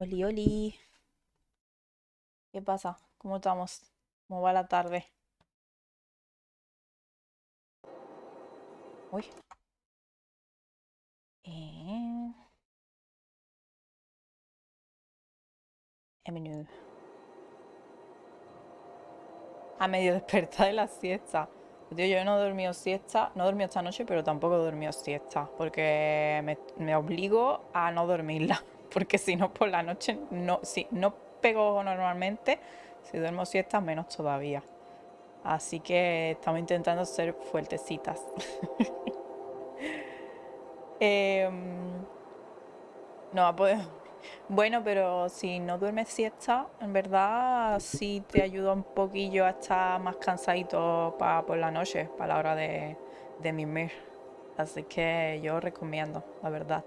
Oli, oli. ¿Qué pasa? ¿Cómo estamos? ¿Cómo va la tarde? Uy. Eh, menú. A medio despertar de la siesta. Tío, yo no he dormido siesta, no he dormido esta noche, pero tampoco he dormido siesta, porque me obligo a no dormirla, porque si no por la noche, no, si no pego normalmente, si duermo siesta menos todavía. Así que estamos intentando ser fuertecitas. Em, no va a poder. Bueno, pero si no duermes siesta, en verdad sí te ayuda un poquillo a estar más cansadito por la noche, para la hora de mimir. Así que yo recomiendo, la verdad.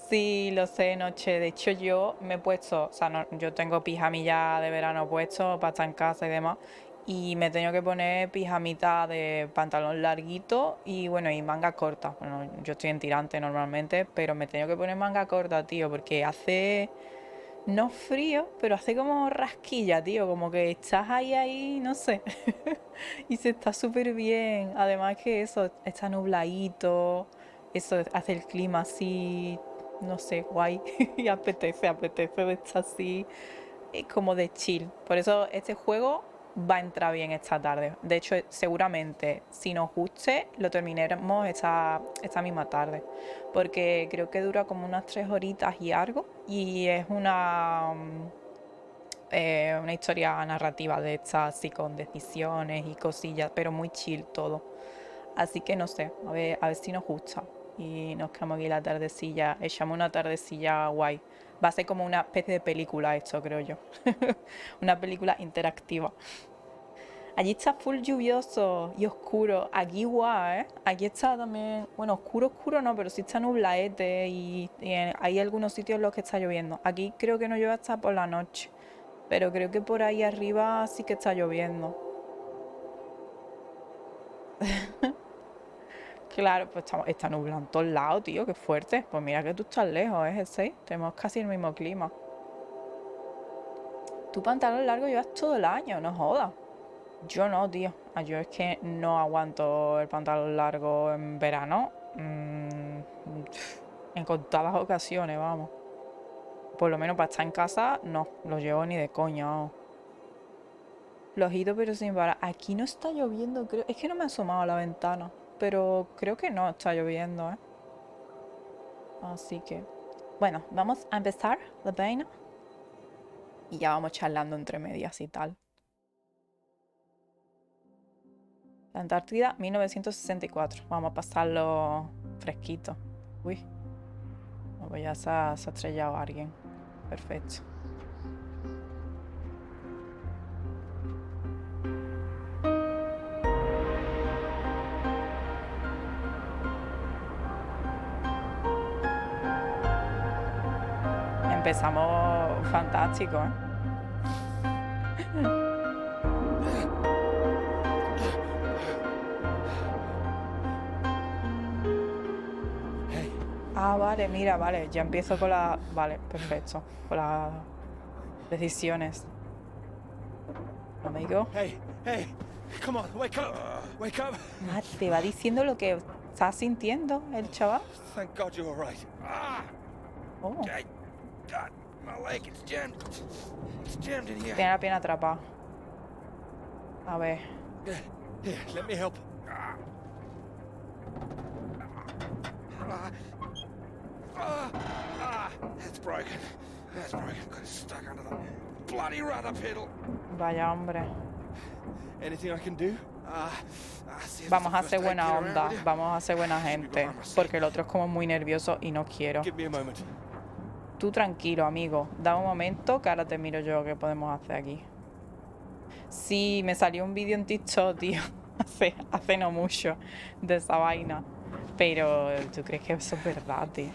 Sí, lo sé, noche. De hecho, yo me he puesto, o sea, yo tengo pijamilla de verano puesto para estar en casa y demás. Y me he tenido que poner pijamita de pantalón larguito y bueno, y manga corta. Bueno, yo estoy en tirante normalmente, pero me he tenido que poner manga corta, tío, porque hace, no frío, pero hace como rasquilla, tío, como que estás ahí, no sé. Y se está súper bien. Además que eso, está nubladito, eso hace el clima así, no sé, guay. Y apetece de estar así, como de chill. Por eso este juego va a entrar bien esta tarde. De hecho, seguramente, si nos guste, lo terminaremos esta misma tarde. Porque creo que dura como unas 3 horitas y algo. Y es una historia narrativa de estas, así con decisiones y cosillas, pero muy chill todo. Así que no sé, a ver si nos gusta. Y nos quedamos aquí la tardecilla, echamos una tardecilla guay. Va a ser como una especie de película esto, creo yo. Una película interactiva. Allí está full lluvioso y oscuro. Aquí igual, ¿eh? Aquí está también, bueno, oscuro, oscuro no, pero sí está nublaete y hay algunos sitios en los que está lloviendo. Aquí creo que no llueve hasta por la noche. Pero creo que por ahí arriba sí que está lloviendo. Claro, pues está nublado en todos lados, tío, qué fuerte. Pues mira que tú estás lejos, es el 6. Tenemos casi el mismo clima. Tu pantalón largo llevas todo el año, no jodas. Yo no, tío. Yo es que no aguanto el pantalón largo en verano. En contadas ocasiones, vamos. Por lo menos para estar en casa, no, lo llevo ni de coña, vamos. Flojito pero sin parar. Aquí no está lloviendo, creo. Es que no me he asomado a la ventana. Pero creo que no está lloviendo, ¿eh? Así que, bueno, vamos a empezar la vaina. Y ya vamos charlando entre medias y tal. La Antártida, 1964. Vamos a pasarlo fresquito. Uy, pues ya se ha estrellado alguien. Perfecto. Empezamos fantástico, ¿eh? Ah, vale, mira, vale. Ya empiezo con la... Vale, perfecto. Con las decisiones. Amigo. Hey, hey, come on, wake up, wake up. Ah, te va diciendo lo que está sintiendo el chaval. Thank God you're all right. Oh, Okay. God, my leg, it's jammed. It's jammed in here. tiene la pierna atrapada. A ver. Here, let me help. It's broken. It's broken. Got it stuck under the bloody rudder pedal. Vaya hombre. Anything I can do? Vamos a hacer buena onda, vamos a ser buena gente, porque el otro es como muy nervioso y no quiero. Give me a moment. Tú tranquilo, amigo, da un momento que ahora te miro yo qué podemos hacer aquí. Sí, me salió un vídeo en TikTok, tío, hace no mucho, de esa vaina. Pero, ¿tú crees que eso es verdad, tío?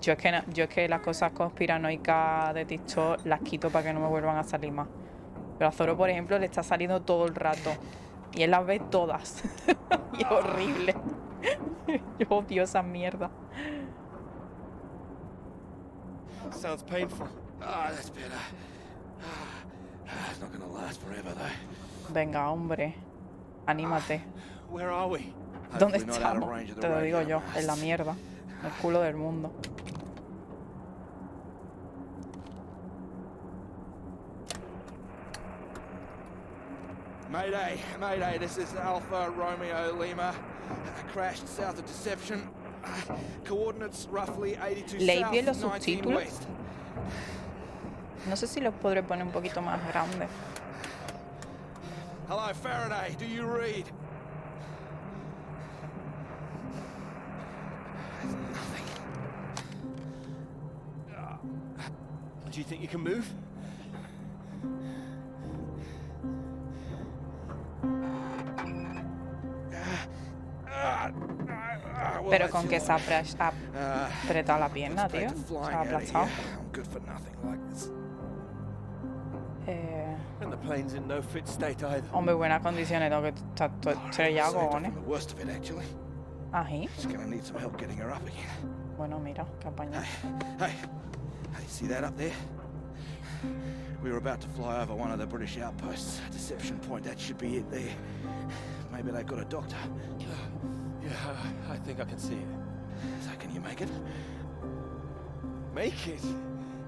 Yo es que las cosas conspiranoicas de TikTok las quito para que no me vuelvan a salir más. Pero a Zoro, por ejemplo, le está saliendo todo el rato. Y él las ve todas. Y es horrible. Yo odio esa mierda. Sounds painful. Ah, that's better. It's not gonna last forever, though. Venga, hombre. Anímate. Where are we? ¿Dónde Hopefully not out of estamos? range of the Te lo digo radio yo, en la masts. mierda. En el culo del mundo. Mayday, Mayday, this is Alpha Romeo Lima. Crashed south of Deception. Coordinates roughly 82 ¿Leí bien los south, 19 subtítulos? west. No sé si los podré poner un poquito más grandes. Hello, Faraday, do you read? Nothing. Do you think you can move? Pero con que se ha apretado la pierna, tío. Se ha aplastado. I'm good for nothing like this. And the plane's in no fit state either. Hombre, buenas condiciones, tengo que estar estrellado, Saved her cojones. from the worst of it, actually. Ají. She's gonna need some help getting her up again. Bueno, mira, qué apañado. Hey, see that up there? We were about to fly over one of the British outposts. Deception Point, that should be it there. Maybe they've got a doctor. Yeah, I think I can see it. So can you make it? Make it?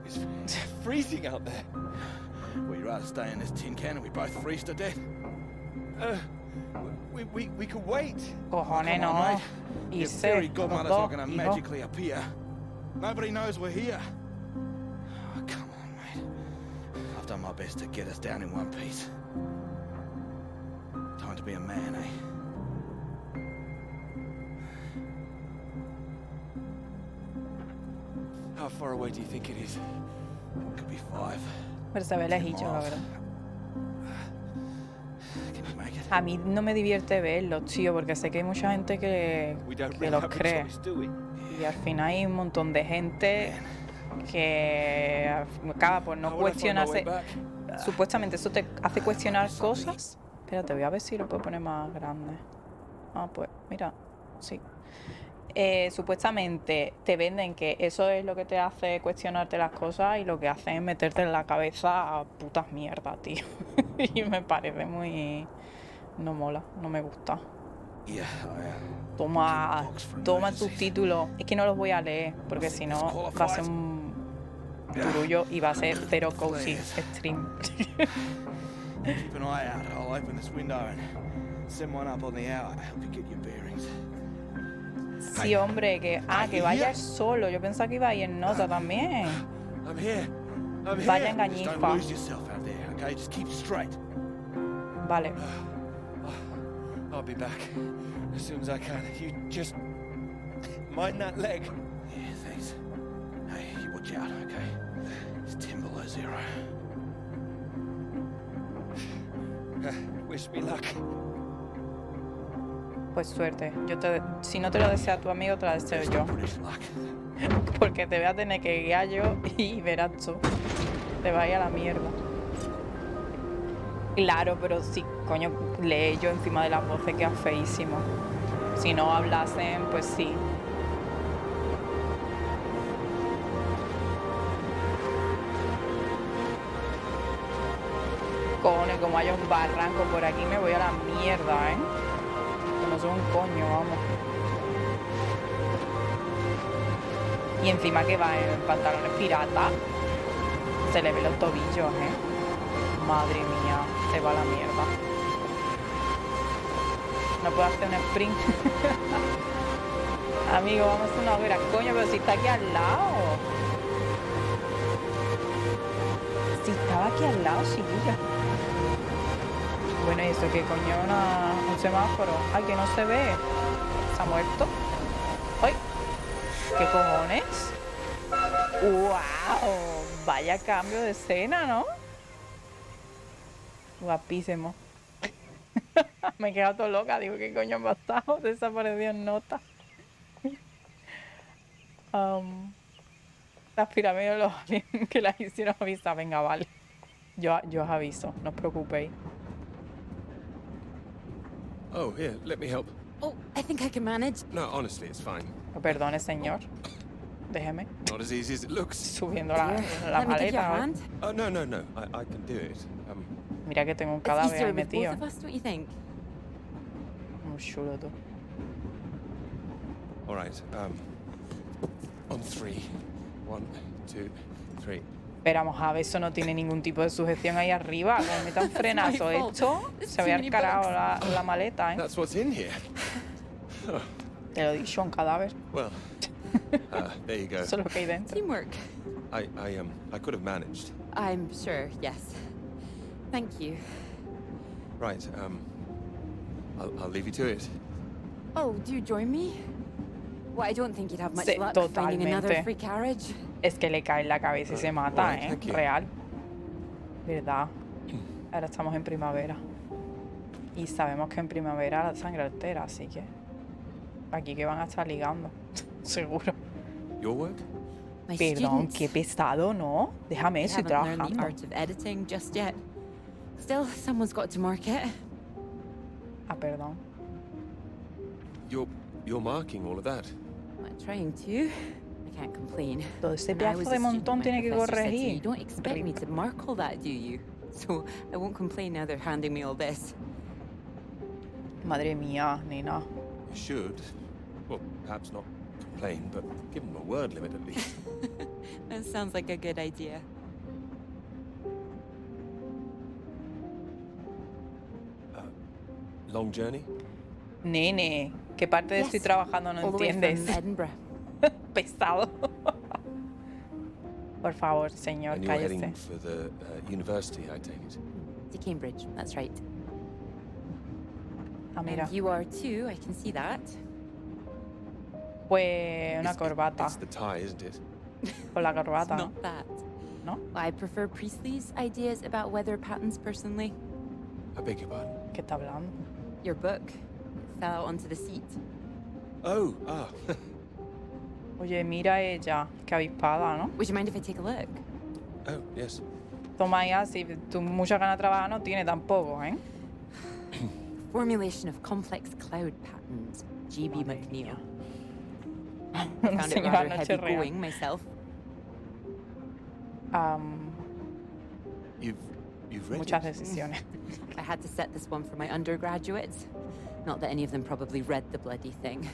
It's freezing out there. Would you rather stay in this tin can and we both freeze to death? We could wait. Cojones, Come on, no. mate. Your Irse, fairy los godmother's dos, not gonna hijo. magically appear. Nobody knows we're here. Oh, come on, mate. I've done my best to get us down in one piece. Time to be a man, eh? How far away do you think it is? Could be 5. Pero se ve 10 lejillo, la miles. verdad. Can you make it? A mí no me divierte verlos, tío, porque sé que hay mucha gente We don't que really los have a cree. choice, do we? Y al final hay un montón de gente que acaba por no How would I find my way cuestionarse. back? Supuestamente eso te hace cuestionar cosas. Espérate, voy a ver si lo puedo poner más grande. Ah, pues, mira, sí. Supuestamente te venden que eso es lo que te hace cuestionarte las cosas y lo que hace es meterte en la cabeza a putas mierdas, tío. Y me parece muy... No mola, no me gusta. Yeah, Toma subtítulos. Es que no los voy a leer, porque si no va a ser un turullo y va a ser cero cozy stream. Keep an eye out. I'll open this window and send one up on the hour. Help you get your bearings. Sí, hombre, que vayas solo. Yo pensaba que iba a ir en nota también. I'm here. I'm here. Vaya Just don't engañifa. lose yourself out there, okay? Just keep straight. Vale. I'll be back as soon as I can. You just mind that leg. Yeah, thanks. Hey, you watch out, okay? It's 10 below 0. Wish me luck. Pues suerte. Si no te lo desea tu amigo, te lo deseo There's yo. no British luck. Porque te voy a tener que guiar yo y verás tú. Te va a ir a la mierda. Claro, pero si coño lee yo encima de las voces, queda feísimo. Si no hablasen, pues sí. Cojones, como haya un barranco por aquí, me voy a la mierda, ¿eh? Que no soy un coño, vamos. Y encima que va en pantalones pirata, se le ve los tobillos, ¿eh? Madre mía, se va a la mierda. No puedo hacer un sprint. Amigo, vamos a hacer una hoguera. Coño, pero si está aquí al lado. Si estaba aquí al lado, chiquilla. Bueno, ¿y eso qué coño? Un semáforo. Ay, que no se ve. ¿Se ha muerto? ¡Ay! ¿Qué cojones? ¡Wow! Vaya cambio de escena, ¿no? Guapísimo. Me he quedado todo loca. Digo, ¿qué coño ha pasado? Desapareció en nota. Las pirámides los aliens que las hicieron avisar. Venga, vale. Yo os aviso, no os preocupéis. Oh, here, let me help. Oh, I think I can manage. No, honestly, it's fine. Perdone, señor. Déjeme. Not as easy as it looks. Subiendo Here, la let me give you a maleta. hand. Oh, no. I can do it. Mira que tengo un It's cadáver easier ahí with both metido. of us, don't you think? Muy chulo tú. All right. On 3. 1, 2, 3. Pero vamos a ver, eso no tiene ningún tipo de sujeción ahí arriba. Como metan frenazo my fault. esto, There's se too había many encarado bugs. la maleta, ¿eh? That's what's in here. Te lo he dicho, un cadáver. Well, there you go. Eso es lo que hay dentro. Teamwork. I could have managed. I'm sure, yes. Thank you. Right. I'll leave you to it. Oh, do you join me? Well, I don't think you'd have much Sí, luck finding another totalmente. free carriage. Es que le cae en la cabeza y se mata, Right, ¿eh? thank you. Real. ¿Verdad? Ahora estamos en primavera. Y sabemos que en primavera la sangre altera, así que... Aquí que van a estar ligando. Seguro. Your work? My Perdón, students, qué pesado, ¿no? Déjame, they estoy haven't learned the trabajando. art of editing just yet. Still, someone's got to mark it. Ah, perdón. You're marking all of that. I'm trying to. I can't complain. Todo ese When I was pedazo a de student, montón my tiene que professor said to me, corregir. "You don't expect me to mark all that, do you?" So I won't complain now they're handing me all this. Madre mía, nena. You should. Well, perhaps not complain, but give them a word limit at least. That sounds like a good idea. Long journey? Nene, ¿qué parte de Yes, estoy trabajando no all the way entiendes? from Edinburgh. Pesado. Por favor, señor, And you're cállese. heading for the university, I take it. To Cambridge, that's right. Ah, mira. And you are too, I can see that. Pues una corbata. It's the tie, isn't it? Con la It's corbata, not that. ¿no? I prefer Priestley's ideas about weather patterns personally. I beg your pardon. ¿Qué está hablando? Your book it fell out onto the seat. Oh, Oye, mira ella, qué avispada, ¿no? Would you mind if I take a look? oh, yes. Toma ya, si tú mucha ganas de trabajar no tiene tampoco, ¿eh? Formulation of complex cloud patterns. G.B. Madre McNeil. Una Found it señora rather noche heavy real. going myself. You've read Muchas it? decisiones. I had to set this one for my undergraduates. Not that any of them probably read the bloody thing.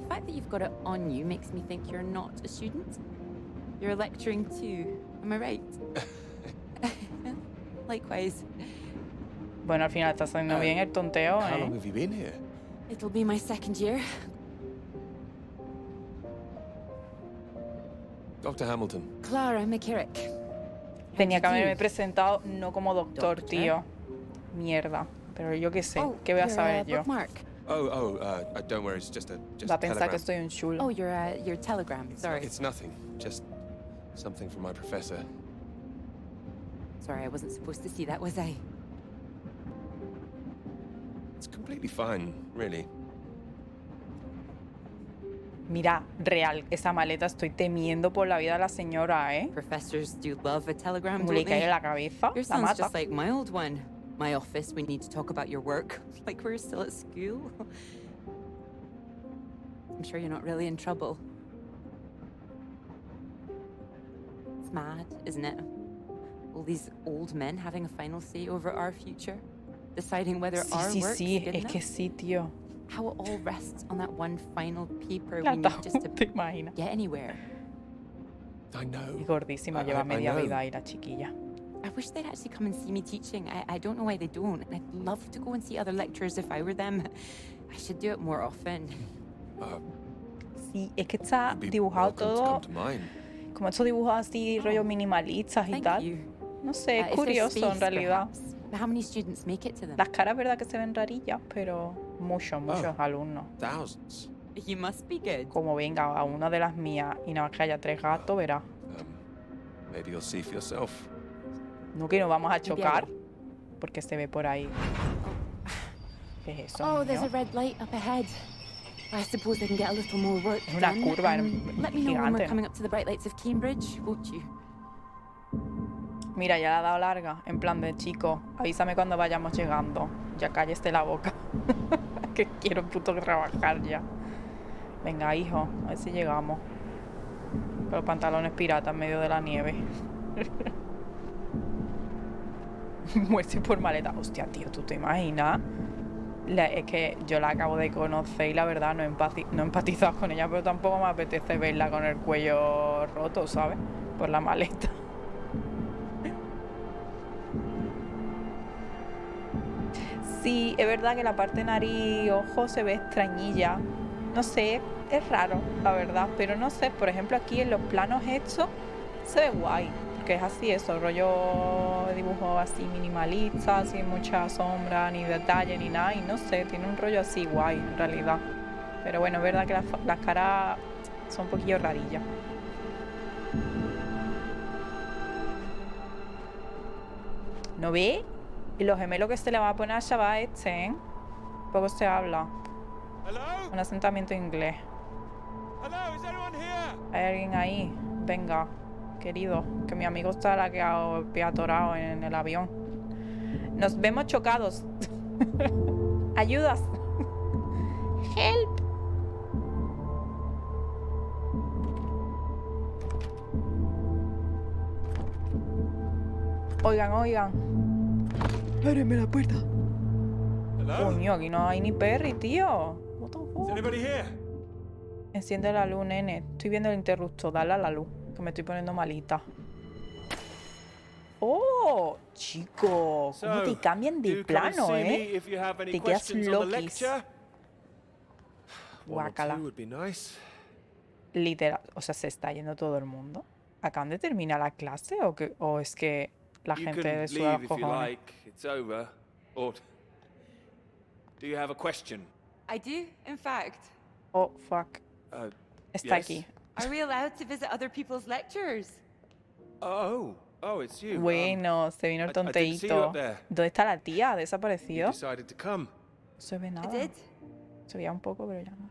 The fact that you've got it on you makes me think you're not a student. You're lecturing too. Am I right? Likewise. Bueno, al final está saliendo bien el tonteo, How ¿eh? long have you been here? It'll be my second year. Dr. Hamilton. Clara McKirrick. Tenía que How'd you haberme do? presentado no como doctor, Doctor. tío. Mierda. Pero yo qué sé, Oh, ¿qué voy a your, saber yo? bookmark. Don't worry, it's just a Va a pensar telegram. que soy un chulo. Oh, your telegram. Sorry. It's nothing, just something from my professor. Sorry, I wasn't supposed to see that, was I? It's completely fine, really. Mira, real, esa maleta estoy temiendo por la vida de la señora, ¿eh? Professors do love a telegram, Como don't le cae en they? la cabeza, Your la sounds mata. just like my old one. My office, we need to talk about your work. Like we're still at school. I'm sure you're not really in trouble. It's mad, isn't it? All these old men having a final say over our future. Deciding whether Sí, our sí, work's sí, good es que enough. sí, tío. How it all rests on that one final paper La we need just to ¿te imaginas? get anywhere. I know. Y gordísima, lleva I media know. vida ahí la chiquilla. I wish they'd actually come and see me teaching. I don't know why they don't. I'd love to go and see other lecturers if I were them. I should do it more often. Sí, es que está You'd be dibujado welcome to todo, come to mine. como estos dibujos así, rollo minimalistas y Thank tal. you. No sé, es If there's curioso en space, realidad. perhaps. How many students make it to them? Las caras, verdad que se ven rarillas, pero muchos alumnos. Thousands. You must be good. Como venga a una de las mías y nada más que haya 3 gatos, verás. Maybe you'll see for yourself. No que nos vamos a Maybe I chocar, will. porque se ve por ahí. ¿Qué es eso, Oh, there's a niño? red light up ahead. I suppose I can get a little more work Es una done. curva Let me know when we're gigante. coming up to the bright lights of Cambridge, won't you? Mira, ya la ha dado larga, en plan de chico, avísame cuando vayamos llegando. Ya cállese la boca. Que quiero puto trabajar ya. Venga, hijo, a ver si llegamos. Con los pantalones piratas en medio de la nieve. Muerte por maleta. Hostia, tío, ¿tú te imaginas? Es que yo la acabo de conocer y la verdad no he empatizado con ella, pero tampoco me apetece verla con el cuello roto, ¿sabes? Por la maleta. Sí, es verdad que la parte nariz y ojo se ve extrañilla. No sé, es raro, la verdad. Pero no sé, por ejemplo, aquí en los planos hechos se ve guay. Que es así, eso, rollo dibujo así minimalista, sin mucha sombra, ni detalle, ni nada. Y no sé, tiene un rollo así guay, en realidad. Pero bueno, es verdad que las caras son un poquillo rarillas. ¿No ve? Y los gemelos que se le va a poner al chaval este, ¿eh? Poco se habla. Hello? Un asentamiento inglés. Hello, is anyone here? ¿Hay alguien ahí? Venga, querido, que mi amigo está la que ha atorado en el avión. Nos vemos chocados. Ayudas. Help. Oigan. Ábreme la puerta. Hello? Coño, aquí no hay ni Perry, tío. What the Is fuck? anybody here? Enciende la luz, nene. Estoy viendo el interruptor. Dale a la luz, que me estoy poniendo malita. ¡Oh! Chico, ¿cómo te cambian de do come and plano, see me eh? if you have any Te quedas questions on the loquis. lecture. One or Guácala. two would be nice. Literal, o sea, ¿se está yendo todo el mundo? ¿Acaban de terminar la clase o es que la You gente can le suda leave los if you cojones? like. It's over. Or do you have a question? I do, in fact. Oh, fuck. Está Yes? aquí. Are we allowed to visit other people's lectures? Oh, it's you. Bueno, se vino el I didn't see you tonteíto. up there. ¿Dónde está la tía? ¿Ha You desaparecido? decided to come. No se ve I nada. did. Se veía un poco, pero ya no.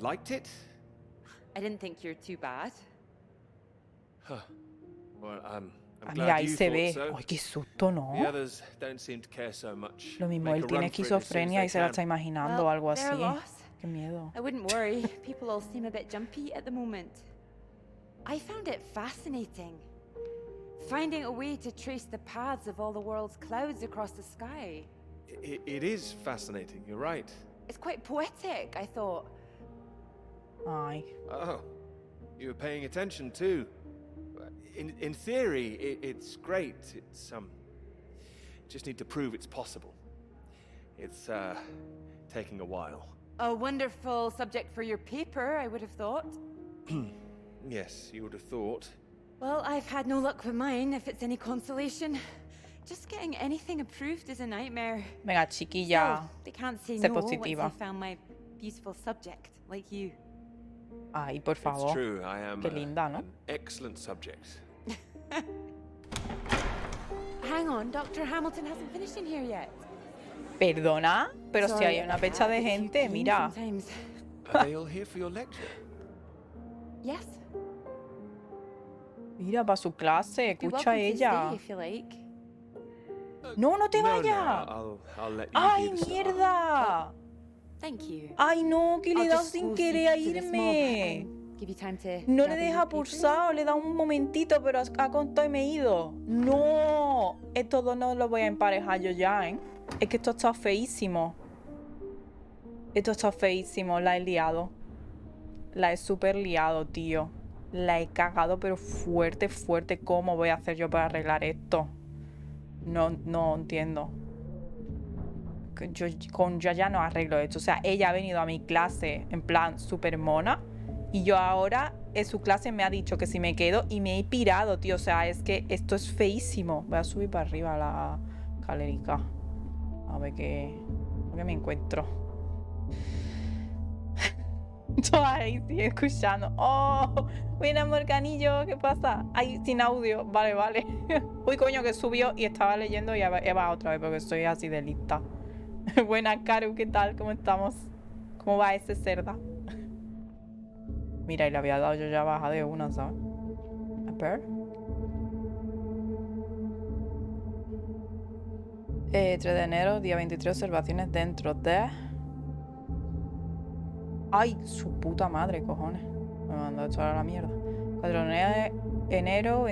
Liked it? I didn't think you're too bad. Huh. Well, I'm Ah, glad mira, ahí you se thought ve. so. Ay, qué susto, ¿no? The others don't seem to care so much. Lo mismo, Make él a tiene run for it as soon as esquizofrenia they y se la can. está imaginando o Well, algo they're así. lost. Qué miedo. I wouldn't worry. People all seem a bit jumpy at the moment. I found it fascinating. Finding a way to trace the paths of all the world's clouds across the sky. It is fascinating, you're right. It's quite poetic, I thought. Ay. Oh, you were paying attention too. In theory, it's great. It's just need to prove it's possible. It's taking a while. A wonderful subject for your paper, I would have thought. Yes, you would have thought. Well, I've had no luck with mine, if it's any consolation. Just getting anything approved is a nightmare. Venga, chiquilla. Still, they can't say Sé no once positiva. they found my beautiful subject, like you. Ay, por It's favor. true, I am Qué linda, ¿no? an excellent subject. Hang on, Dr. Hamilton hasn't finished in here yet. ¿Perdona? Pero si Sorry hay una about pecha that, de but you gente, can mira. sometimes. Are they all here for your lecture? Yes. Mira, para su clase, You're escucha a welcome to ella. stay if you like. No, no te No, vayas. I'll let you ¡Ay, be the star. mierda! Thank you. ¡Ay, no! Que le he I'll dado just sin go querer a speak to the mob irme. and give you time to No le gather deja your papers. pulsado, le da un momentito, pero ha contado y me he ido. ¡No! Estos dos no los voy a emparejar yo ya, ¿eh? Es que esto está feísimo. Esto está feísimo, la he liado. La he súper liado, tío. La he cagado, pero fuerte, fuerte. ¿Cómo voy a hacer yo para arreglar esto? No entiendo. Yo ya no arreglo esto. O sea, ella ha venido a mi clase en plan súper mona. Y yo ahora en su clase me ha dicho que si me quedo y me he pirado, tío. O sea, es que esto es feísimo. Voy a subir para arriba la escalerica. A ver qué me encuentro. Todas ahí sí, escuchando. ¡Oh! Buena, Morganillo, ¿qué pasa? Ay, sin audio. Vale. Uy, coño, que subió y estaba leyendo y he bajado otra vez porque estoy así de lista. Buena, Caru, ¿qué tal? ¿Cómo estamos? ¿Cómo va ese cerda? Mira, y le había dado yo ya baja de una, ¿sabes? A ver. 3 de enero, día 23, observaciones dentro de... ¡Ay! Su puta madre, cojones. Me mandó esto a la mierda. 4 de enero,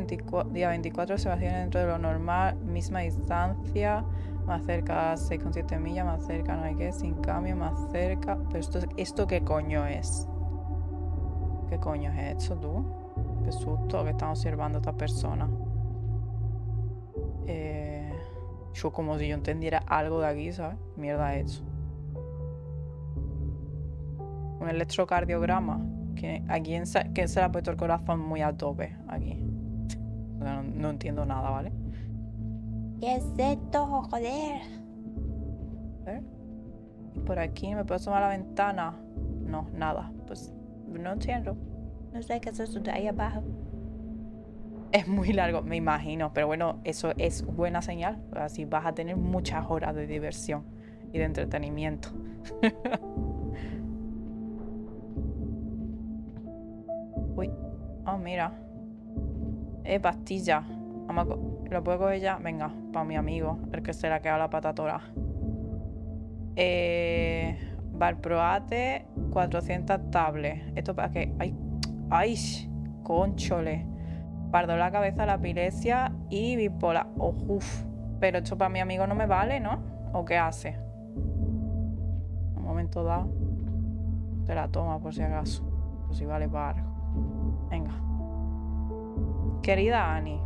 día 24, observación dentro de lo normal, misma distancia, más cerca 6,7 millas, más cerca no hay que, sin cambio, más cerca. Pero ¿esto qué coño es? ¿Qué coño es esto, tú? Qué susto que están observando a esta persona. Yo como si yo entendiera algo de aquí, ¿sabes? Mierda es eso. Un electrocardiograma. ¿A quién se le ha puesto el corazón muy a tope aquí? O sea, no entiendo nada, ¿vale? ¿Qué es esto, joder? A ver. Y por aquí me puedo asomar a la ventana. No, nada. Pues no entiendo. No sé qué es eso de ahí abajo. Es muy largo, me imagino. Pero bueno, eso es buena señal. Así vas a tener muchas horas de diversión y de entretenimiento. Uy. Oh, mira. Pastilla. ¿Lo puedo coger ya? Venga, para mi amigo, el que se le ha quedado la patatora. Valproate, 400 tablets. ¿Esto para qué? ¡Ay! ¡Ay! ¡Conchole! Pardo la cabeza, la epilepsia y bipolar. Oh, uf. Pero esto para mi amigo no me vale, ¿no? ¿O qué hace? En un momento dado. Te la toma por si acaso. Por si vale para algo. Venga. Querida Annie.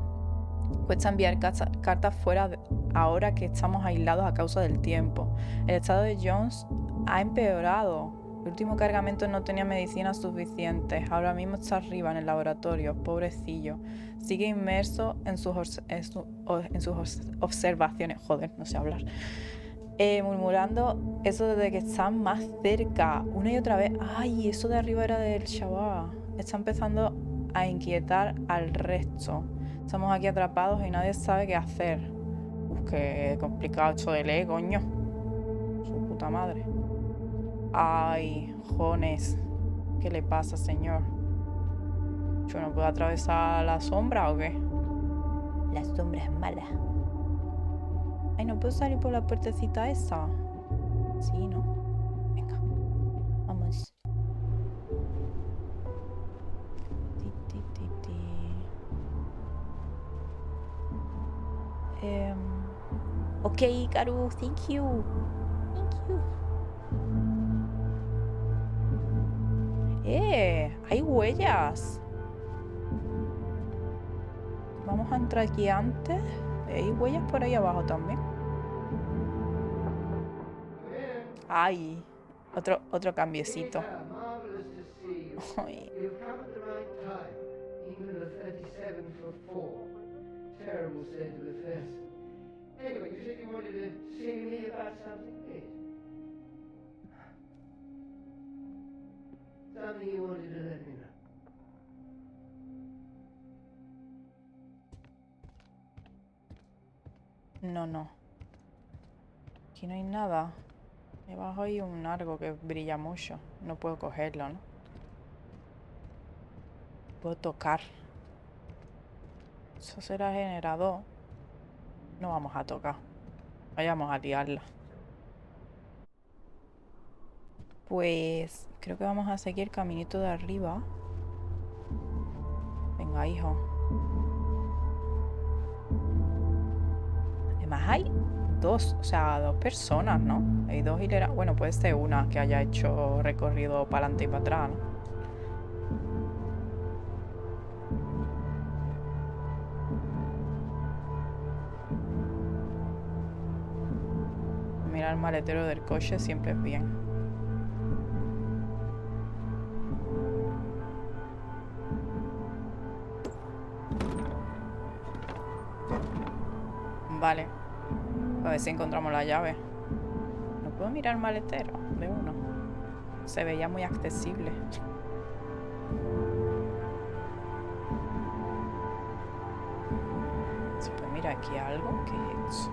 Cuesta enviar cartas fuera ahora que estamos aislados a causa del tiempo. El estado de Jones ha empeorado. El último cargamento no tenía medicinas suficientes. Ahora mismo está arriba en el laboratorio. Pobrecillo. Sigue inmerso en sus observaciones. Joder, no sé hablar. Murmurando eso de que están más cerca. Una y otra vez. Ay, eso de arriba era del chaval. Está empezando a inquietar al resto. Estamos aquí atrapados y nadie sabe qué hacer. Qué complicado esto de leer, coño. Su puta madre. Ay, Jones. ¿Qué le pasa, señor? ¿Yo no puedo atravesar la sombra o qué? La sombra es mala. Ay, ¿no puedo salir por la puertecita esa? Sí, ¿no? Venga. Vamos. Ti, ti, ti, ti. Ok, Karu, thank you. Thank you. Hay huellas. Vamos a entrar aquí antes. Hay huellas por ahí abajo también. Ay, otro cambiecito. Ay. You've come at the right time. England are 37 for 4. Terrible state of affairs. Anyway, you said you wanted to see me about something, Pete. Something you wanted to let me know. No. Aquí no hay nada. Debajo hay un algo que brilla mucho. No puedo cogerlo, ¿no? Puedo tocar. Eso será generador. No vamos a tocar. Vayamos a liarla. Pues creo que vamos a seguir el caminito de arriba. Venga, hijo. Además hay dos personas, ¿no? Hay dos hileras. Bueno, puede ser una que haya hecho recorrido para adelante y para atrás, ¿no? Mirar el maletero del coche siempre es bien. Vale. A ver si encontramos la llave. ¿No puedo mirar el maletero de uno? Se veía muy accesible. ¿Se puede mirar aquí algo? ¿Qué es eso?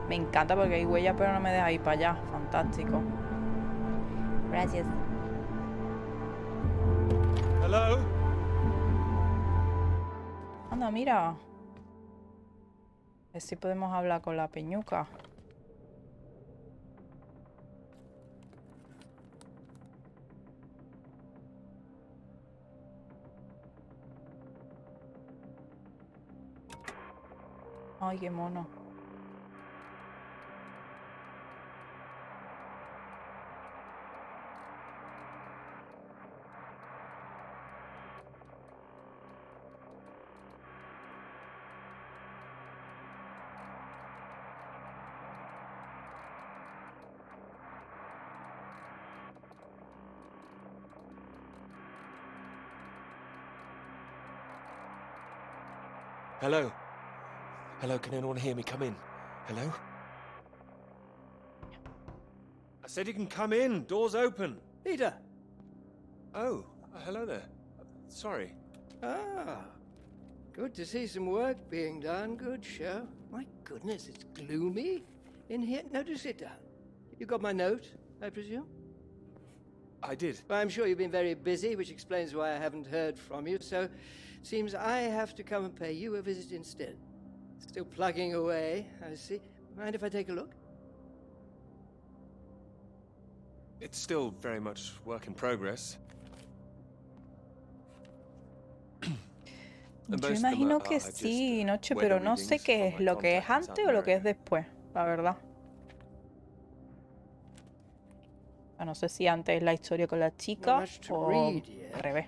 Me encanta porque hay huellas, pero no me deja ir para allá. Fantástico. Gracias. Hello? Anda, mira. A ver si podemos hablar con la peñuca. Ay, qué mono. Hello? Hello, can anyone hear me? Come in. Hello? I said you can come in. Door's open. Peter! Oh, hello there. Sorry. Ah, good to see some work being done. Good show. My goodness, it's gloomy in here. No, do sit down. You got my note, I presume? I did. Well, I'm sure you've been very busy, which explains why I haven't heard from you, so seems I have to come and pay you a visit instead. Still plugging away, I see. Mind if I take a look? It's still very much work in progress. Yo imagino que sí, noche, pero no sé qué es lo que es antes o lo que es después, la verdad. No sé si antes es la historia con la chica o al revés.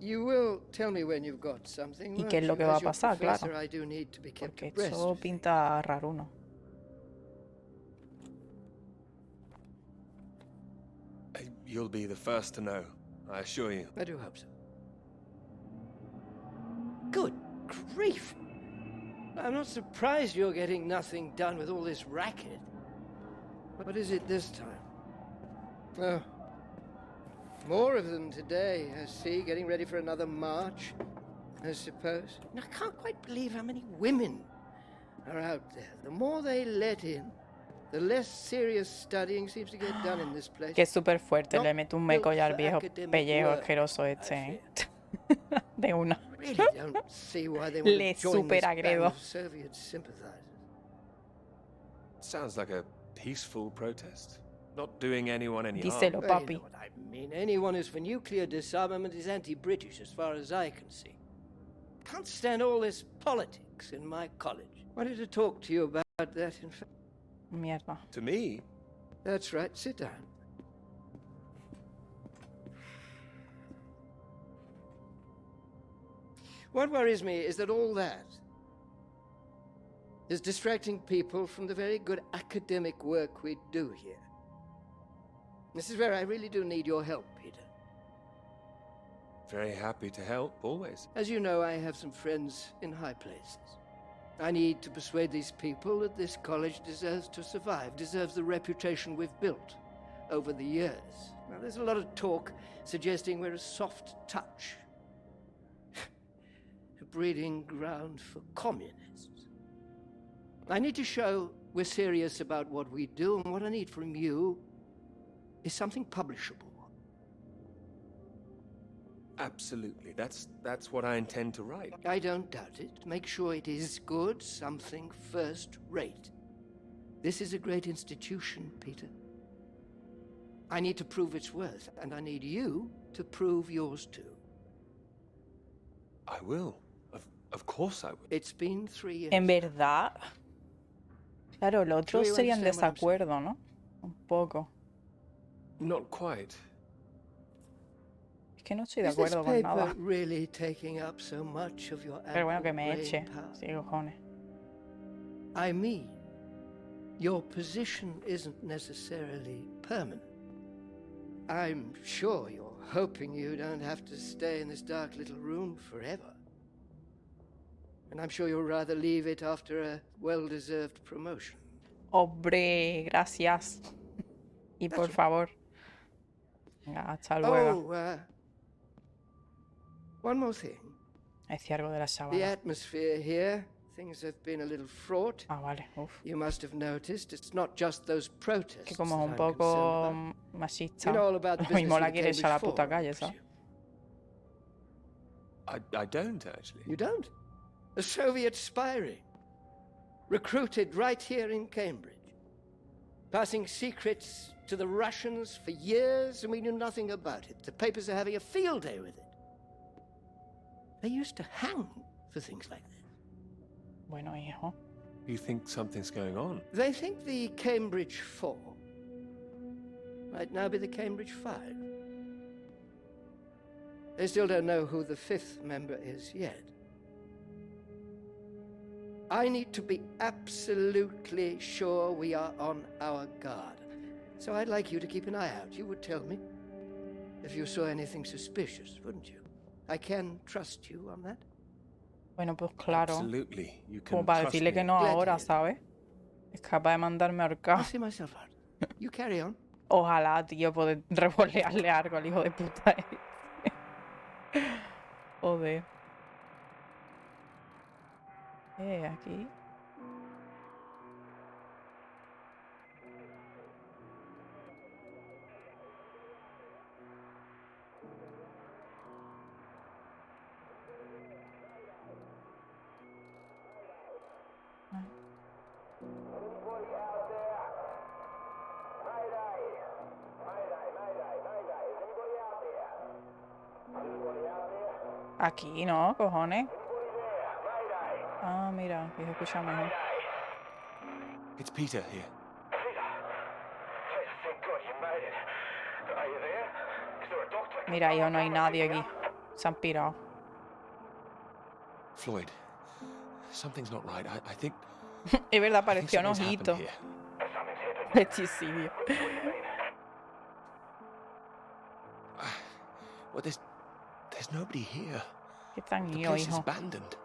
You will tell me when you've got something. ¿Y qué es lo que va a pasar? Claro. Porque esto pinta raro, ¿no? You'll be the first to know, I assure you. I do hope so. Good grief! I'm not surprised you're getting nothing done with all this racket. What is it this time? Oh, more of them today, I see, getting ready for another march, I suppose. And I can't quite believe how many women are out there. The more they let in, the less serious studying seems to get done in this place. Que es súper fuerte, le meto un meco ya al viejo pellejo asqueroso este, ¿eh? De una. Really don't see why they would Le have joined super this band agredo. of Soviet sympathizers. Sounds like a peaceful protest. Not doing anyone any harm. Díselo, Well, you papi. know what I mean. Anyone who's for nuclear disarmament is anti-British, as far as I can see. Can't stand all this politics in my college. Wanted to talk to you about that, in fact. Mierda. To me? That's right. Sit down. What worries me is that all that is distracting people from the very good academic work we do here. This is where I really do need your help, Peter. Very happy to help, always. As you know, I have some friends in high places. I need to persuade these people that this college deserves to survive, deserves the reputation we've built over the years. Now, there's a lot of talk suggesting we're a soft touch, a breeding ground for communists. I need to show we're serious about what we do, and what I need from you is something publishable. Absolutely. That's what I intend to write. I don't doubt it. Make sure it is good, something first rate. This is a great institution, Peter. I need to prove its worth, and I need you to prove yours too. I will. Of course I will. It's been 3 years. En verdad. Claro, los otros Sure you serían understand what I'm saying? desacuerdo, ¿no? Un poco. Not quite. Es que no estoy de Is this acuerdo con paper nada. really taking up so much of your Pero bueno, que me ample eche. brain power? Sí, cojones. I mean, your position isn't necessarily permanent. I'm sure you're hoping you don't have to stay in this dark little room forever. And I'm sure you'll rather leave it after a well-deserved promotion. Hombre, gracias. Y por favor. Venga, hasta luego. Oh, one more thing. Decía algo de la The sábana. atmosphere here, things have been a little fraught. Ah, vale. Uf. You must have noticed it's not just those protests. Que como es un that I'm poco concerned machista. about. You know all about the Lo business mismo of la the quiere echar a la Cambridge puta Four, calle, I ¿sabes? presume. I don't, actually. You don't? A Soviet spy ring. Recruited right here in Cambridge. Passing secrets to the Russians for years, and we knew nothing about it. The papers are having a field day with it. They used to hang for things like this. Bueno, hijo. You think something's going on? They think the Cambridge 4 might now be the Cambridge 5. They still don't know who the 5th member is yet. I need to be absolutely sure we are on our guard. So I'd like you to keep an eye out. You would tell me if you saw anything suspicious, wouldn't you? I can trust you on that. Bueno, pues claro. Absolutely. You Como can para trust decirle que me. no Glad to ahora, hear it. ¿sabes? Es capaz de mandarme a I'll ahorcar. see myself out. You carry on. Ojalá, tío, poder revolearle algo al hijo de puta ese. Joder. Aquí. Aquí, ¿no? Cojones. Ah, mira, aquí se escucha mejor. It's Peter here. Mira, hijo, no hay nadie aquí. Se han pirado. Floyd, something's not right. I think Es verdad, I think pareció un something's happened ojito. here. Pechicidio. Well, there's nobody here. Qué tan The lío, place is hijo. abandoned.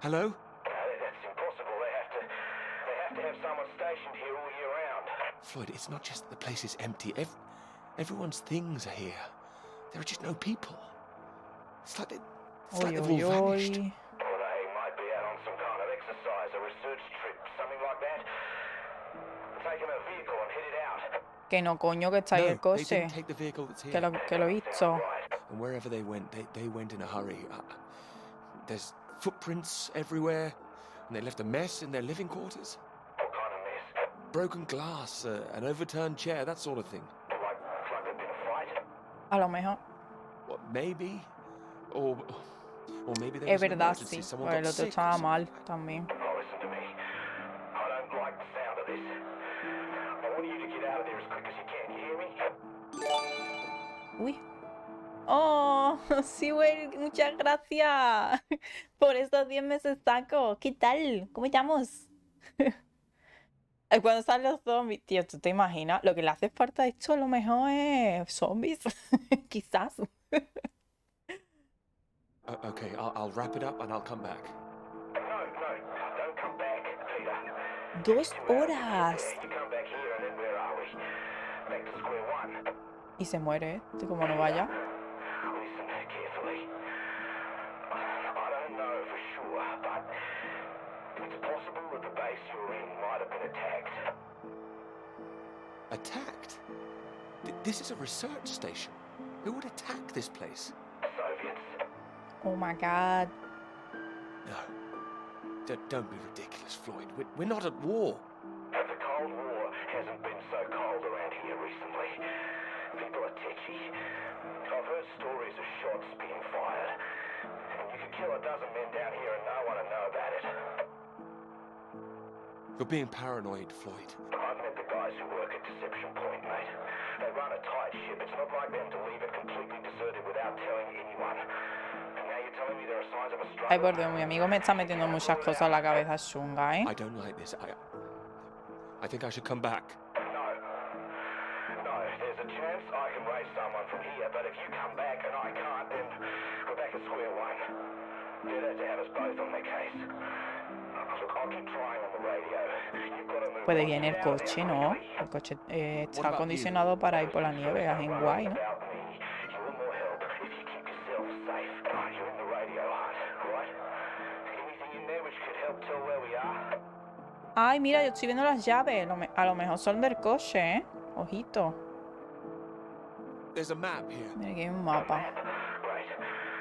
Hello? That's impossible. They have to have someone stationed here all year round. Floyd, it's not just that the place is empty. Everyone's things are here. There are just no people. It's like Uy, they've uy, all vanished. uy. Or they might be out on some kind of exercise, a research trip, something like that. Taking a vehicle and headed out. Que no, coño, que está ahí No, el they coche. didn't take the vehicle that's here. Que lo he visto. And wherever they went in a hurry. There's footprints everywhere, and they left a mess in their living quarters. What kind of mess? Broken glass, an overturned chair, that sort of thing. Like there'd been a fight? A lo mejor. What, maybe? Or maybe there Es was an verdad, emergency, sí. someone Pues el got otro sick or estaba something. mal también. Oh, listen to me. I don't like the sound of this. I want you to get out of there as quick as you can. You hear me? Uy. Oh, sí, güey, muchas gracias por estos 10 meses taco. ¿Qué tal? ¿Cómo estamos? Cuando salen los zombies, tío, ¿tú te imaginas? Lo que le hace falta a esto a lo mejor es zombies. Quizás. Okay, I'll wrap it up and I'll come back. No, don't come back, Peter. 2 horas. You come back here and then where are we? Back to square one. Y se muere, como no vaya. Listen carefully. I don't know for sure, but it's possible that the base you're in might have been attacked. Attacked? This is a research station. Who would attack this place? Soviets. Oh my god. No. Don't be ridiculous, Floyd. We're not at war. The Cold War hasn't been so cold around here recently. People are tetchy. I've heard stories of shots being fired. And you could kill a dozen men down here and no one would know about it. You're being paranoid, Floyd. I've met the guys who work at Deception Point, mate. They run a tight ship. It's not like them to leave it completely deserted without telling anyone. And now you're telling me there are signs of a struggle. Ay, por Dios, mi amigo me está metiendo muchas cosas a la cabeza chunga, ¿eh? I don't like this. I think I should come back. No, there's a chance I can raise someone from here, but if you come back and I can't, then we're back at square one. They'd have to have us both on their case. Look, I'll keep trying on the radio. You've got to move Puede on. bien el Get out of coche, there ¿no? quickly. El coche está about acondicionado para ir por la nieve, es en guay, ¿no? About me. You want more help if you keep yourself safe. You're in the radio hunt, right? Anything in there which could help tell where we are? Ay, mira, yo estoy viendo las llaves. A lo mejor son del coche, ¿eh? Ojito. There's a map here. Mira, aquí hay un mapa. Great.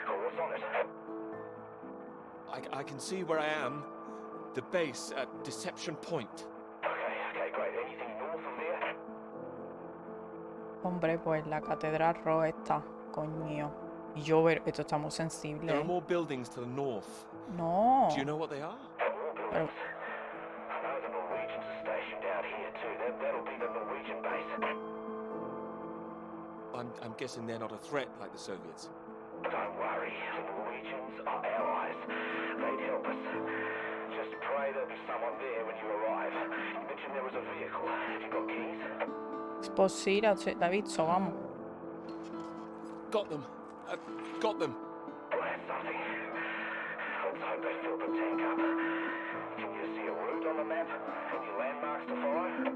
Oh, what's on it? I can see where I am. The base at Deception Point. Okay, great. Anything north of there? Hombre, pues la catedral roja está. Coño. Y yo, pero esto está muy There sensible. are more buildings to the north. No. Do you know what they are? Pero, I know the Norwegians are stationed out here too. That'll be the Norwegian base. I'm guessing they're not a threat like the Soviets. Don't worry, the Norwegians are allies. They'd help us. Just pray there'll be someone there when you arrive. You mentioned there was a vehicle. Have you got keys? pues sí, la he visto, vamos. Got them. Got them. Well, that's something. Let's hope they filled the tank up. Can you see a route on the map? Any landmarks to follow?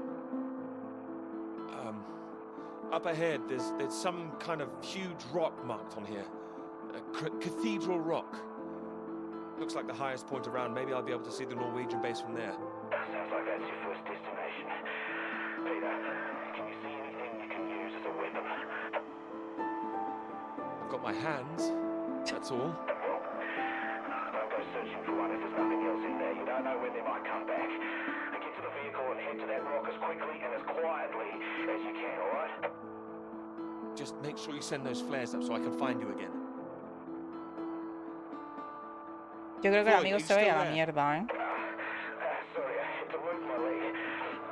Up ahead, there's some kind of huge rock marked on here. Cathedral Rock. Looks like the highest point around. Maybe I'll be able to see the Norwegian base from there. Sounds like that's your first destination. Peter, can you see anything you can use as a weapon? I've got my hands. That's all. Don't go searching for one if there's nothing else in there. You don't know when they might come back. Get to the vehicle and head to that rock as quickly and as quietly as you can, alright? Just make sure you send those flares up so I can find you again. Yo creo que el Floyd, amigo are you se vaya a still la there? mierda, ¿eh? Sorry, I hit the roof my leg.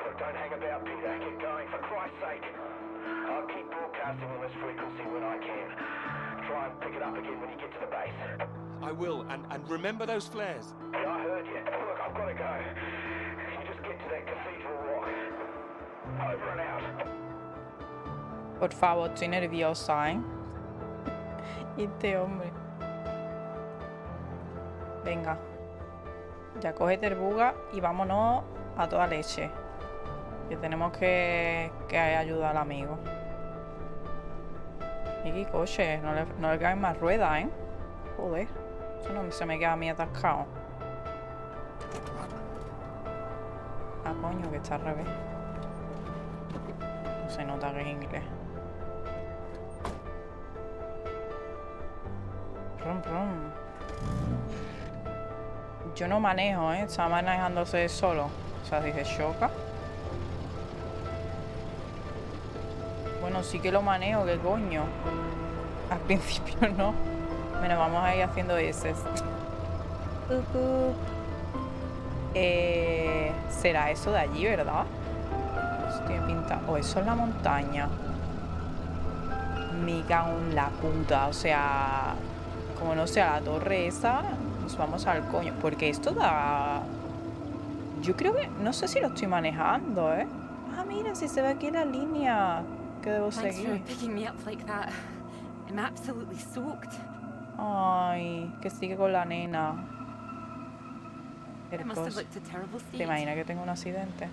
Look, don't hang about, Peter. Get going, for Christ's sake. I'll keep broadcasting on this frequency when I can. Try and pick it up again when you get to the base. I will, and remember those flares. Yeah, I heard you. Look, I've got to go. You just get to that cathedral rock. Over and out. Por favor, estoy nerviosa, ¿eh? Y este hombre. Venga. Ya cógete el buga y vámonos a toda leche. Que tenemos que ayudar al amigo. Y qué coche, no le caen más ruedas, ¿eh? Joder. Eso no se me queda a mí atascado. Ah, coño, que está al revés. No se nota que es inglés. Rum, rum. Yo no manejo, ¿eh? Está manejándose solo. O sea, si se choca. Bueno, sí que lo manejo, ¿qué coño? Al principio no. Bueno, vamos a ir haciendo ese. ¿Será eso de allí, verdad? Eso tiene pinta. O eso es la montaña. Me cago en la puta. O sea, como no sea la torre esa, nos vamos al coño. Porque esto da... Yo creo que... No sé si lo estoy manejando, ¿eh? Ah, mira, si se ve aquí la línea que debo Thanks for seguir. picking me up like that. I'm absolutely soaked. Ay, que sigue con la nena. I must have Hercos. looked a terrible ¿Te state. imaginas que tengo un accidente?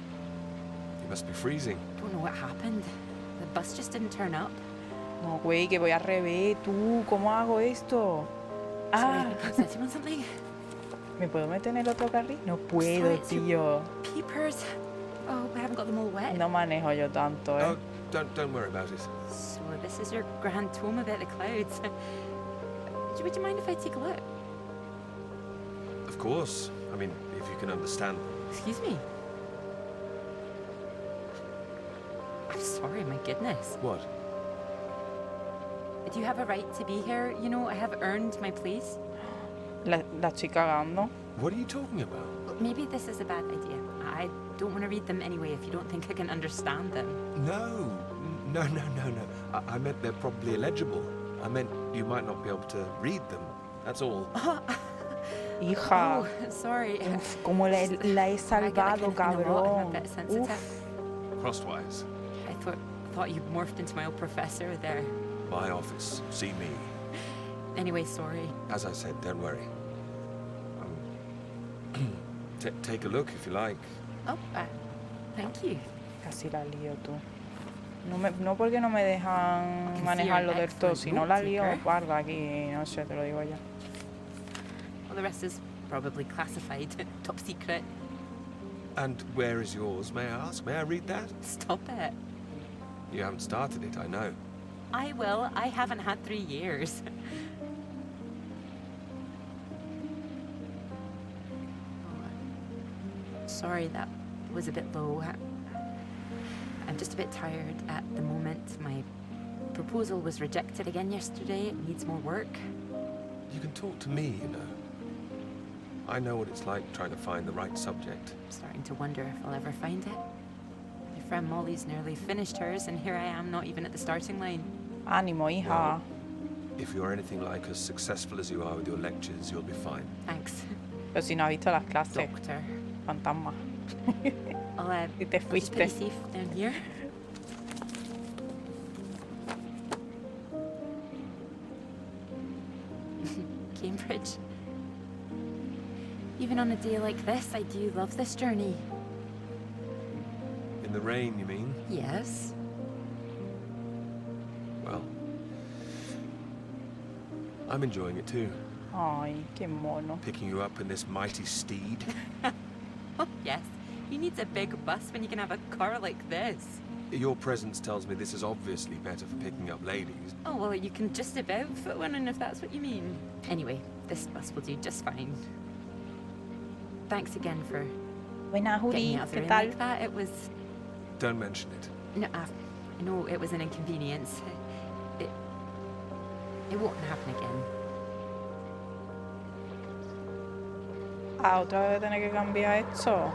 You must be freezing. Don't know what happened. The bus just didn't turn up. No, güey, que voy al revés. Tú, ¿cómo hago esto? Sorry, Ah, I think I'm sitting on something. ¿me puedo meter en el otro carril? No puedo, Sorry, tío. Peepers. Oh, I haven't got them all wet. No manejo yo tanto, Oh, ¿eh? don't worry about it. So this is your grand tome about the clouds. Would you mind if I take a look? Of course. I mean, if you can understand. Excuse me. I'm sorry, my goodness. What? Do you have a right to be here? You know, I have earned my place. La estoy cagando. What are you talking about? Maybe this is a bad idea. I don't want to read them anyway if you don't think I can understand them. No. I meant they're probably illegible. I meant you might not be able to read them. That's all. Hija. Oh, sorry. Uf, como la he I get that salvado, kind of thing a lot. I'm a cabrón. bit sensitive. Uf. Crosswise. I thought you morphed into my old professor there. My office. See me. Anyway, sorry. As I said, don't worry. Take a look if you like. Oh, thank you. Casi la lío, tú. No porque no me dejan can see manejarlo you're an del todo, excellent si no la lío note-taker. parda aquí, no sé, te lo digo ya. Well, the rest is probably classified, top secret. And where is yours, may I ask? May I read that? Stop it. You haven't started it, I know. I will. I haven't had 3 years. Sorry, that was a bit low. I'm just a bit tired at the moment. My proposal was rejected again yesterday. It needs more work. You can talk to me, you know. I know what it's like trying to find the right subject. I'm starting to wonder if I'll ever find it. My friend Molly's nearly finished hers, and here I am, not even at the starting line. Ánimo, hija. Well, if you're anything like as successful as you are with your lectures, you'll be fine. Thanks, Pero si no has visto las clases, Doctor. fantasma. I'll Si te just put you fuiste. safe down here. Cambridge. Even on a day like this, I do love this journey. In the rain, you mean? Yes. Well, I'm enjoying it too. Ay, qué mono. Picking you up in this mighty steed. Oh, yes. Who needs a big bus when you can have a car like this? Your presence tells me this is obviously better for picking up ladies. Oh, well, you can just about fit one in if that's what you mean. Anyway, this bus will do just fine. Thanks again for Buena, getting Juri, me out of the ¿qué room tal? like that. It was... Don't mention it. No, I know it was an inconvenience. It won't happen again. Ah, otra vez tener que cambiar esto.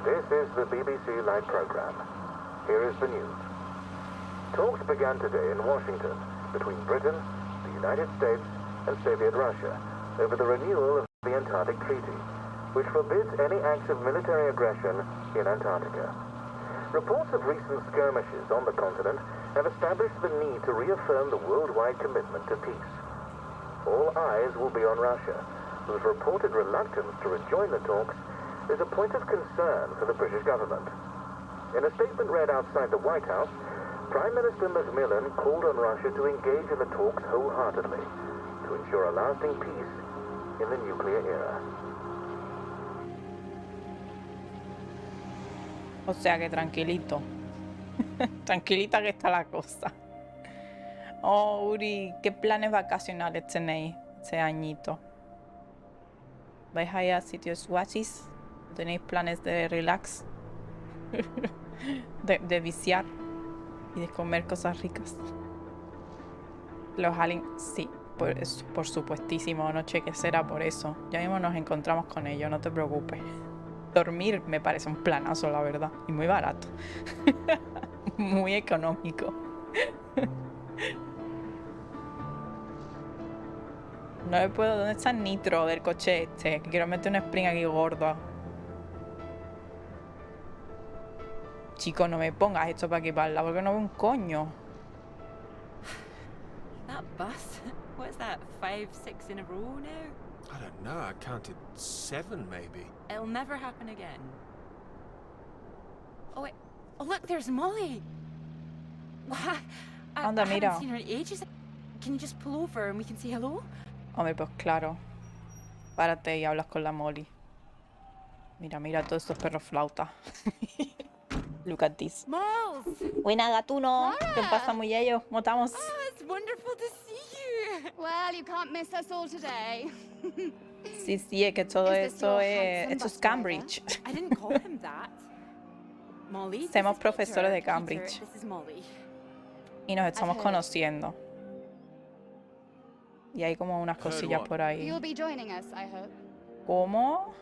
This is the BBC Live program. Here is the news. Talks began today in Washington between Britain, the United States, and Soviet Russia over the renewal of the Antarctic Treaty, which forbids any acts of military aggression in Antarctica. Reports of recent skirmishes on the continent have established the need to reaffirm the worldwide commitment to peace. All eyes will be on Russia, whose reported reluctance to rejoin the talks is a point of concern for the British government. In a statement read outside the White House, Prime Minister Macmillan called on Russia to engage in the talks wholeheartedly to ensure a lasting peace in the nuclear era. O sea que tranquilito. Tranquilita que está la cosa. Oh, Uri, ¿qué planes vacacionales tenéis este añito? ¿Vais a ir a sitios guachis? ¿Tenéis planes de relax? de viciar y de comer cosas ricas. Los aliens, sí, por supuestísimo, noche que será por eso. Ya mismo nos encontramos con ellos, no te preocupes. Dormir me parece un planazo, la verdad, y muy barato. Muy económico. No le puedo... ¿Dónde está el nitro del coche este? Que quiero meter un spring aquí gordo. Chico, no me pongas esto para equiparla, porque no veo un coño. That bus? What's that, 5, 6 in a row now? I don't know, I counted 7 maybe. It'll never happen again. Oh, wait. Oh, look, there's Molly. Wow, Anda, I mira. haven't seen her in ages. Can you just pull over and we can say hello? Hombre, pues claro. Párate y hablas con la Molly. Mira, mira todos estos perros flauta. Look at this. Moles! Buena, gatuno. Clara. ¿Qué pasa, muy ello? ¿Cómo estamos? Oh, it's wonderful to see you. Well, you can't miss us all today. Sí, sí, es que todo Is this esto your es... handsome Esto es bus driver? Cambridge. I didn't call him that. Molly, this Somos is profesores de Peter. Cambridge. Peter, this is Molly. Y nos estamos heard. conociendo. Y hay como unas Heard cosillas what? por ahí. You'll be joining us, I hope. ¿Cómo?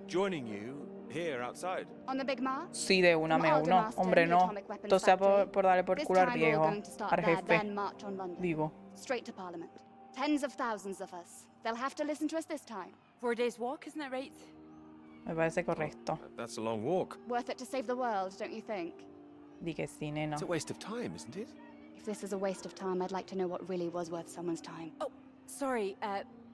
Joining you here outside. On the big march? Sí, de una From me uno. Aldermaston, Hombre, the no. atomic weapons Esto sea factory. por darle por This culo al time we're viejo, going to start al there, jefe, then march on London. vivo. Straight to Parliament. Tens of thousands of us. They'll have to listen to us this time. 4 days walk, isn't that right? Me parece correcto. That's a long walk. Worth it to save the world, don't you think? Di que sí, nena. It's a waste of time, isn't it? If this is a waste of time, I'd like to know what really was worth someone's time. Oh, sorry,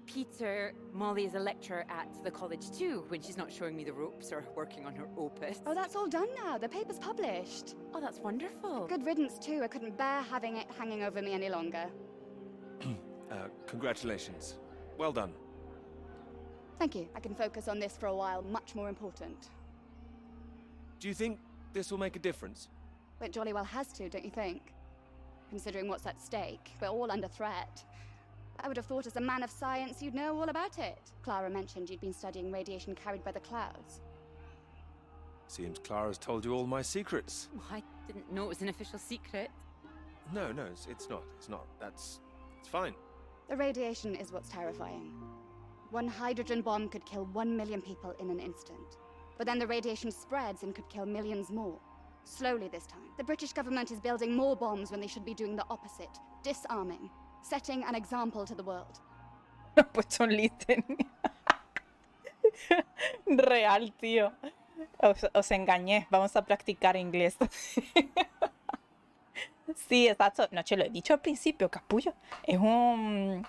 Peter, Molly is a lecturer at the college too, when she's not showing me the ropes or working on her opus. Oh, that's all done now. The paper's published. Oh, that's wonderful. Good riddance, too. I couldn't bear having it hanging over me any longer. Congratulations. Well done. Thank you. I can focus on this for a while, much more important. Do you think this will make a difference? It jolly well has to, don't you think? Considering what's at stake, we're all under threat. I would have thought as a man of science you'd know all about it. Clara mentioned you'd been studying radiation carried by the clouds. Seems Clara's told you all my secrets. Oh, I didn't know it was an official secret. No, it's not. It's not. It's fine. The radiation is what's terrifying. One hydrogen bomb could kill 1 million people in an instant. But then the radiation spreads and could kill millions more. Slowly this time. The British government is building more bombs when they should be doing the opposite. Disarming. Setting an example to the world. Pues son listening. Real, tío. Os engañé. Vamos a practicar inglés. Sí, exacto. No, te lo he dicho al principio, capullo. Es un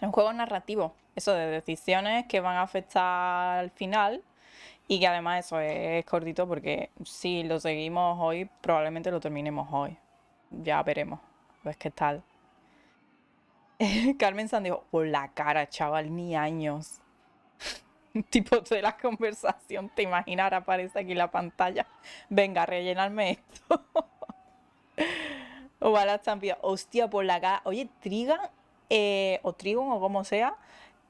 juego narrativo. Eso de decisiones que van a afectar al final. Y que además eso es cortito porque si lo seguimos hoy, probablemente lo terminemos hoy. Ya veremos. Pues qué tal. Carmen San dijo, por la cara, chaval, ni años. Tipo de la conversación, te imaginas, aparece aquí en la pantalla. Venga, rellenarme esto. O la estampida, hostia, por la cara. Oye, Trigan, o Trigon, o como sea,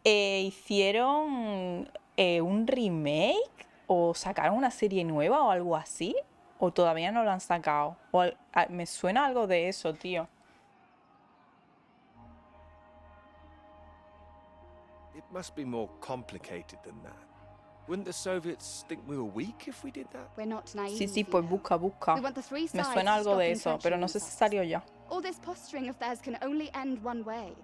hicieron un remake, o sacaron una serie nueva, o algo así, o todavía no lo han sacado. Me suena algo de eso, tío. It must be more complicated than that. Wouldn't the Soviets think we were weak if we did that? We're not naive. Sí, pues busca. We want the three Me sides suena to algo stop de eso, pero no sé si salió ya. All this posturing of theirs can only end one way.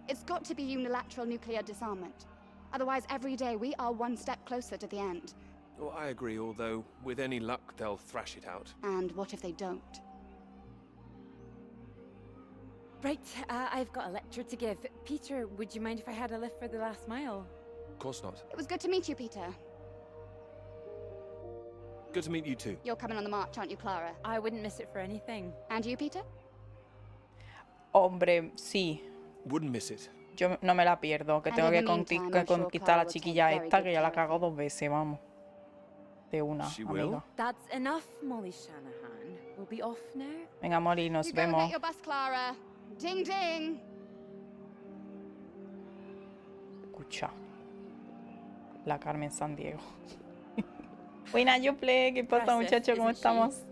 It's got to be unilateral nuclear disarmament. Otherwise, every day we are one step closer to the end. Well, I agree, although with any luck they'll thrash it out. And what if they don't? Right, I've got a lecture to give. Peter, would you mind if I had a lift for the last mile? Of course not. It was good to meet you, Peter. Good to meet you too. You're coming on the march, aren't you, Clara? I wouldn't miss it for anything. And you, Peter? Hombre, sí. Wouldn't miss it. Yo no me la pierdo, que And tengo in que the meantime, I'm sure conquistar a la Clara will take chiquilla very esta, good que ya la care of cago you. 2 veces, vamos. De una, She amiga. will? That's enough, Molly Shanahan. We'll be off now. Venga, Molly, nos You go and vemos. get your bus, Clara. Ding, ding. Escucha. La Carmen San Diego. Buenas, Yople. ¿Qué pasa, Impressive, muchachos? ¿Cómo isn't she? estamos?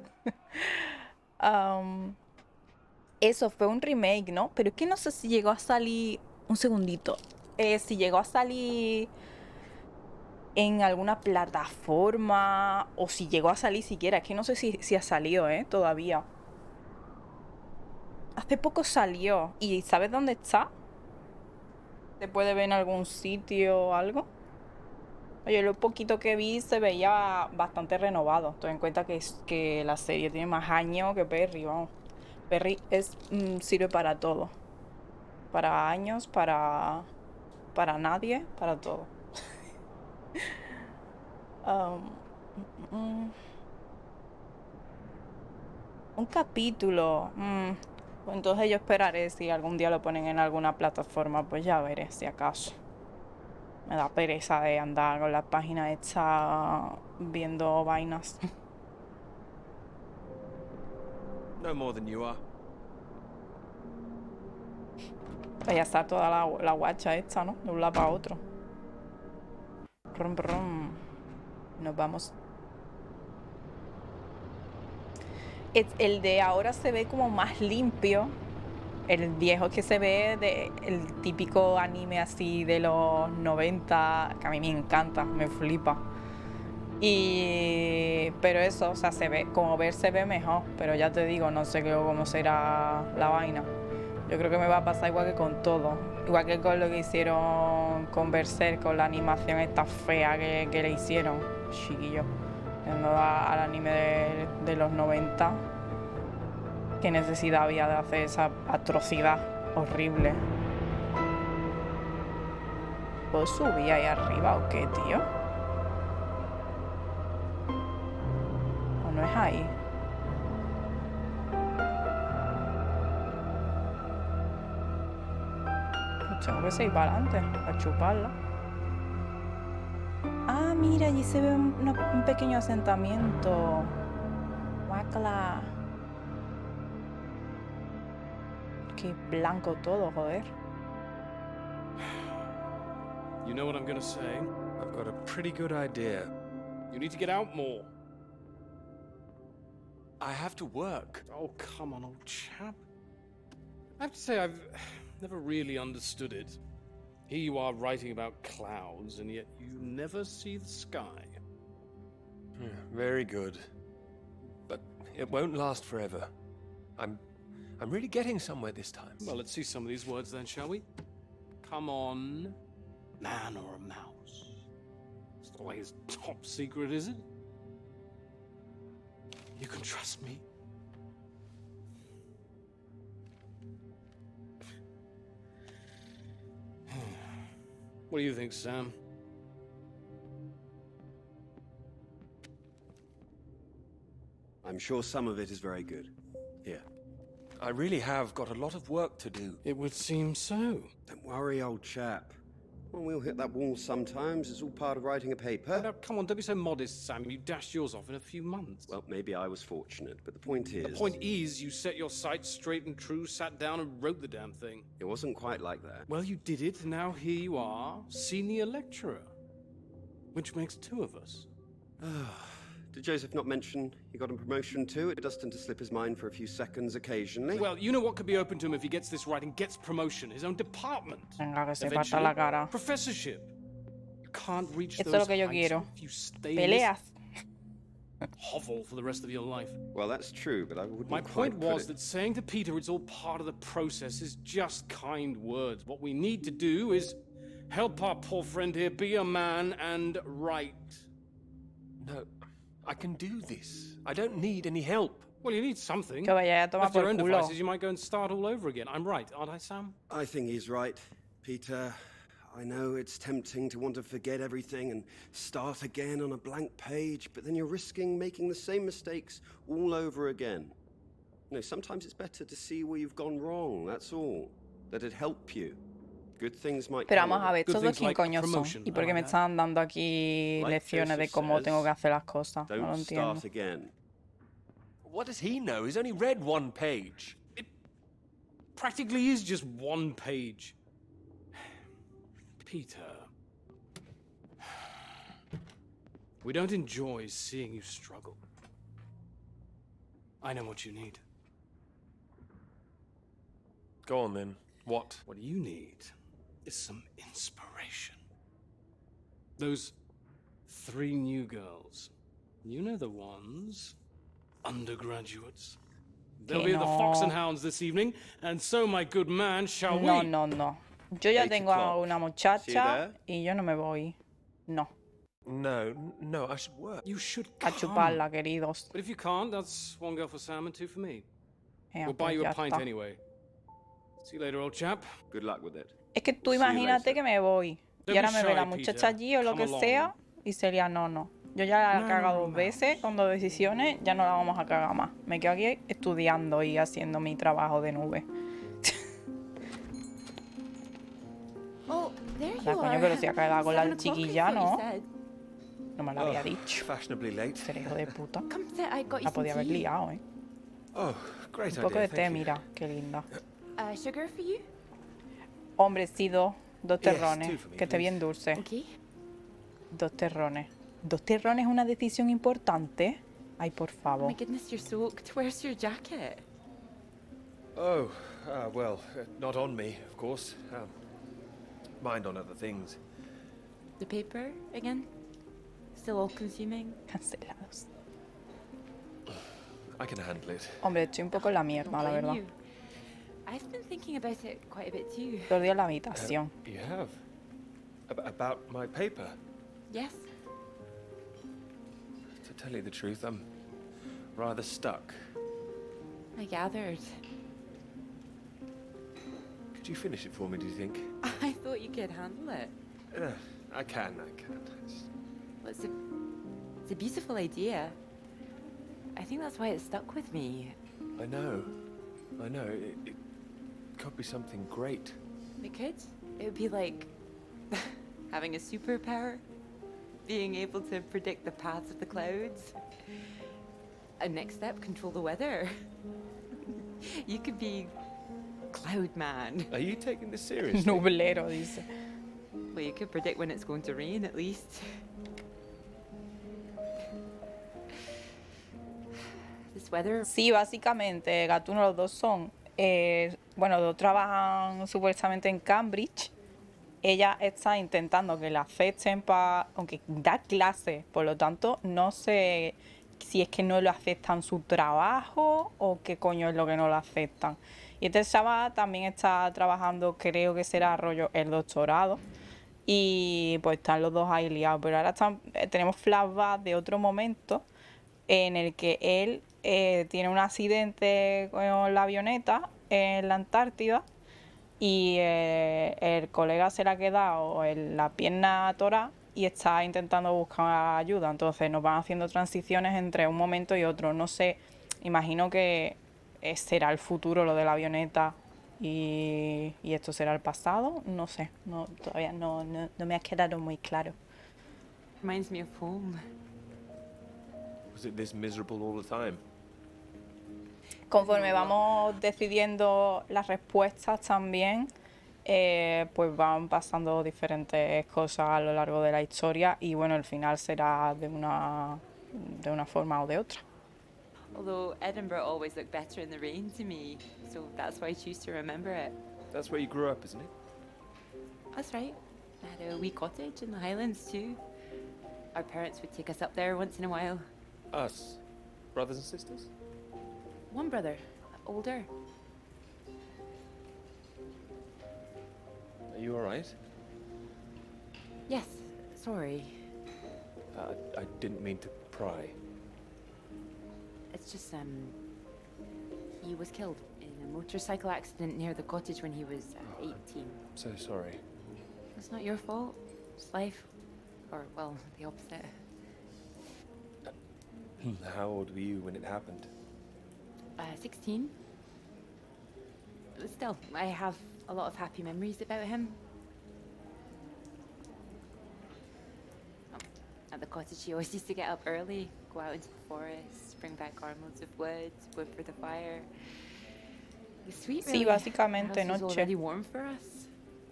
Eso fue un remake, ¿no? Pero es que no sé si llegó a salir... Un segundito. Si llegó a salir en alguna plataforma o si llegó a salir siquiera. Es que no sé si ha salido, todavía. Hace poco salió. ¿Y sabes dónde está? ¿Se puede ver en algún sitio o algo? Oye, lo poquito que vi se veía bastante renovado. Ten en cuenta que la serie tiene más años que Perry, vamos. Perry sirve para todo. Para años, para nadie, para todo. Un capítulo. Pues entonces yo esperaré si algún día lo ponen en alguna plataforma, pues ya veré si acaso. Me da pereza de andar con la página hecha viendo vainas. No more than you are. Pues ya está toda la guacha hecha, ¿no? De un lado para otro. Rum, rum. Nos vamos. El de ahora se ve como más limpio. El viejo que se ve el típico anime así de los 90, que a mí me encanta, me flipa. Pero eso, o sea, se ve, como ver se ve mejor, pero ya te digo, no sé cómo será la vaina. Yo creo que me va a pasar igual que con todo, igual que con lo que hicieron con Berserk, con la animación esta fea que le hicieron, chiquillo, yendo al anime de los 90. ¿Qué necesidad había de hacer esa atrocidad horrible? ¿Puedo subir ahí arriba o qué, tío? ¿O no es ahí? Pues tengo que seguir para adelante, para chuparla. Ah, mira, allí se ve un pequeño asentamiento. Guácala. Qué blanco todo, joder. You know what I'm gonna say? I've got a pretty good idea. You need to get out more. I have to work. Oh, come on, old chap. I have to say, I've never really understood it. Here you are writing about clouds, and yet you never see the sky. Very good. But it won't last forever. I'm really getting somewhere this time. Well, let's see some of these words then, shall we? Come on, man or a mouse. It's the way it's top secret, is it? You can trust me. What do you think, Sam? I'm sure some of it is very good. Here. I really have got a lot of work to do. It would seem so. Don't worry, old chap. Well, we'll hit that wall sometimes. It's all part of writing a paper. Now, come on, don't be so modest, Sam. You dashed yours off in a few months. Well, maybe I was fortunate, but the point is... The point is, you set your sights straight and true, sat down and wrote the damn thing. It wasn't quite like that. Well, you did it, and now here you are, senior lecturer. Which makes two of us. Did Joseph not mention he got a promotion too? It does tend to slip his mind for a few seconds occasionally. Well, you know what could be open to him if he gets this right and gets promotion? His own department. Venga, que se parta Eventually, la cara. professorship. You can't reach Esto es those lo que yo heights quiero. if you stay Peleas. in this hovel for the rest of your life. Well, that's true, but I wouldn't My quite point put was it- that saying to Peter it's all part of the process is just kind words. What we need to do is help our poor friend here be a man and write. No, I can do this. I don't need any help. Well, you need something. Que vaya a tomar Left to your por own culo. devices, you might go and start all over again. I'm right, aren't I, Sam? I think he's right, Peter. I know it's tempting to want to forget everything and start again on a blank page, but then you're risking making the same mistakes all over again. You know, sometimes it's better to see where you've gone wrong, that's all. That'd help you. Good things might Pero come vamos of a it. ver, Good ¿estos dos things quién like coño son? promotion, ¿Y por qué I me like están dando aquí Like lecciones de Joseph cómo says, tengo que hacer las cosas? No lo Don't entiendo. start again. What does he know? He's only read one page. It practically is just one page. Peter. We don't enjoy seeing you struggle. I know what you need. Go on then. What? What you need is some inspiration. Those three new girls. You know the ones. Undergraduates. They'll be at the Fox and no. Hounds this evening, and so, my good man, shall No, we? no, no. Yo ya 8 tengo a o'clock. una See you muchacha there? y yo no me voy. No. No, I should work. You should A come. chuparla, queridos. But if you can't, that's one girl for Sam and two for me. Venga, We'll buy pues you ya a pint está. anyway. See you later, old chap. Good luck with it. Es que tú See you imagínate later. que me voy. Don't Y ahora be me ve la shy, muchacha Peter. allí o lo Come que along. sea y sería no. Yo ya la he No, cagado no, dos no. veces con dos decisiones, ya no la vamos a cagar más. Me quedo aquí estudiando y haciendo mi trabajo de nube. Oh, there La you coño, are. pero si ha quedado con la 7 o'clock, I chiquilla, thought you ¿no? said. No me lo había dicho. Fashionably late. Ser hijo de puta. Come sit, I got you La some podía haber tea. liado, ¿eh? Oh, great Un poco idea. de té, thank you. mira, qué linda. Sugar for you? Hombre, sí, dos Yes, terrones. two for me, Que esté please. bien dulce. Okay. Dos terrones. ¿Dos terrones es una decisión importante? Ay, por Oh favor. my goodness, you're soaked. Where's your jacket? Oh, well, not on me, of course. Mind on other things. The paper again? Still all consuming? Cancelados. I can handle it. Hombre, estoy un poco en la mierda, la Blame verdad. you. I've been thinking about it quite a bit too. Todo el día en la habitación. You have? About my paper? Yes? To tell you the truth, I'm rather stuck. I gathered. Could you finish it for me, do you think? I thought you could handle it. I can. It's- Well, it's a beautiful idea. I think that's why it stuck with me. I know. It could be something great. It could. It would be like having a superpower, being able to predict the paths of the clouds. And next step, control the weather. You could be Cloud Man. Are you taking this seriously? Nublero, dice. Well, you could predict when it's going to rain, at least. This weather. Sí, básicamente, Gatuno los dos son, bueno, los dos trabajan supuestamente en Cambridge. Ella está intentando que la acepten para, aunque da clases, por lo tanto, no sé si es que no lo aceptan su trabajo o qué coño es lo que no lo aceptan. Y este chaval también está trabajando, creo que será rollo el doctorado. Y pues están los dos ahí liados. Pero ahora tenemos flashbacks de otro momento en el que él tiene un accidente con la avioneta en la Antártida y el colega se le ha quedado la pierna atorada y está intentando buscar ayuda. Entonces nos van haciendo transiciones entre un momento y otro. No sé, imagino que será el futuro lo de la avioneta y esto será el pasado. No sé, todavía no me ha quedado muy claro. Reminds me of home. Was it this miserable all the time? Conforme vamos decidiendo las respuestas también, pues van pasando diferentes cosas a lo largo de la historia y bueno, el final será de una forma o de otra. Although Edinburgh always looked better in the rain to me, so that's why I choose to remember it. That's where you grew up, isn't it? That's right. I had a wee cottage in the Highlands too. Our parents would take us up there once in a while. Us? Brothers and sisters? One brother, older. Are you alright? Yes, sorry. I didn't mean to pry. It's just, he was killed in a motorcycle accident near the cottage when he was 18. So sorry. It's not your fault. It's life. Or, well, the opposite. How old were you when it happened? 16. But still, I have a lot of happy memories about him. At the cottage, he always used to get up early, go out into the forest, bring back armloads of wood, wood for the fire. It was sweet, Sí, really. básicamente, The house was noche. already warm for us.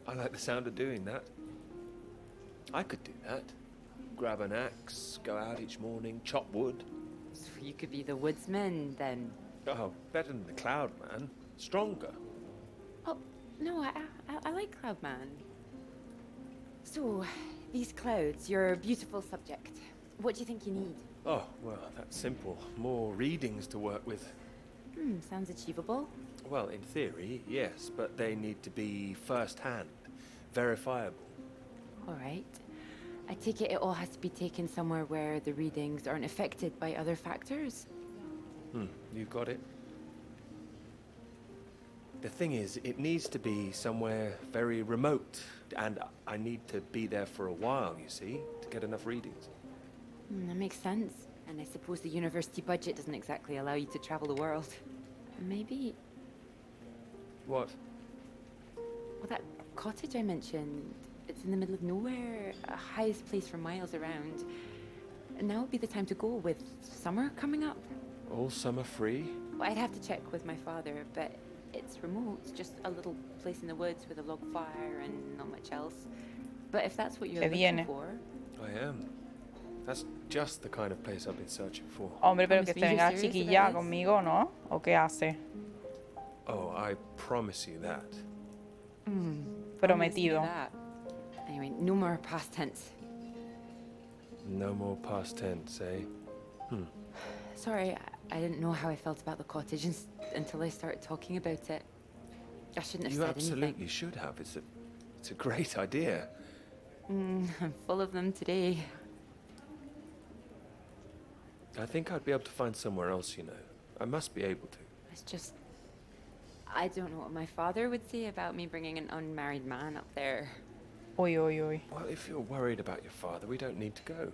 I like the sound of doing that. I could do that. Grab an axe, go out each morning, chop wood. So you could be the woodsman, then. Oh, better than the Cloud Man. Stronger. Oh, no, I like Cloudman. So, these clouds, your beautiful subject. What do you think you need? Oh, well, that's simple. More readings to work with. Sounds achievable. Well, in theory, yes, but they need to be first-hand, verifiable. All right. I take it all has to be taken somewhere where the readings aren't affected by other factors. You got it. The thing is, it needs to be somewhere very remote, and I need to be there for a while, you see, to get enough readings. That makes sense. And I suppose the university budget doesn't exactly allow you to travel the world. Maybe... What? Well, that cottage I mentioned, it's in the middle of nowhere, a highest place for miles around. And now would be the time to go with summer coming up. All summer free? Well, I'd have to check with my father, but it's remote, just a little place in the woods with a log fire and not much else. But if that's what you're Que looking viene. for... I am. That's just the kind of place I've been searching for. Hombre, pero que Promise se me you're venga la serious chiquilla about this? conmigo, ¿no? ¿O qué hace? Oh, I promise you that. Promise me Prometido. that. Anyway, no more past tense. No more past tense, eh? Sorry, I didn't know how I felt about the cottage until I started talking about it. I shouldn't have You said absolutely anything. should have. It's a great idea. I'm full of them today. I think I'd be able to find somewhere else, you know. I must be able to. It's just... I don't know what my father would say about me bringing an unmarried man up there. Uy, uy, uy. Well, if you're worried about your father, we don't need to go.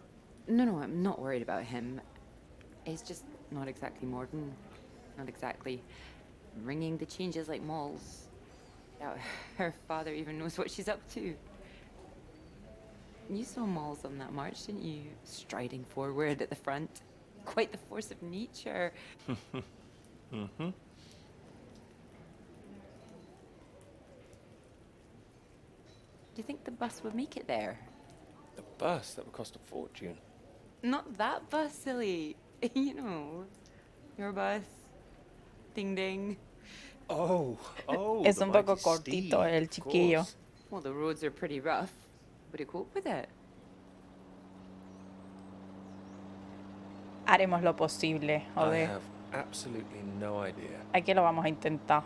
No, I'm not worried about him. It's just not exactly modern. Not exactly ringing the changes like malls. Doubt her father even knows what she's up to. You saw Malls on that march, didn't you? Striding forward at the front. Quite the force of nature. Mm-hmm. Do you think the bus would make it there? The bus, that would cost a fortune. Not that bus, silly. You know, your bus. Ding ding. Oh, Es the un poco mighty cortito steed, el of chiquillo. course. Well, the roads are pretty rough. Would you cope with it? Haremos lo posible, I joder. have absolutely no idea. Aquí lo vamos a intentar.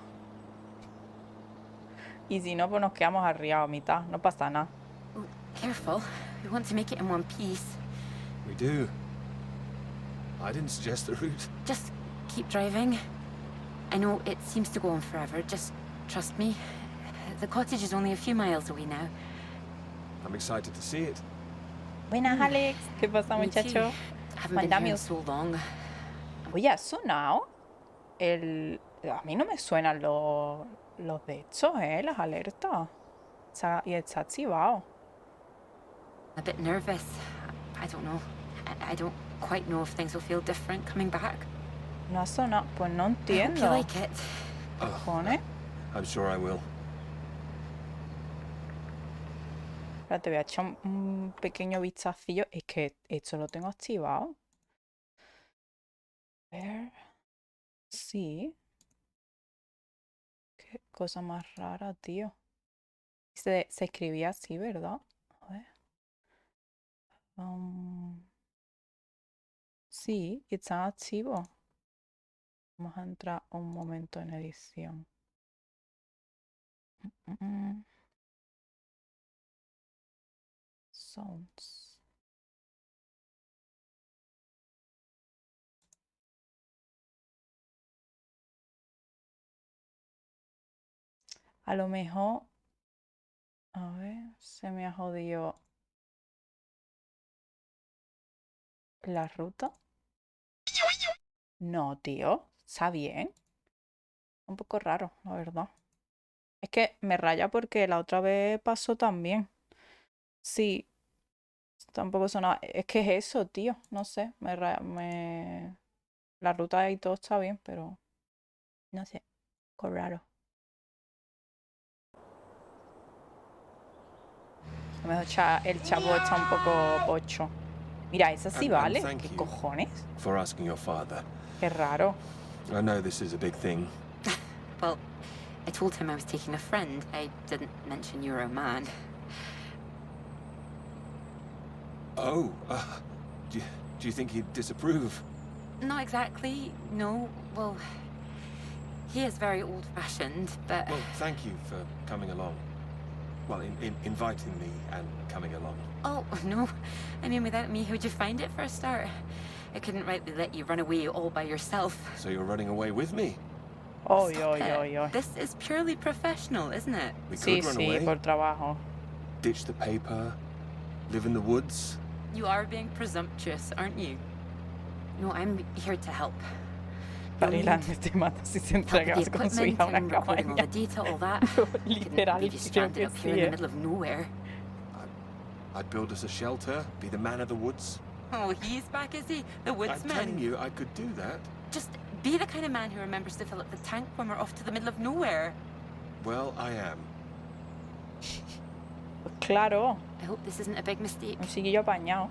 Y si no, pues nos quedamos arriba a mitad. No pasa nada. Oh, careful. We want to make it in one piece. We do. I didn't suggest the route. Just keep driving. I know it seems to go on forever. Just trust me. The cottage is only a few miles away now. I'm excited to see it. Buenas, Alex. ¿Qué pasa, Me too. muchacho? Haven't been Mandame here un- so long. Oye, ¿ha sonado? A mí no me suenan los de estos, las alertas. Y está activado. A bit nervous. I don't know. I don't quite know if things will feel different coming back. No ha sonado. Pues no I hope you entiendo. like it. Cojones. I'm sure I will. Espérate, voy a echar un pequeño vistacillo. Es que esto lo tengo activado. A ver. Sí. Qué cosa más rara, tío. Se escribía así, ¿verdad? A ver. Sí, están activos. Vamos a entrar un momento en edición. Sounds. A lo mejor, a ver, se me ha jodido la ruta. No, tío, está bien. Un poco raro, la verdad. Es que me raya porque la otra vez pasó también. Sí, tampoco sonaba. Es que es eso, tío. No sé, la ruta y todo está bien, pero no sé, poco raro. A lo mejor el chavo está un poco pocho. Mira, esa sí And vale. thank ¿Qué you. cojones? For asking your father. Qué raro. I know this is a big thing. Well, I told him I was taking a friend. I didn't mention you were a man. Oh, do you think he'd disapprove? Not exactly, no. Well, he is very old-fashioned, but... Well, thank you for coming along. Well, inviting me and coming along. Oh, no. I mean, without me, how'd you find it for a start? I couldn't rightly let you run away all by yourself. So you're running away with me? Oy, Stop oy, it. oy, oy. This is purely professional, isn't it? We Sí, could run sí, away, por trabajo. ditch the paper, live in the woods. You are being presumptuous, aren't you? No, I'm here to help. You'll Barry need Landis te mata si se help entrega with the con su equipment hija a una and recording all the cabaña. data, all that. Couldn't Literal, leave you creo stranded que up here sí, in the middle of nowhere. I'd build us a shelter, be the man of the woods. Oh, he's back, is he? The I'm telling woodsman. you, I could do that. Just be the kind of man who remembers to fill up the tank when we're off to the middle of nowhere. Well, I am. Pues claro, I hope this isn't a big mistake. un chiquillo apañado.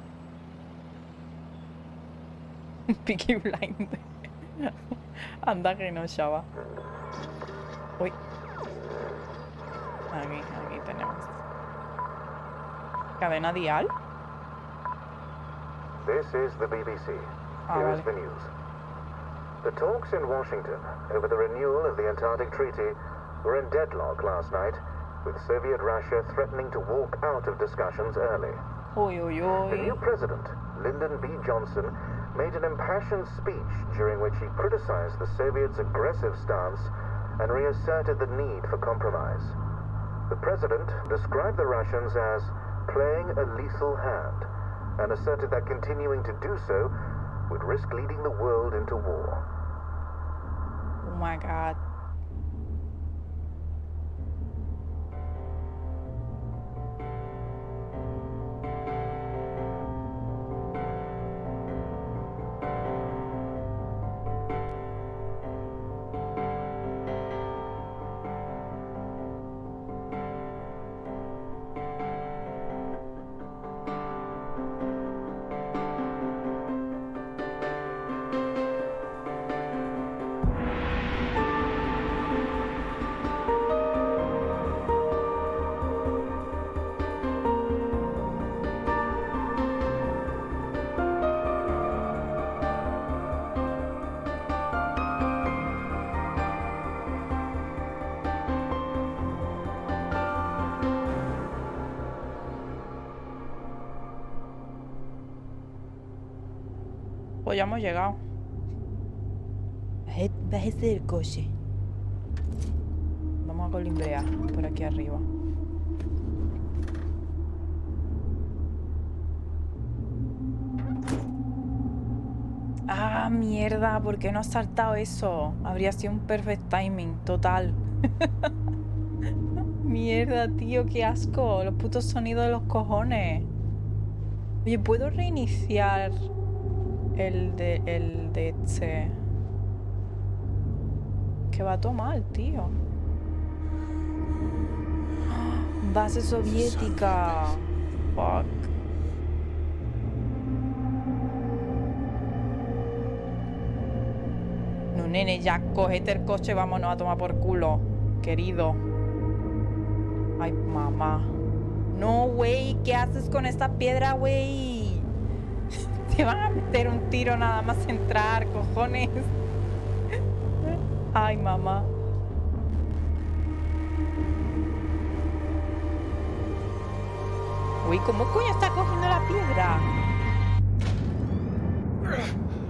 Peaky Blinder. Anda que no, chava. Uy. Aquí tenemos. Cadena dial. This is the BBC. Here is vale. the news. The talks in Washington over the renewal of the Antarctic Treaty were in deadlock last night, with Soviet Russia threatening to walk out of discussions early. Uy, uy, The new uy. president, Lyndon B. Johnson, made an impassioned speech during which he criticized the Soviets' aggressive stance and reasserted the need for compromise. The president described the Russians as playing a lethal hand and asserted that continuing to do so would risk leading the world into war. Oh my god. Pues ya hemos llegado. Bájese del coche. Vamos a colimbrear por aquí arriba. Ah, mierda, ¿por qué no has saltado eso? Habría sido un perfect timing, total. Mierda, tío, qué asco. Los putos sonidos de los cojones. Oye, ¿puedo reiniciar el de este? Que va todo mal, tío. Base soviética. Fuck. No, nene, ya cogete el coche, vámonos a tomar por culo, querido. Ay, mamá. No, güey, ¿qué haces con esta piedra, güey? Te van a meter un tiro nada más entrar, cojones. Ay, mamá. Uy, ¿cómo coño está cogiendo la piedra?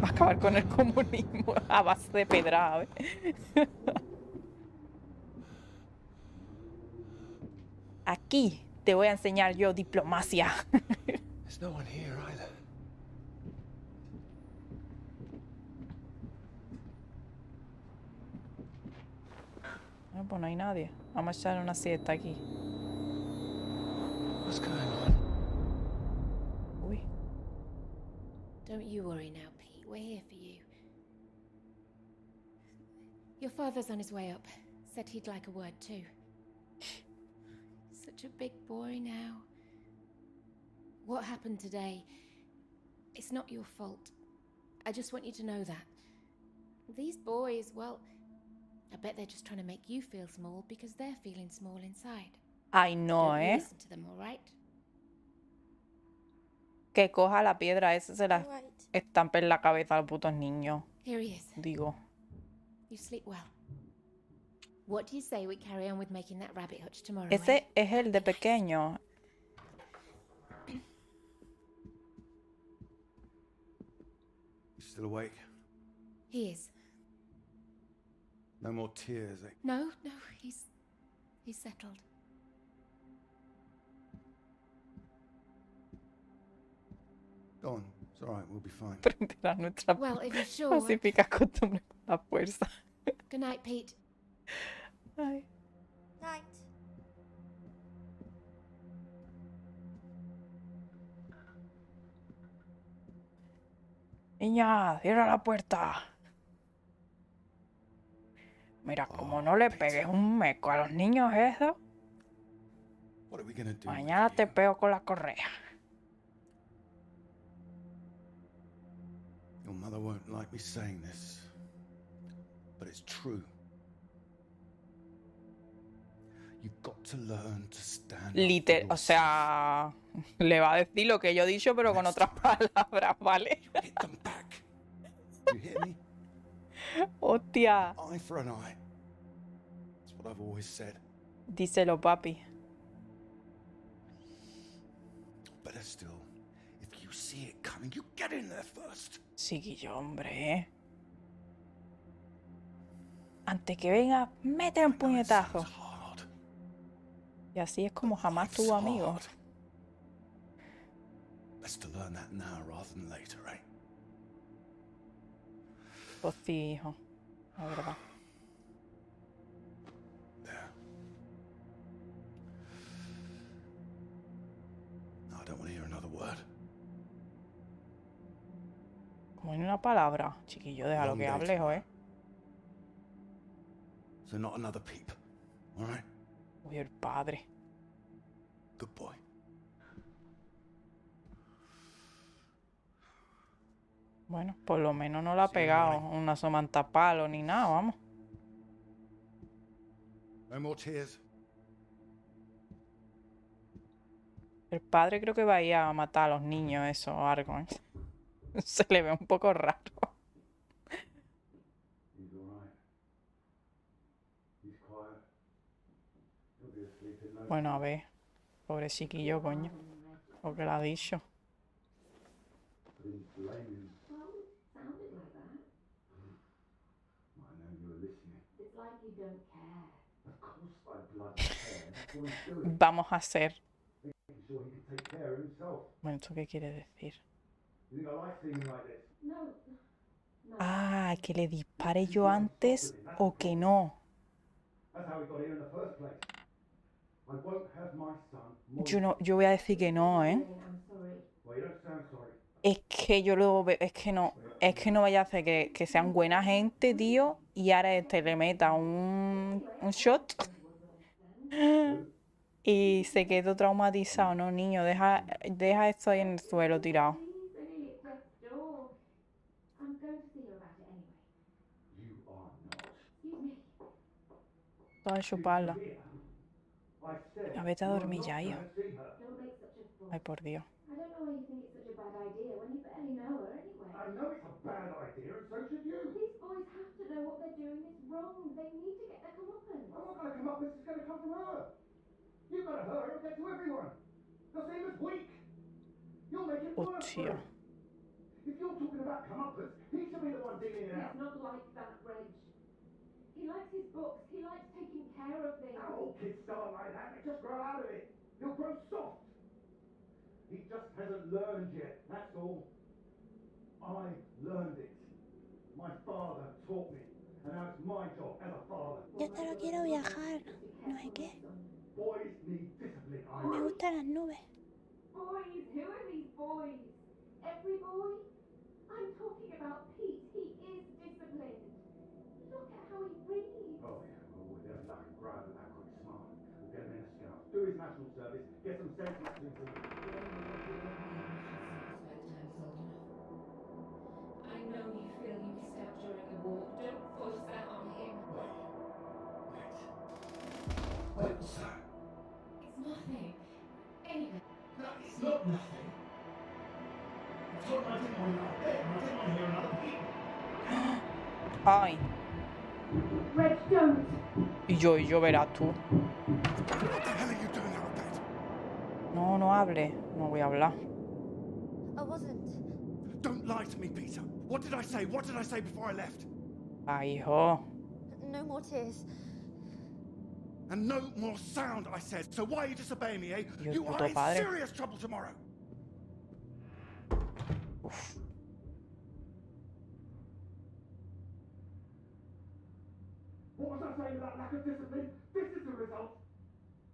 Va a acabar con el comunismo a base de pedra, ¿eh? Aquí te voy a enseñar yo diplomacia. There's no one here either. No, pues no hay nadie. Vamos a echar una siesta aquí. What's going on? Uy. Don't you worry now, Pete. We're here for you. Your father's on his way up. Said he'd like a word too. Such a big boy now. What happened today? It's not your fault. I just want you to know that. These boys, well, I bet they're just trying to make you feel small because they're feeling small inside. Ay, no, Don't you ¿eh? listen to them, all right? Que coja la piedra esa, se la All right. estampe en la cabeza a los putos niños. Here he is. Digo. You sleep well. What do you say we carry on with making that rabbit hutch tomorrow? Ese es el de pequeño. You still awake? He is. No more tears, eh? No, he's settled. Go on. It's all right. We'll be fine. Frente a nuestra Well, if you're sure. pacífica costumbre con la fuerza. Good night, Pete. Ay. Night. Niña, cierra la puerta. Mira, como no le pegues un meco a los niños eso, What are we gonna do? mañana te pego con la correa. Your mother won't like me saying this, but it's true. You've got to learn to stand up for O sea, le va a decir lo que yo he dicho, pero con otras palabras, ¿vale? yourself. Hit them back. You hear me? Hostia. Eye for an eye. That's what I've always said. Díselo, papi. Better still, if you see it coming, you get in there first. Chiquillo, hombre. Antes que venga, mete un I know it puñetazo. sounds hard. Y así es como jamás Life's tuvo amigos. hard. Best to learn that now rather than later, eh? Pues sí, hijo. La verdad. There. No, I don't want to hear another word. Como en una palabra. Chiquillo, déjalo Long que day hable, tomorrow. ¿eh? So not another peep, all right? Uy, el padre. Good boy. Bueno, por lo menos no la ha Sí, no, pegado vale. una somantapalo ni nada, vamos. No more tears. El padre creo que va a ir a matar a los niños, eso o algo, ¿eh? Se le ve un poco raro. He's all right. He's quiet. He'll be asleep in no Bueno, a ver. Pobre chiquillo, coño. Lo que le ha dicho. Didn't blame him. you don't care. Of course I bloody care. That's what he's doing. Vamos a hacer. Making sure he can take care of himself. Bueno, ¿esto qué quiere decir? You think I like seeing him like this? No. No. Ah, que le dispare yo antes o que no. That's how he got here in the first place. I won't have my son Yo voy a decir que no, ¿eh? I'm sorry. Well, you don't sound sorry. Es que yo lo veo, es que no vaya a hacer que sean buena gente, tío, y ahora este le meta un shot y se quedó traumatizado, ¿no, niño? Deja esto ahí en el suelo tirado. Easy, deaf door. I'm going to see you about it anyway. You are not. Excuse me. Toda chuparla. Did you hear? I said Ya vete a you're dormir not ya, hijo. gonna see her. Don't make such a fuss. Ay, por Dios. I don't know why you think it's such a bad idea when you barely know her anyway. I know it's a bad idea, and so should you. These boys have to know what they're doing is wrong. They need to get their comeuppance. I'm not gonna come up. This is gonna come from her. You've got to her. It'll get to everyone. They'll see him as weak. You'll make it worse for Hostia. him. If you're talking about comeuppance, he should be the one dealing it out. It's not like that, Reg. He likes his books. He likes taking care of things. Now, all kids start like that. They just grow out of it. He'll grow soft. He just hasn't learned yet. That's all. I learned it. My father taught me. And now it's my job as a father. Yo solo quiero viajar, no sé qué. Boys need discipline. Me gustan las nubes. Boys? Who are these boys? Every boy? I'm talking about Pete. He is disciplined. Look at how he reads. Oh, yeah. Well, with every luck and grab that quick smart. We'll get him in the scouts. Do his national service. Get some sense into him. I know you feel you missed out during the war. Don't force that on him. Wait, what's that? It's nothing. Anyway. No, it's not nothing. I told him I didn't want another bed, and I didn't want to hear another peep. Ay, Reg, don't. y yo verás tú. What the hell are you doing out of bed? No, no hable. No voy a hablar. I wasn't. Don't lie to me, Peter. What did I say? What did I say before I left? Ay, hijo. No more tears. And no more sound, I said. So why are you disobeying me, eh? Dios, You puto are in padre. serious trouble tomorrow. Uf. What was I saying about lack of discipline? This is the result.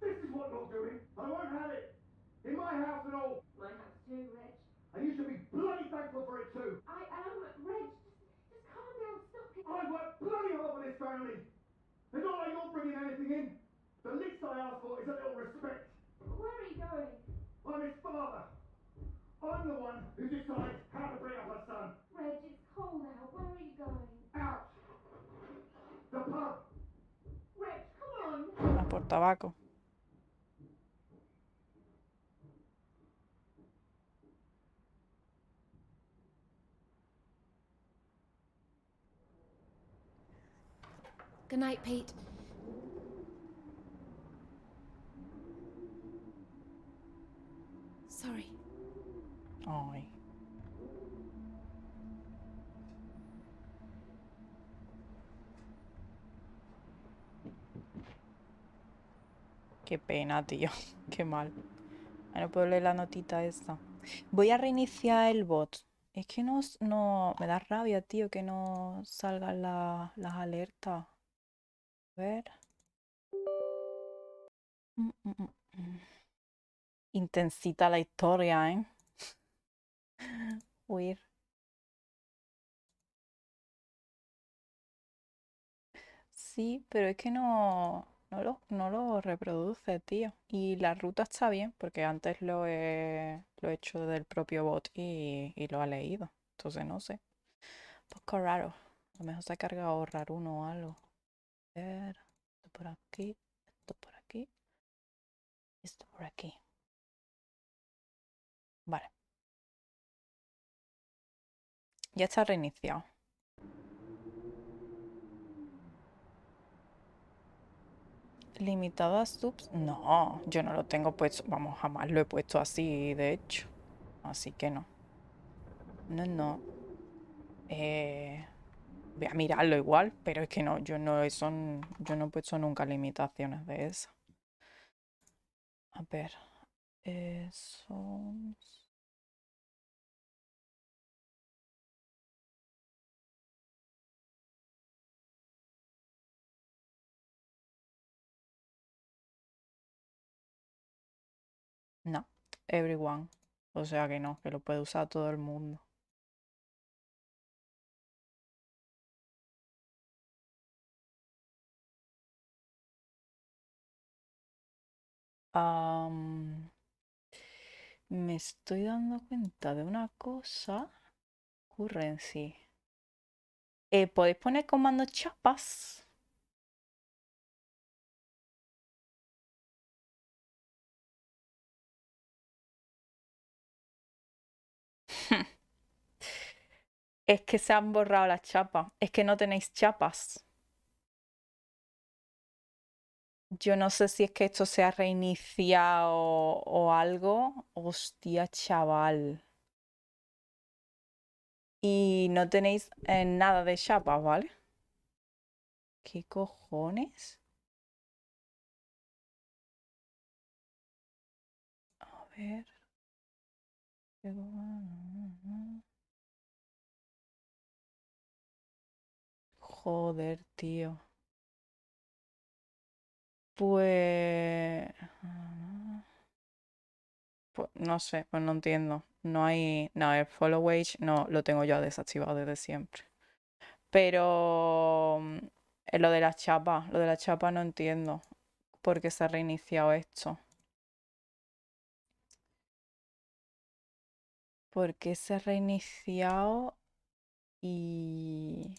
This is what you're doing. I won't have it. In my house and all. My house too, Reg. And you should be bloody thankful for it too. I am. Reg, just calm down. Stop it. I worked bloody hard for this family. It's not like you're bringing anything in. The least I ask for is a little respect. Where are you going? I'm his father. I'm the one who decides how to bring up a son. Reg, it's cold out. Where are you going? Out. The pub. Reg, come on. A por tabaco. Good night, Pete. Sorry. Ay. Qué pena, tío. Qué mal. Ay, no puedo leer la notita esta. Voy a reiniciar el bot. Es que no me da rabia, tío, que no salgan las alertas. A ver. Mm. Intensita la historia, ¿eh? Huir. Sí, pero es que no lo reproduce, tío. Y la ruta está bien, porque antes lo he hecho del propio bot y lo ha leído. Entonces no sé. Un poco raro. A lo mejor se ha cargado raruno o algo. A ver. Esto por aquí. Esto por aquí. Esto por aquí. Vale. Ya está reiniciado. ¿Limitado a subs? No, yo no lo tengo puesto. Vamos, jamás lo he puesto así, de hecho. Así que no. No. Voy a mirarlo igual, pero es que no, yo no he puesto nunca limitaciones de eso. A ver, eso. No, everyone. O sea que no, que lo puede usar todo el mundo. Me estoy dando cuenta de una cosa. Currency. ¿Podéis poner comando chapas? Es que se han borrado las chapas. Es que no tenéis chapas. Yo no sé si es que esto se ha reiniciado o algo. Hostia, chaval. Y no tenéis nada de chapas, ¿vale? ¿Qué cojones? A ver. Joder, tío. Pues... Pues no sé, pues no entiendo. No hay... No, el follow wage no lo tengo ya desactivado desde siempre. Pero lo de la chapa no entiendo por qué se ha reiniciado esto. ¿Por qué se ha reiniciado? Y...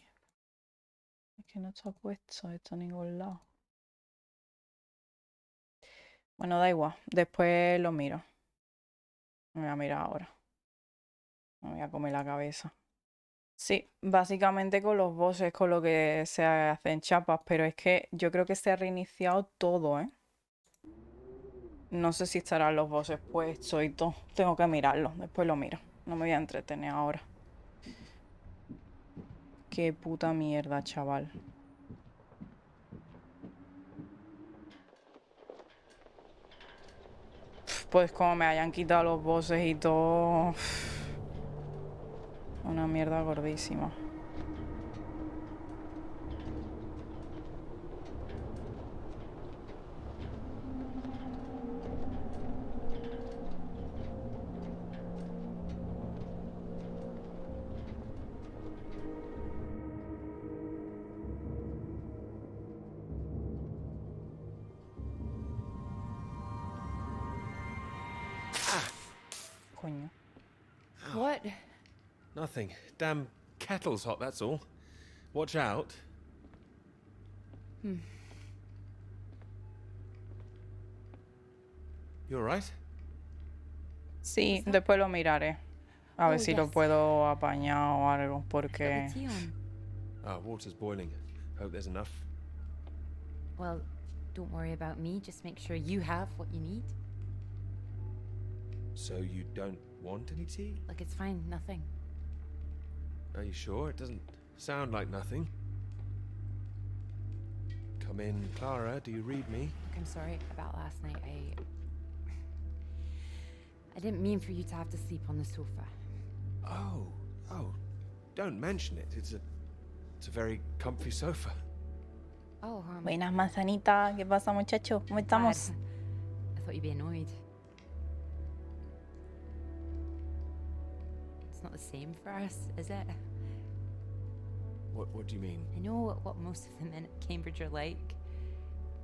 Es que no está puesto esto en ningún lado. Bueno, da igual. Después lo miro. Me voy a mirar ahora. Me voy a comer la cabeza. Sí, básicamente con los bosses con lo que se hacen chapas, pero es que yo creo que se ha reiniciado todo, ¿eh? No sé si estarán los bosses puestos y todo. Tengo que mirarlo, después lo miro. No me voy a entretener ahora. Qué puta mierda, chaval. Pues como me hayan quitado los bosses y todo... Una mierda gordísima. Coño. What? Nothing. Damn kettle's hot, that's all. Watch out. You alright? Sí, después lo miraré. A ver Oh, si lo yes. puedo apañar o algo, Got porque... the tea on. Ah, water's boiling. Hope there's enough. Well, don't worry about me. Just make sure you have what you need. So you don't want any tea? Like, it's fine. Nothing. Are you sure? It doesn't sound like nothing. Come in, Clara. Do you read me? Look, I'm sorry about last night. I didn't mean for you to have to sleep on the sofa. Oh, don't mention it. It's a very comfy sofa. Oh, Buenas, manzanita. ¿Qué pasa, muchacho? ¿Cómo estamos? Dad, I thought you'd be annoyed. It's not the same for us, is it? What do you mean? I know what most of the men at Cambridge are like.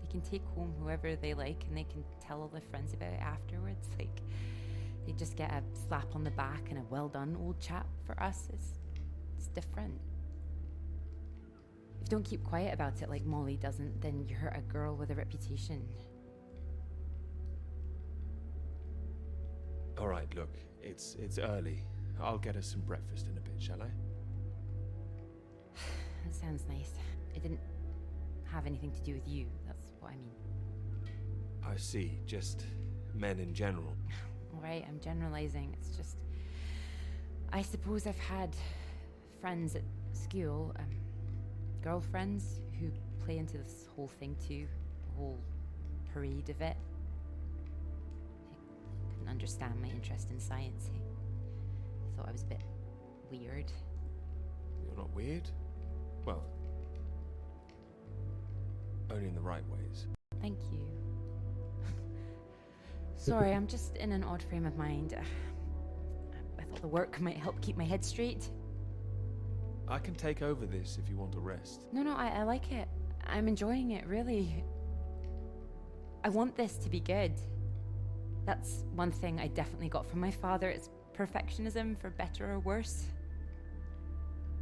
They can take home whoever they like and they can tell all their friends about it afterwards. Like, they just get a slap on the back and a well done, old chap. For us, it's different. If you don't keep quiet about it like Molly doesn't, then you hurt a girl with a reputation. All right, look, it's early. I'll get us some breakfast in a bit, shall I? That sounds nice. It didn't have anything to do with you, that's what I mean. I see, just men in general. All right, I'm generalizing. It's just... I suppose I've had friends at school, girlfriends who play into this whole thing too, the whole parade of it. They couldn't understand my interest in science. They thought I was a bit weird. You're not weird. Well, only in the right ways. Thank you. Sorry, I'm just in an odd frame of mind. I thought the work might help keep my head straight. I can take over this if you want to rest. No, I like it. I'm enjoying it, really. I want this to be good. That's one thing I definitely got from my father. It's perfectionism, for better or worse.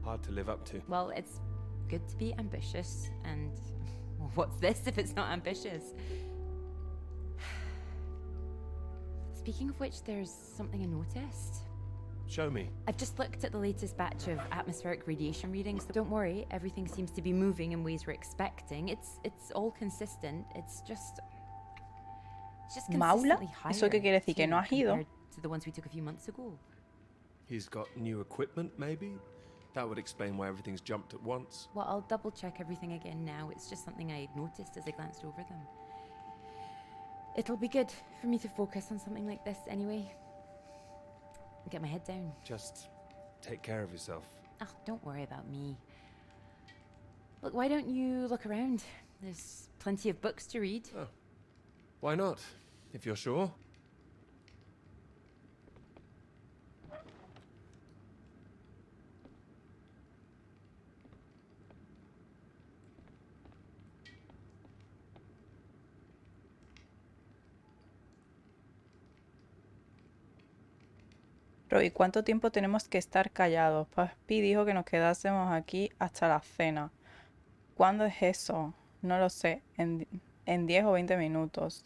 Hard to live up to. Well, it's good to be ambitious, and what's this if it's not ambitious? Speaking of which, there's something I noticed. Show me. I've just looked at the latest batch of atmospheric radiation readings. Don't worry, everything seems to be moving in ways we're expecting. It's all consistent. It's just Maula, consistently higher. ¿eso qué quiere decir? ¿Que no has ido? compared to the ones we took a few months ago. He's got new equipment, maybe? That would explain why everything's jumped at once. Well, I'll double check everything again now. It's just something I noticed as I glanced over them. It'll be good for me to focus on something like this anyway. Get my head down. Just take care of yourself. Oh, don't worry about me. Look, why don't you look around? There's plenty of books to read. Oh. Why not, if you're sure? Roy, ¿cuánto tiempo tenemos que estar callados? Papi dijo que nos quedásemos aquí hasta la cena. ¿Cuándo es eso? No lo sé. En 10 o 20 minutos.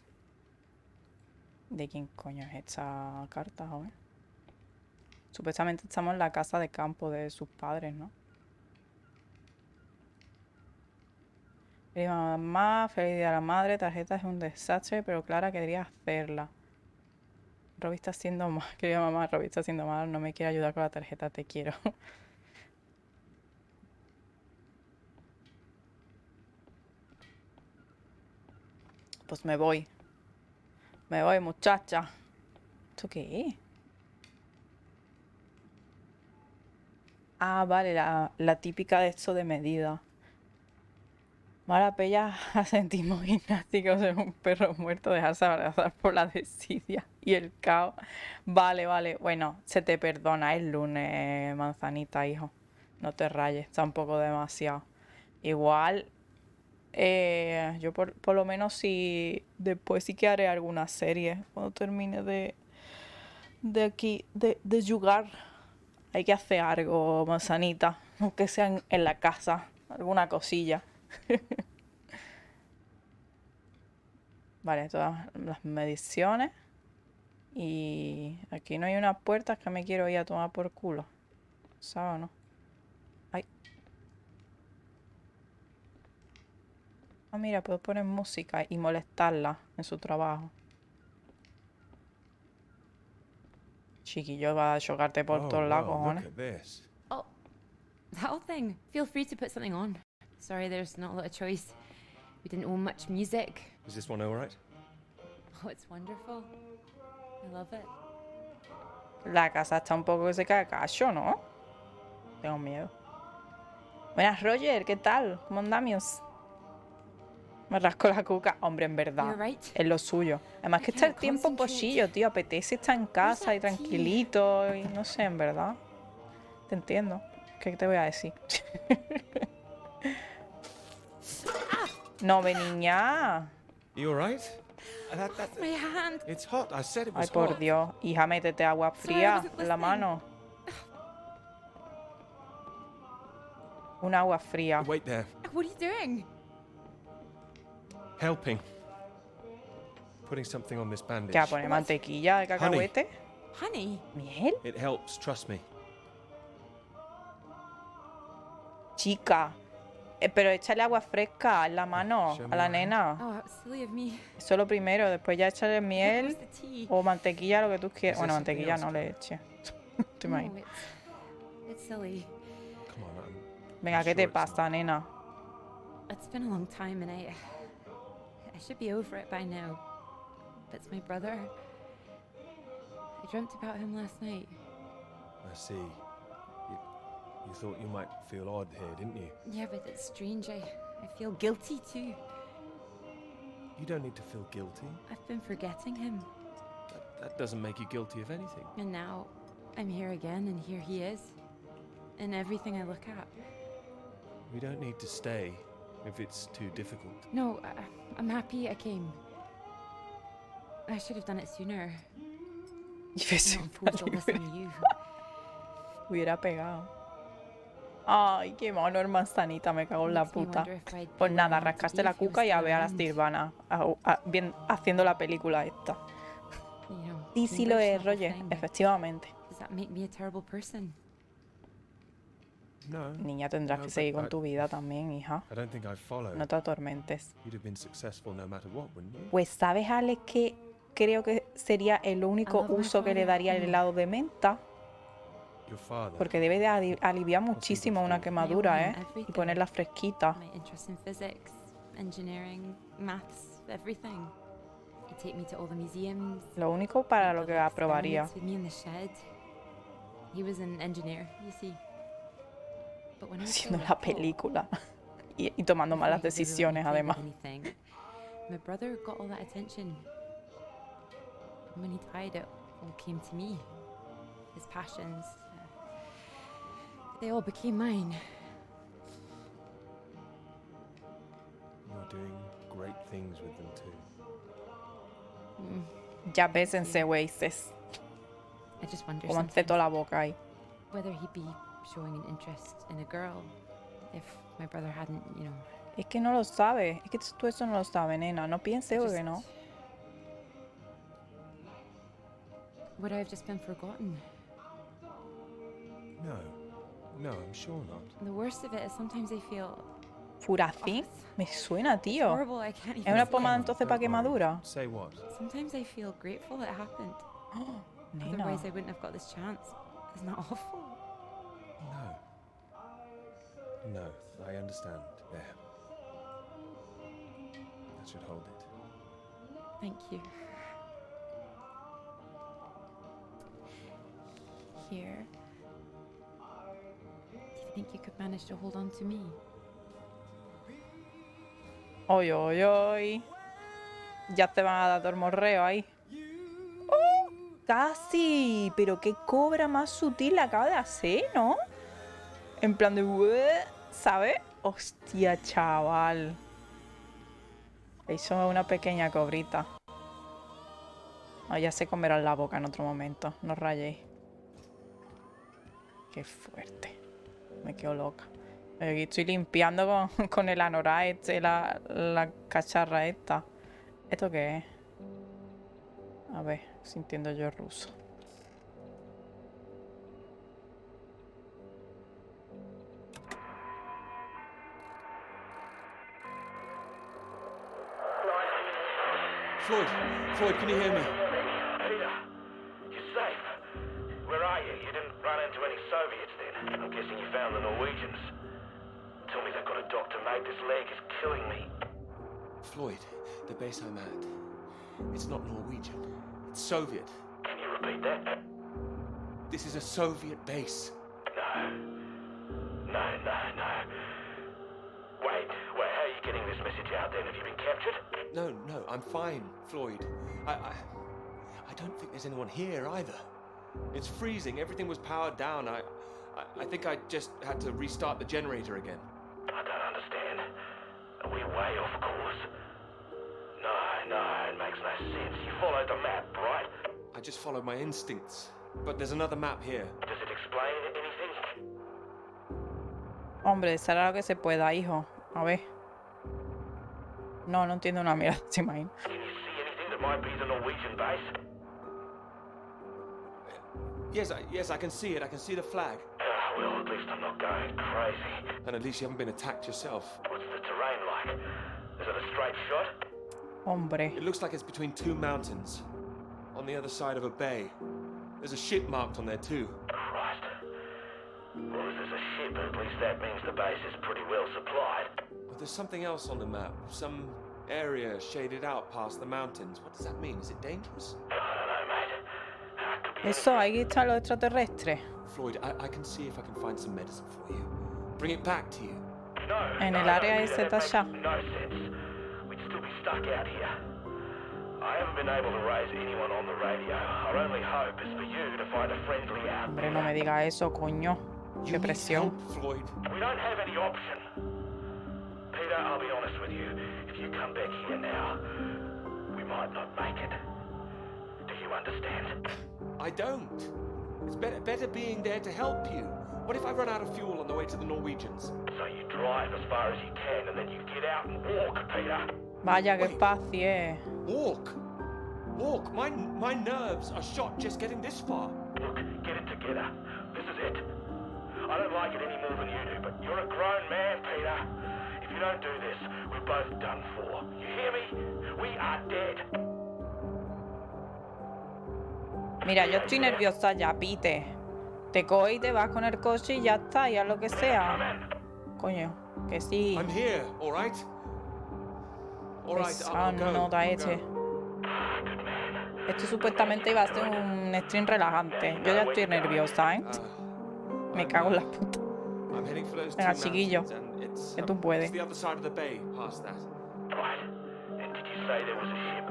¿De quién coño es esta carta, joven? Supuestamente estamos en la casa de campo de sus padres, ¿no? Feliz mamá, feliz día a la madre, tarjeta es un desastre, pero Clara quería hacerla. Robbie está haciendo mal, querida mamá, Robbie está haciendo mal, no me quiere ayudar con la tarjeta, te quiero. Pues me voy, muchacha. ¿Esto qué es? Ah, vale, la típica de esto de medida. Mala pella a sentimos gimnásticos en un perro muerto, dejarse abrazar por la desidia y el caos. Vale, bueno, se te perdona, es lunes, manzanita, hijo. No te rayes, tampoco demasiado. Igual, yo por lo menos sí, después sí que haré alguna serie cuando termine de jugar. Hay que hacer algo, manzanita, aunque sea en la casa, alguna cosilla. Vale, todas las mediciones. Y aquí no hay una puerta, es que me quiero ir a tomar por culo. ¿Sabes o no? Ay. Ah, mira, puedo poner música y molestarla en su trabajo. Chiquillo, va a chocarte por todos lados, cojones. Look at this. Oh, that whole thing. Feel free to put something on. Sorry, there's not a lot of choice. We didn't own much music. Is this one all right? Oh, it's wonderful. I love it. La casa está un poco que se cae cacho, ¿no? Tengo miedo. Buenas, Roger, ¿qué tal? ¿Cómo andamos? Me rasco la cuca. Hombre, en verdad, You're right. es lo suyo. Además que está el tiempo pochillo, tío. Apetece estar en casa y tranquilito. Y no sé, en verdad. Te entiendo. ¿Qué te voy a decir? No, ve, niña. You all right? My hand. It's hot. I said it Ay, was por hot. Dios. Hija, métete agua Sorry, I fría wasn't en la listening. mano. Un agua fría. Wait there. What are you doing? Helping. Putting something on this bandage. ¿Qué va a poner? ¿Mantequilla de cacahuete? Honey. ¿Miel? It helps, trust me. Chica. Pero échale agua fresca en la mano Show a me la around. nena. Oh, how silly of me. Eso es lo primero. Después ya échale Where's miel the tea? o mantequilla, lo que tú quieras. Is Bueno, there something mantequilla else? no le eche. ¿Te No, imaginas? it's silly. Come on, Venga, ¿qué sure te it's pasa, not. nena? It's been a long time, and I should be over it by now. But it's my brother. I dreamt about him last night. I see. You thought you might feel odd here, didn't you? Yeah, but it's strange. I feel guilty too. You don't need to feel guilty. I've been forgetting him. That doesn't make you guilty of anything. And now I'm here again, and here he is. In everything I look at. We don't need to stay if it's too difficult. No, I'm happy I came. I should have done it sooner. Y ves, Not forced all this on you. hubiera pegado. Ay, qué mono el manzanita, me cago en la Makes me puta. wonder if I'd Pues be nada, where I want to rascaste be la if he was cuca y a still ver a las around. Tirvanas haciendo la película esta. You know, Sí, sí lo English, es, the whole Roger, thing. efectivamente. Does that make me a terrible person? No. Niña, tendrás No, que but seguir con tu vida también, hija. I don't think I'd follow. No te atormentes. You'd have been successful no matter what, wouldn't you? Pues sabes, Alex, que creo que sería el único I love my uso que le father, daría el you know. helado de menta, Your father. porque debe de aliviar muchísimo una quemadura, ¿eh? Y ponerla fresquita. My interest in physics, engineering, maths, everything. He'd take me to all the museums. Lo único para lo que build aprobaría. experiments with me in the shed. He was an engineer, you see. But when I was Haciendo so la little, película. Y tomando before malas he could ever decisiones, really play además. with anything, my brother got all that attention. And when he died, it all came to me. His passions. They all became mine. You're doing great things with them too. Ya bésense, güeyes. I just wonder Cómanse toda sometimes la boca ahí. whether he'd be showing an interest in a girl if my brother hadn't, you know. Es que no lo sabe. Es que tú eso no lo sabes, nena. No piense just- porque no. Would I have just been forgotten? No. No, I'm sure not. The worst of it is sometimes I feel Furacin. Me suena, tío. horrible. I can't ¿Es even una say pomada it. entonces para Don't worry. quemadura? Say what? Sometimes I feel grateful it happened. Nena. Otherwise, I wouldn't have got this chance. Isn't that awful? No. No, I understand. There. That should hold it. Thank you. Here. Do you think you could manage to hold on to me? Oy, oy, oy. Ya te van a dar todo el morreo ahí. ¡Oh! Casi. Pero qué cobra más sutil la acaba de hacer, ¿no? En plan de... "Ué", ¿sabes? Hostia, chaval. Eso es una pequeña cobrita. Ah, ya se comerán la boca en otro momento. No rayéis. Qué fuerte. Me quedo loca. Aquí estoy limpiando con el anorak este, la cacharra esta. ¿Esto qué es? A ver, sintiendo yo ruso. Floyd! Floyd, can you hear me? Peter, you're safe. Where are you? You didn't run into any Soviets then? I'm guessing you found the Norwegians. Tell me they've got a doctor, mate. This leg is killing me. Floyd, the base I'm at. It's not Norwegian. It's Soviet. Can you repeat that? This is a Soviet base. No. No, no, no. Wait, how are you getting this message out then? Have you been captured? No, I'm fine, Floyd. I don't think there's anyone here either. It's freezing. Everything was powered down. I think I just had to restart the generator again. I don't understand. Are we way off course? No, it makes no sense. You followed the map, right? I just followed my instincts. But there's another map here. Does it explain anything? Hombre, será lo que se pueda, hijo. A ver. No entiendo una mierda, ¿se imagina? Can you see anything that might be the Norwegian base? Yes, I can see it. I can see the flag. Well, at least I'm not going crazy. And at least you haven't been attacked yourself. What's the terrain like? Is it a straight shot? Hombre. It looks like it's between two mountains. On the other side of a bay. There's a ship marked on there too. Christ. Well, if there's a ship, at least that means the base is pretty well supplied. there's something else on the map. Some area shaded out past the mountains. What does that mean? Is it dangerous? Eso, ahí están los extraterrestres. Floyd, I can see if I can find some medicine for you. Bring it back to you. En el área ese está allá. No sense. We'd still be stuck out here. I haven't been able to raise anyone on the radio. Our only hope is for you to find a friendly out. Hombre, no me diga eso, coño. You Qué need presión. help, Floyd. We don't have any option. Peter, I'll be honest with you. If you come back here now, we might not make it. Do you understand? I don't. It's better being there to help you. What if I run out of fuel on the way to the Norwegians? So you drive as far as you can and then you get out and walk, Peter. Vaya, qué Wait. fácil. Walk. Walk. My nerves are shot just getting this far. Look, get it together. This is it. I don't like it any more than you do, but you're a grown man, Peter. If you don't do this, we're both done for. You hear me? We are dead. Mira, yo estoy nerviosa ya, Pete. Te coges y te vas con el coche y ya está, y haz lo que sea. Coño, que sí. I'm here, all right? All right, Pesado I'll go. nota I'll este. go. Esto supuestamente iba a ser un stream relajante. Yo ya estoy nerviosa, ¿eh? Me cago en la puta. I'm heading for those Venga, two chiquillo, mountains, and it's, que tú puedes. it's the other side of the bay, past that. Right. And did you say there was a ship?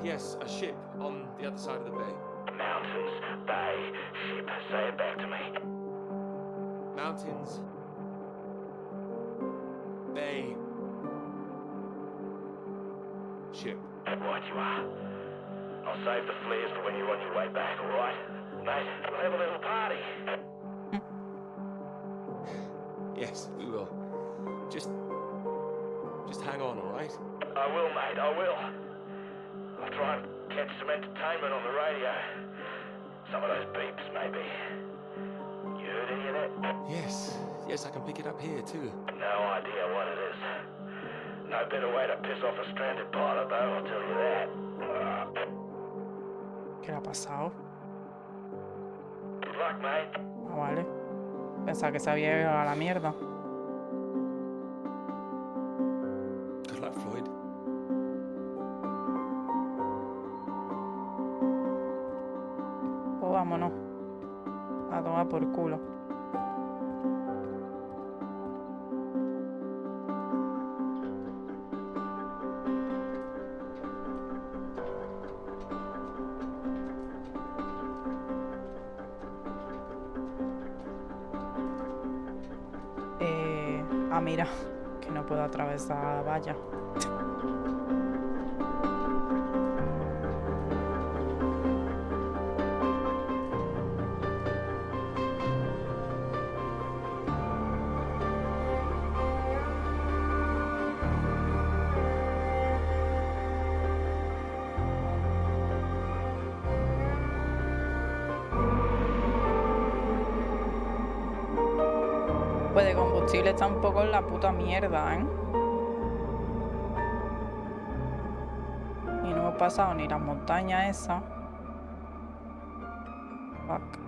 Yes, a ship on the other side of the bay. Mountains, bay, ship. Say it back to me. Mountains, bay, ship. Right you are. I'll save the flares for when you're on your way back, all right? Mate, we'll have a little party. Yes, we will. Just hang on, all right? I will, mate, I will. I'll try and catch some entertainment on the radio. Some of those beeps, maybe. You heard any of that? Yes, I can pick it up here too. No idea what it is. No better way to piss off a stranded pilot, though, I'll tell you that. ¿Qué le ha pasado? Good luck, mate. Ah, vale. Pensaba que se había ido a la mierda. Good luck, Floyd. Pues vámonos. A tomar por culo. Mira, que no puedo atravesar la valla. Pues de combustible está un poco en la puta mierda, ¿eh? Y no hemos pasado ni las montañas esas. Fuck.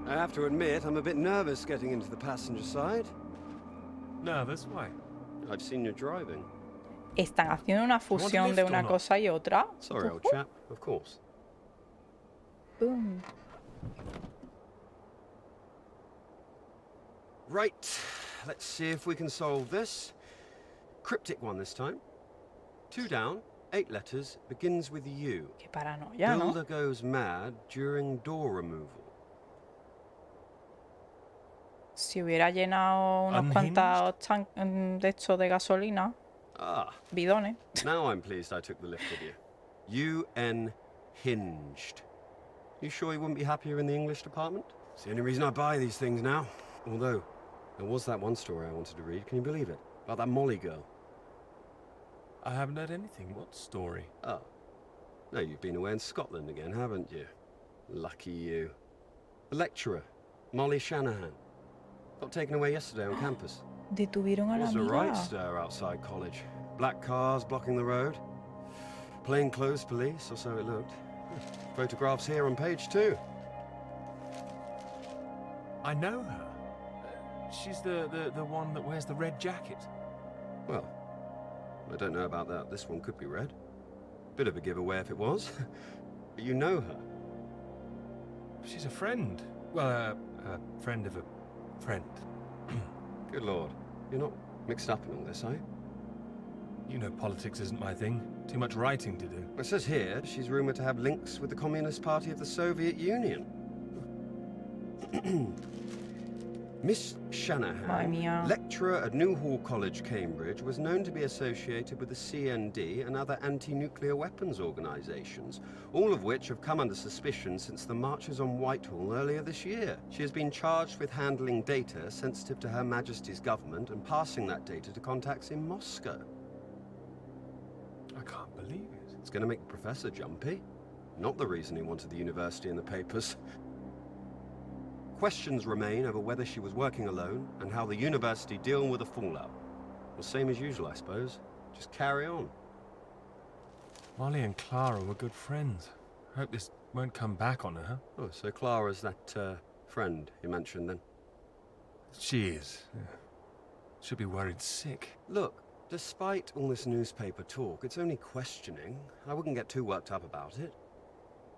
I have to admit, I'm a bit nervous getting into the passenger side. Nervous? Why? I've seen you driving. Están haciendo una fusión de una cosa y otra. Sorry, old chap. Of course. Boom. Right. Let's see if we can solve this. Cryptic one this time. 2 down, 8 letters, begins with U. Qué paranoia, ¿no? Builder goes mad during door removal. Si hubiera llenado unos cuantos de estos de gasolina, bidones. Now I'm pleased I took the lift with you. UN hinged. You sure you wouldn't be happier in the English department? It's the only reason I buy these things now. Although, there was that one story I wanted to read. Can you believe it? About that Molly girl. I haven't heard anything. What story? Oh. No, you've been away in Scotland again, haven't you? Lucky you. The lecturer, Molly Shanahan. Got taken away yesterday on campus. Detuvieron a la It was a right amiga. stir outside college. Black cars blocking the road. Plainclothes police, or so it looked. Photographs here on page 2. I know her. She's the one that wears the red jacket. Well, I don't know about that. This one could be read. Bit of a giveaway if it was. But you know her. She's a friend. Well, a friend of a friend. Good lord. You're not mixed up in all this, are you? You know politics isn't my thing. Too much writing to do. It says here she's rumoured to have links with the Communist Party of the Soviet Union. Miss Madre Shanahan, mía. lecturer at Newhall College, Cambridge, was known to be associated with the CND and other anti-nuclear weapons organisations, all of which have come under suspicion since the marches on Whitehall earlier this year. She has been charged with handling data sensitive to Her Majesty's government and passing that data to contacts in Moscow. I can't believe it. It's going to make the professor jumpy. Not the reason he wanted the university in the papers. Questions remain over whether she was working alone and how the university deal with the fallout. Well, same as usual, I suppose. Just carry on. Molly and Clara were good friends. I hope this won't come back on her. Oh, so Clara's that, friend you mentioned then? She is. Yeah. Should be worried sick. Look, despite all this newspaper talk, it's only questioning. I wouldn't get too worked up about it.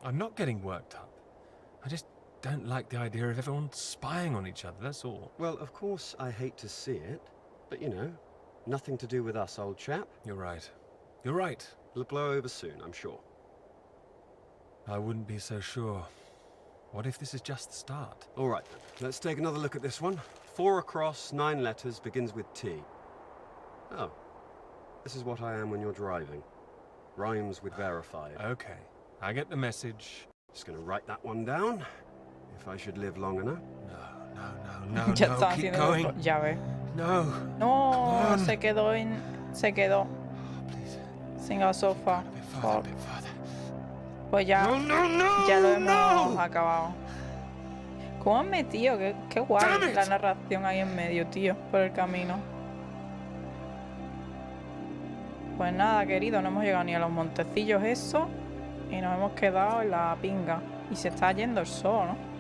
I'm not getting worked up. I just don't like the idea of everyone spying on each other, that's all. Well, of course I hate to see it, but you know, nothing to do with us, old chap. You're right. You're right. It'll blow over soon, I'm sure. I wouldn't be so sure. What if this is just the start? All right, then. Let's take another look at this one. 4 across, 9 letters, begins with T. Oh, this is what I am when you're driving. Rhymes with verified. Okay, I get the message. Just gonna write that one down. If I should live long enough. No, Ya no, está keep haciendo going. ya ves. No. No, on. se quedó Please. sin el sofá. A bit farther, a bit farther. Pues ya, No, no, no, ya lo hemos no. acabado. ¿Cómo han metido? Qué guay Damn it. la narración ahí en medio, tío, por el camino. Pues nada, querido, no hemos llegado ni a los montecillos eso y nos hemos quedado en la pinga. Y se está yendo el sol, ¿no?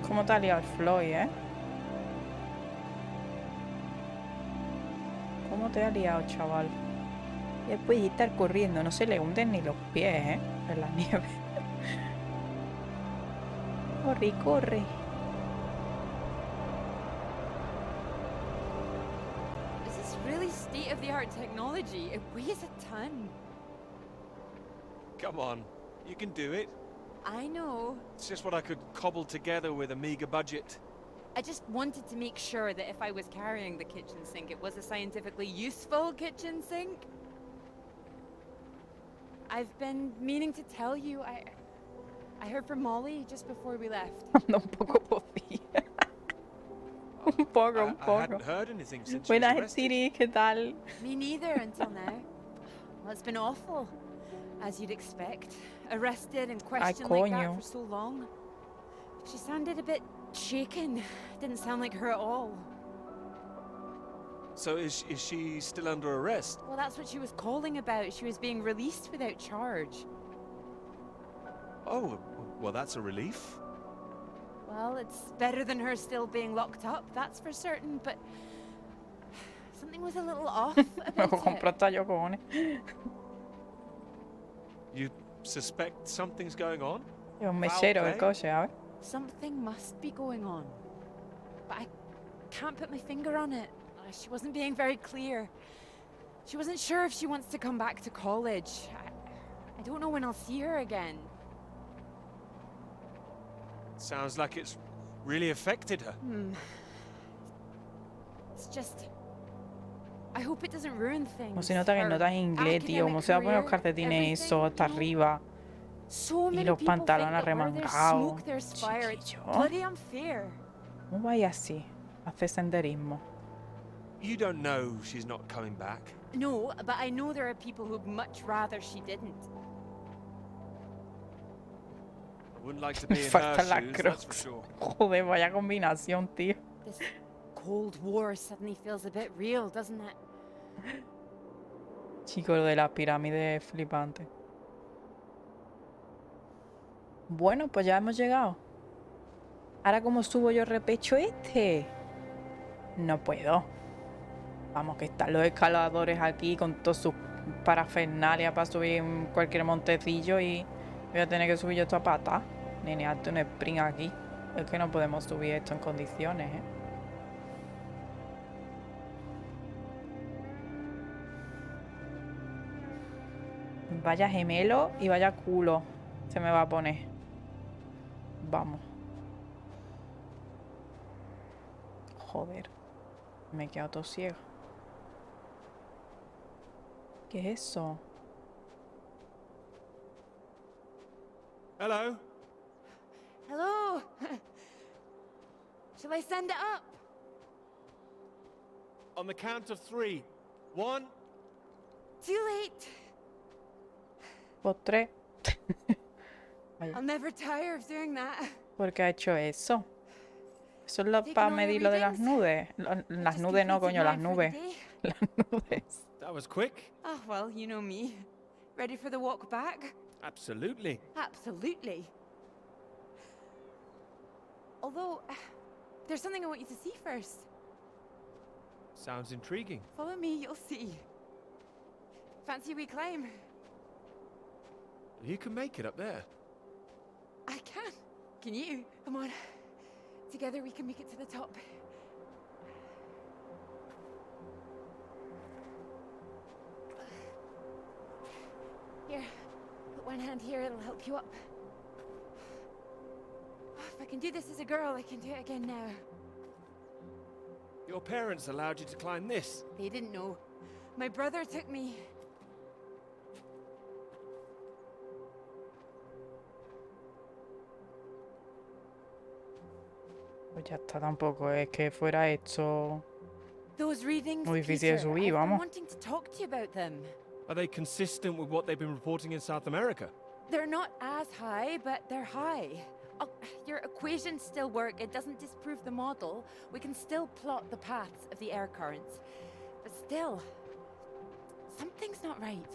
¿Cómo te ha liado el Floyd, ¿Cómo te ha liado, chaval? Y después de estar corriendo, no se le hunden ni los pies, en la nieve. Corre, corre. This is really state-of-the-art technology. It weighs a ton. Come on, you can do it. I know. It's just what I could cobble together with a meager budget. I just wanted to make sure that if I was carrying the kitchen sink, it was a scientifically useful kitchen sink. I've been meaning to tell you, I heard from Molly just before we left. Anda un poco podía. Un poco, un I poco. hadn't heard anything since she was Buenas, arrested. Siri, ¿qué tal? Me neither until now. Well, it's been awful, as you'd expect. Arrested and questioned like that coño. for so long. She sounded a bit shaken. Didn't sound like her at all. So is she still under arrest? Well, that's what she was calling about. She was being released without charge. Oh, well, that's a relief. Well, it's better than her still being locked up, that's for certain, but something was a little off Me about compro it. hasta yo, cojones. You suspect something's going on? Es un mechero el play? coche, ¿sabes? Something must be going on, but I can't put my finger on it. She wasn't being very clear. She wasn't sure if she wants to come back to college. I don't know when I'll see her again. Sounds like it's really affected her. It's just... I hope it doesn't ruin things. Como se nota que Her no está en inglés, tío. Como se va a poner los academic calcetines career, eso hasta everything, arriba. So Y many los people pantalones think that where there's arremangados. smoke, there's fire. It's Chiquillo. bloody unfair. ¿Cómo vais así? Hace senderismo. You don't know she's not coming back. No, but I know there are people who'd much rather she didn't. I wouldn't like to Me be in her faltan las shoes, that's for crocs. sure. Joder, vaya combinación, tío. This Cold War suddenly feels a bit real, doesn't it? Chico, lo de las pirámides es flipante. Bueno, pues ya hemos llegado. Ahora, ¿cómo subo yo el repecho este? No puedo. Vamos, que están los escaladores aquí con todas sus parafernalias para subir en cualquier montecillo y voy a tener que subir yo esto a pata. Nene, hazte un sprint aquí. Es que no podemos subir esto en condiciones, ¿eh? Vaya gemelo y vaya culo se me va a poner. Vamos. Joder. Me he quedado todo ciego. ¿Qué es eso? Hello? Hello! Shall I send it up? On the count of 3. 1. Too late. Postre. Vaya, I'll never tire of doing that. ¿por qué ha hecho eso? Eso es Taking para all your medir lo de las readings? nubes. Las Just nubes no, completed coño, las mine for the nubes. day. Las nubes. That was quick. Oh, well, you know me. Ready for the walk back? Absolutely. Absolutely. Although, there's something I want you to see first. Sounds intriguing. Follow me, you'll see. Fancy we climb? You can make it up there. I can. Can you? Come on. Together we can make it to the top. Here, put one hand here, it'll help you up. If I can do this as a girl, I can do it again now. Your parents allowed you to climb this. They didn't know. My brother took me. Pues ya está, tampoco es que fuera esto Those readings, muy difícil de Peter, subir, I've been vamos. wanting to talk to you about them. Are they consistent with what they've been reporting in South America? They're not as high, but they're high. Oh, your equations still work. It doesn't disprove the model. We can still plot the paths of the air currents. But still, something's not right.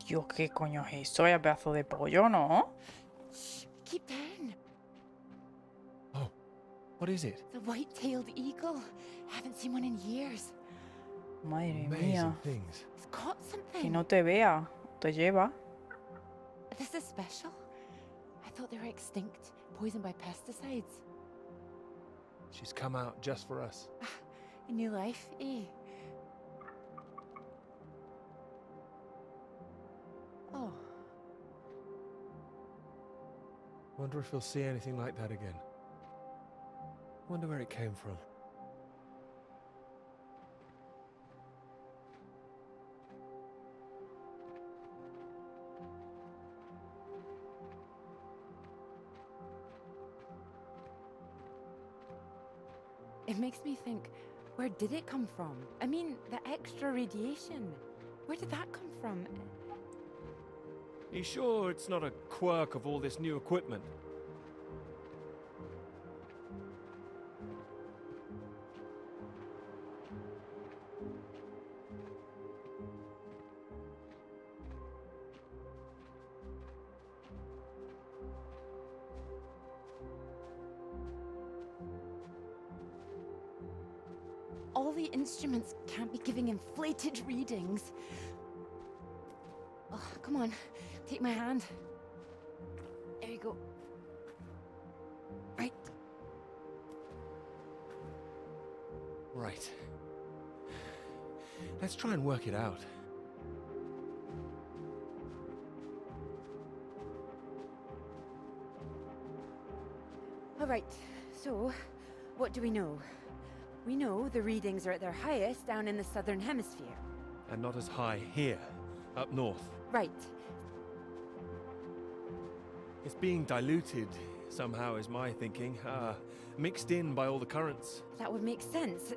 Dios, ¿qué coño es eso? Vaya pedazo de pollo, ¿no? Shh, keep down. Oh, what is it? The white-tailed eagle. Haven't seen one in years. Madre Amazing mía. things. It's caught Que something. no te vea, te lleva. This is special. I thought they were extinct, poisoned by pesticides. She's come out just for us. A new life, eh? Oh, Wonder if we'll see anything like that again. Wonder where it came from. it makes me think, where did it come from? I mean, the extra radiation. Where did that come from? You sure it's not a quirk of all this new equipment? All the instruments can't be giving inflated readings. Oh, come on, take my hand. There you go. Right. Right. Let's try and work it out. All right, so what do we know? We know the readings are at their highest down in the southern hemisphere. And not as high here, up north. Right. It's being diluted somehow, is my thinking. Mixed in by all the currents. That would make sense.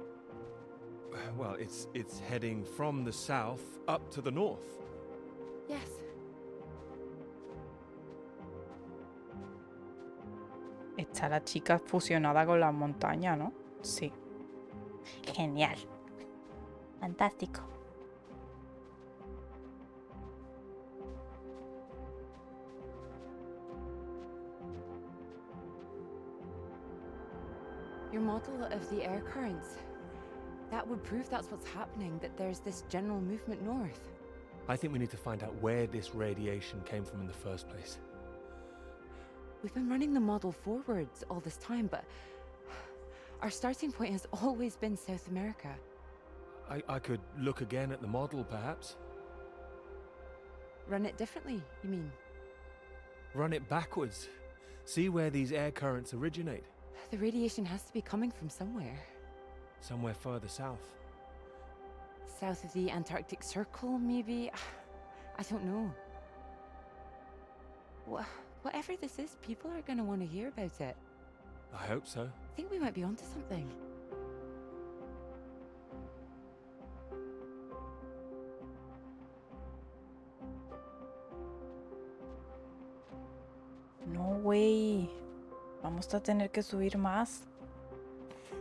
Well, it's heading from the south up to the north. Yes. Está la chica fusionada con las montañas, ¿no? Sí. Genial. Fantástico. Your model of the air currents. That would prove that's what's happening, that there's this general movement north. I think we need to find out where this radiation came from in the first place. We've been running the model forwards all this time, but our starting point has always been South America. I could look again at the model, perhaps. Run it differently, you mean? Run it backwards. See where these air currents originate. The radiation has to be coming from somewhere. Somewhere further south. South of the Antarctic Circle, maybe? I don't know. Whatever this is, people are gonna want to hear about it. I hope so. I think we might be onto something. No way. Vamos a tener que subir más.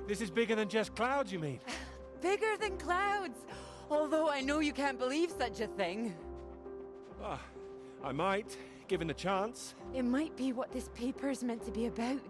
This is bigger than just clouds, you mean? Bigger than clouds! Although I know you can't believe such a thing. Ah, I might, given the chance. It might be what this paper's meant to be about.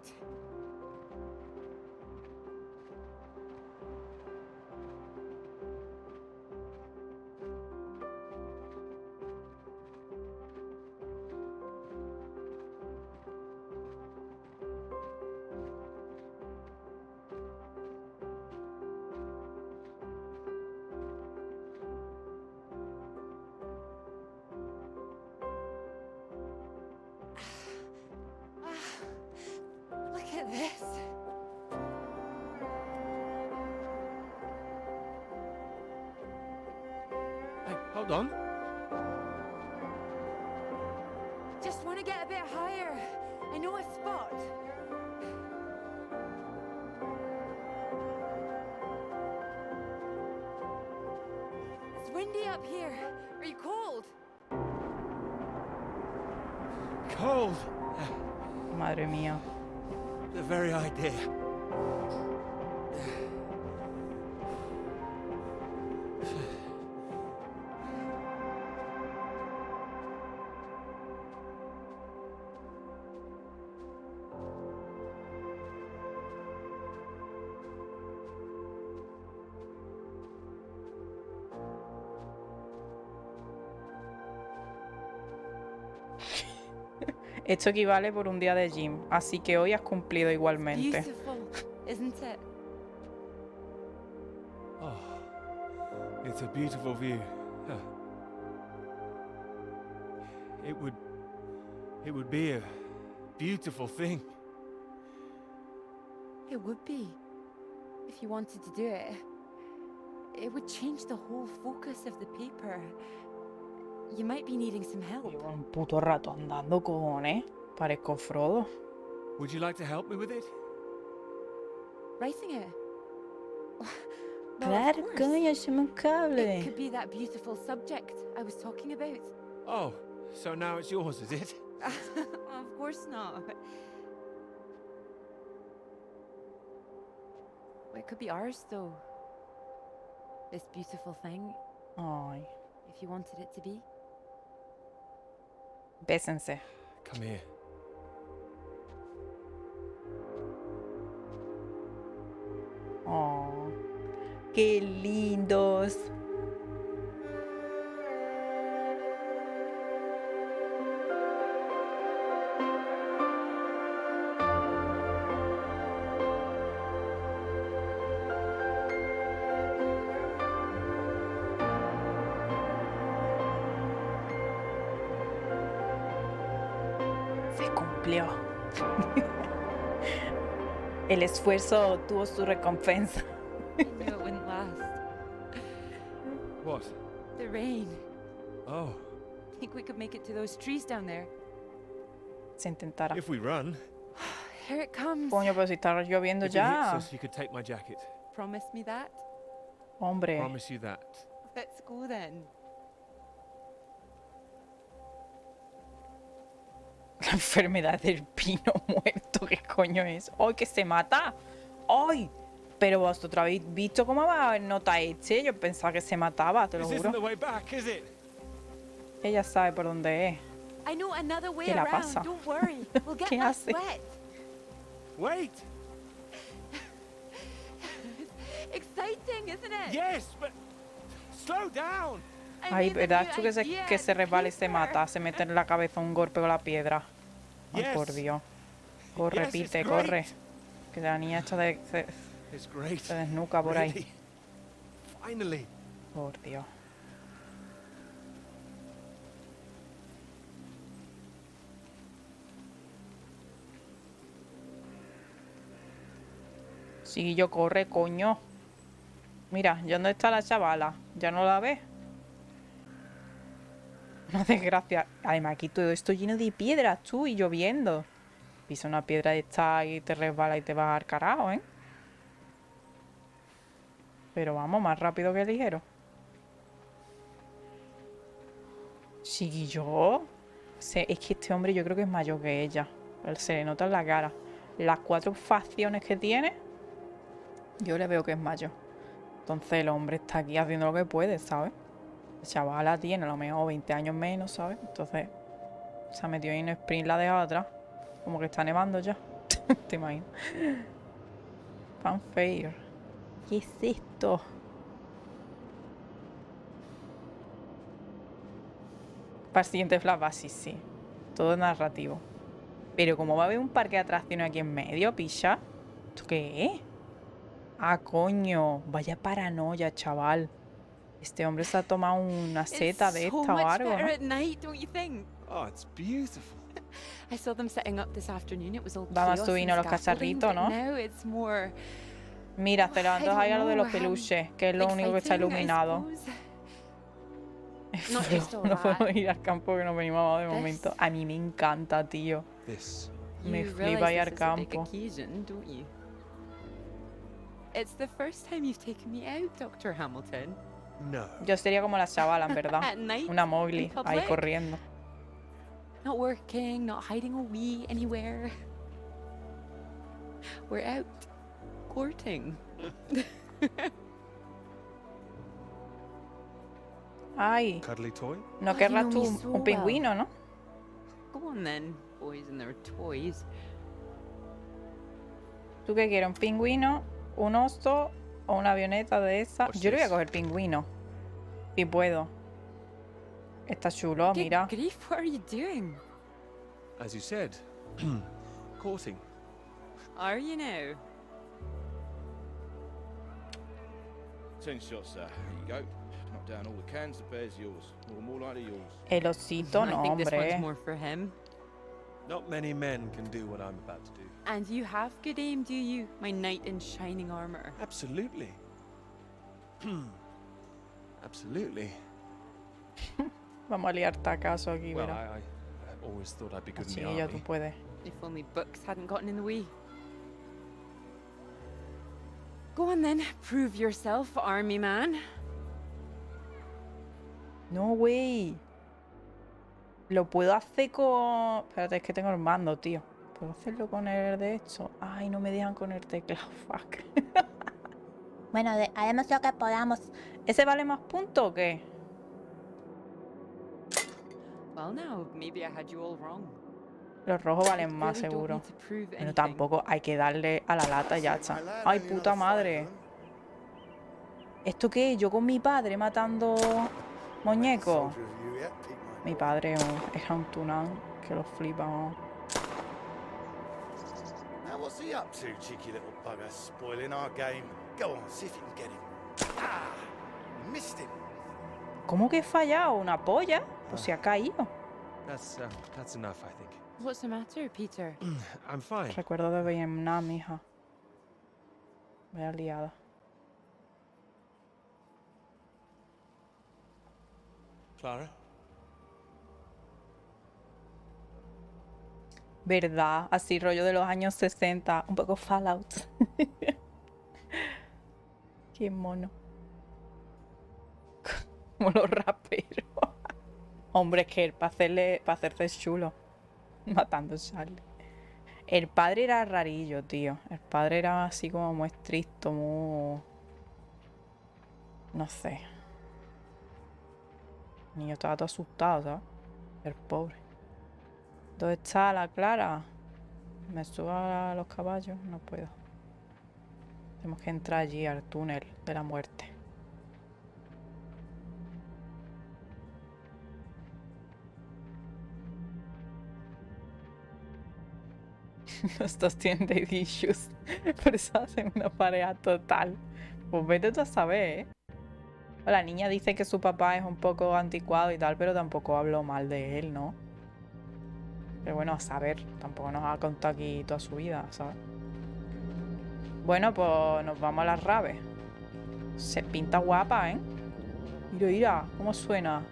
Look at this. Hey, hold on. Just want to get a bit higher. I know a spot. It's windy up here. Are you cold? Cold. Madre mía. The very idea. Esto equivale por un día de gym, así que hoy has cumplido igualmente. Beautiful, isn't it? Oh, it's a beautiful view. Huh. It would be a beautiful thing. It would be. If you wanted to do it. It would change the whole focus of the paper. You might be needing some help. Llevo un puto rato andando, cojones. Parezco Frodo. Would you like to help me with it? Writing it? Well, Claro, of course. coño, se me un It cable. could be that beautiful subject I was talking about. Oh, so now it's yours, is it? Of course not. Well, it could be ours, though. This beautiful thing, Ay, if you wanted it to be. bésense. Come here. Oh, qué lindos. Se cumplió. El esfuerzo tuvo su recompensa. I knew it wouldn't last. What? The rain. Oh, Think we could make it to those trees down there? Se intentara. if we run. Here it comes. Coño, pero si está lloviendo If it hits ya. us, you could take my jacket. Promise me that? Hombre. Promise you that. Let's go then. La enfermedad del pino muerto, ¿qué coño es? ¡Ay, que se mata! ¡Ay! Pero vosotros habéis visto cómo va el nota este. Yo pensaba que se mataba, te lo This isn't the juro. way back, is it? Ella sabe por dónde es. I know another way ¿Qué la around. pasa? Don't worry. We'll get ¿Qué past hace? sweat. Wait! Exciting, isn't it? Yes, but slow down! I Ay, made a ¿verdad? new Tú idea que se to resbala y se Peter. mata. Se mete en la cabeza un golpe con la piedra. Ay, por Yes. Dios. Corre, Yes, it's Pite, great. corre. Que la niña esta It's great. se desnuca por ahí. Really. Finally. Por Dios. Sí, yo corre, coño. Mira, ¿y dónde está la chavala? ¿Ya no la ves? Una desgracia. Además, aquí todo esto lleno de piedras, tú, y lloviendo. Pisa una piedra de esta y te resbala y te vas al carajo, ¿eh? Pero vamos, más rápido que ligero. Sí, yo. Es que este hombre yo creo que es mayor que ella. Se le nota en la cara. Las 4 facciones que tiene, yo le veo que es mayor. Entonces el hombre está aquí haciendo lo que puede, ¿sabes? La chavala tiene a lo mejor 20 años menos, ¿sabes? Entonces se ha metido ahí en un sprint, la deja atrás. Como que está nevando ya. Te imaginas. Fanfare. ¿Qué es esto? Para el siguiente flashback, sí. Todo narrativo. Pero como va a haber un parque de atracciones aquí en medio, picha. ¿Esto qué es? Ah, coño. Vaya paranoia, chaval. Este hombre se ha tomado una seta de It's so esta o much algo, better ¿no? at night, don't you think? Oh, it's beautiful. I saw them setting up this afternoon. It was all Vamos a chaos and subirnos los scaffolding, cacharritos, but ¿no? now it's more Mira, te levantas ahí a lo de los I don't know, peluches, que es lo único que está exciting, I iluminado. suppose. Not just all No that. puedo ir al campo que nos venimos de This- momento. A mí me encanta, tío. This. Me You flipa ir realize al this is a big campo. occasion, don't you? It's the first time you've taken me out, Dr. Hamilton. No. Yo sería como la chavala, en verdad. At night, Una in Mowgli, ahí public. corriendo. Not working, not hiding a wee anywhere. We're out courting. Ay, Cuddly toy? ¿no Oh, you querrás know tú me so un pingüino, no? Go on then, boys and their toys. ¿Tú qué quieres? ¿Un pingüino, un oso o una avioneta de esa? What's Yo le voy a this? coger pingüino. Si puedo. Está chulo, Good mira. grief, what are you doing? As you said, courting. Are you now? 10 shots, sir. Here you go. Knock down all the cans, the bear's yours. Or more likely yours. El osito, I no, think this one's hombre. more for him. Not many men can do what I'm about to do. And you have good aim, do you, my knight in shining armor? Absolutely. Absolutely. Vamos a liar tacazo aquí, Well, verás. I always thought I'd be good in Así the ya tú army. puedes. If only books hadn't gotten in the way. Go on then, prove yourself, army man. No, güey. Lo puedo hacer con... Espérate, es que tengo el mando, tío. ¿Puedo hacerlo con el de esto? Ay, no me dejan con el teclado, fuck. Bueno, haremos lo que podamos. ¿Ese vale más puntos o qué? Well now, maybe I had you all wrong. Los rojos You valen más, really don't seguro. need to prove Pero anything. tampoco hay que darle a la lata y ya está. Ay, puta madre. ¿Esto qué es? Yo con mi padre matando muñecos. Mi padre era un tunán que lo flipa. ¿No? Now what's he up to, cheeky little bugger? Spoiling our game. Go on, see if you can get him. Ah! Missed him. ¿Cómo que he fallado? ¿Una polla? Pues se ha caído. That's enough, I think. What's the matter, Peter? I'm fine. Recuerdo de Vietnam, hija. Vaya liada. Clara? ¿Verdad? Así rollo de los años 60. Un poco Fallout. Qué mono. Como los raperos. Hombre, es que para hacerse chulo. Matando a Charlie. El padre era rarillo, tío. El padre era así como muy estricto, muy... No sé. El niño estaba todo asustado, ¿sabes? El pobre. ¿Dónde está la Clara? ¿Me subo a los caballos? No puedo. Tenemos que entrar allí al túnel de la muerte. Estos tienen daddy issues. Por eso hacen una pareja total. Pues vete tú a saber, ¿eh? La niña dice que su papá es un poco anticuado y tal, pero tampoco habló mal de él, ¿no? Pero bueno, a saber, tampoco nos ha contado aquí toda su vida, ¿sabes? Bueno, pues nos vamos a las raves. Se pinta guapa, ¿eh? Mira, mira, ¿cómo suena?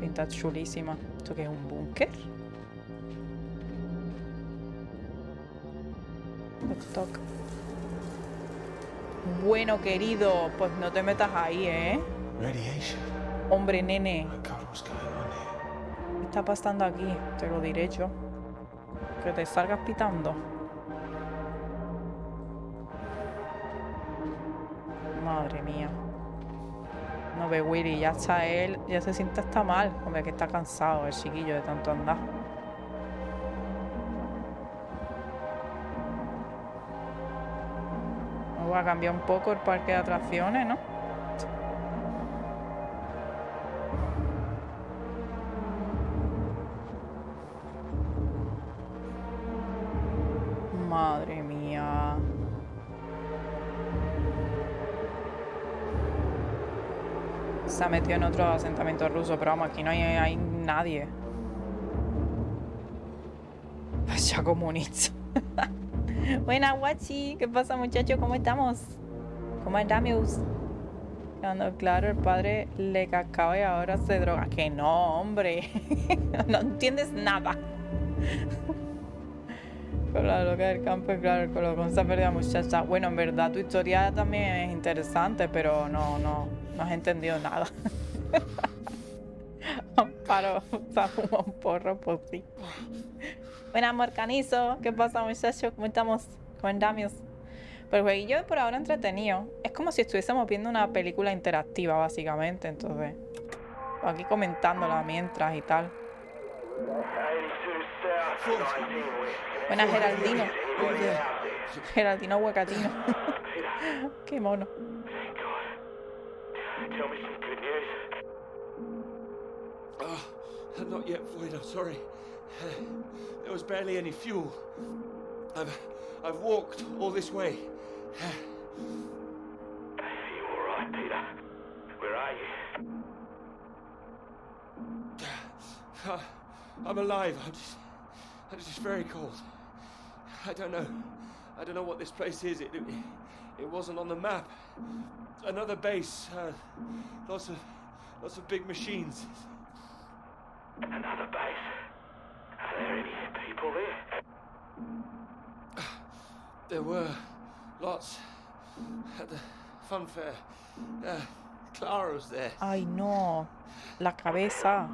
Pinta chulísima. ¿Esto qué es, un búnker? Toc, toc. Bueno, querido, pues no te metas ahí, ¿eh? Hombre, nene. ¿Qué está pasando aquí? Te lo diré yo. Que te salgas pitando. Madre mía. No ve Willy, ya está él, ya se siente hasta mal. Hombre, que está cansado el chiquillo de tanto andar. Vamos a cambiar un poco el parque de atracciones, ¿no? Madre mía. Se ha metido en otro asentamiento ruso, pero vamos, aquí no hay nadie. Vaya comunista. Buena, guachi. ¿Qué pasa, muchachos? ¿Cómo estamos? ¿Cómo andamos? Cuando, claro, el padre le cascaba y ahora se droga. Que no, hombre. No entiendes nada. Con la loca del campo y claro, con esa pérdida muchacha. Bueno, en verdad tu historia también es interesante, pero no has entendido nada. Amparo, o sea, fuma un porro, pues sí. Buena, amor canizo. ¿Qué pasa, muchachos? ¿Cómo estamos? ¿Cómo andamos? Pues el jueguillo por ahora entretenido. Es como si estuviésemos viendo una película interactiva, básicamente. Entonces, aquí comentándola mientras y tal. Buena, Geraldino. Geraldino Huecatino. Qué mono. Tell me some good news. Not yet, Floyd, I'm sorry. There was barely any fuel. I've walked all this way. Are you all right, Peter? Where are you? I'm alive. I'm just very cold. I don't know what this place is. It wasn't on the map. Another base. Lots of big machines. Another base? Are there any people there? There were lots at the fun fair. Clara was there. Ay, no. La cabeza.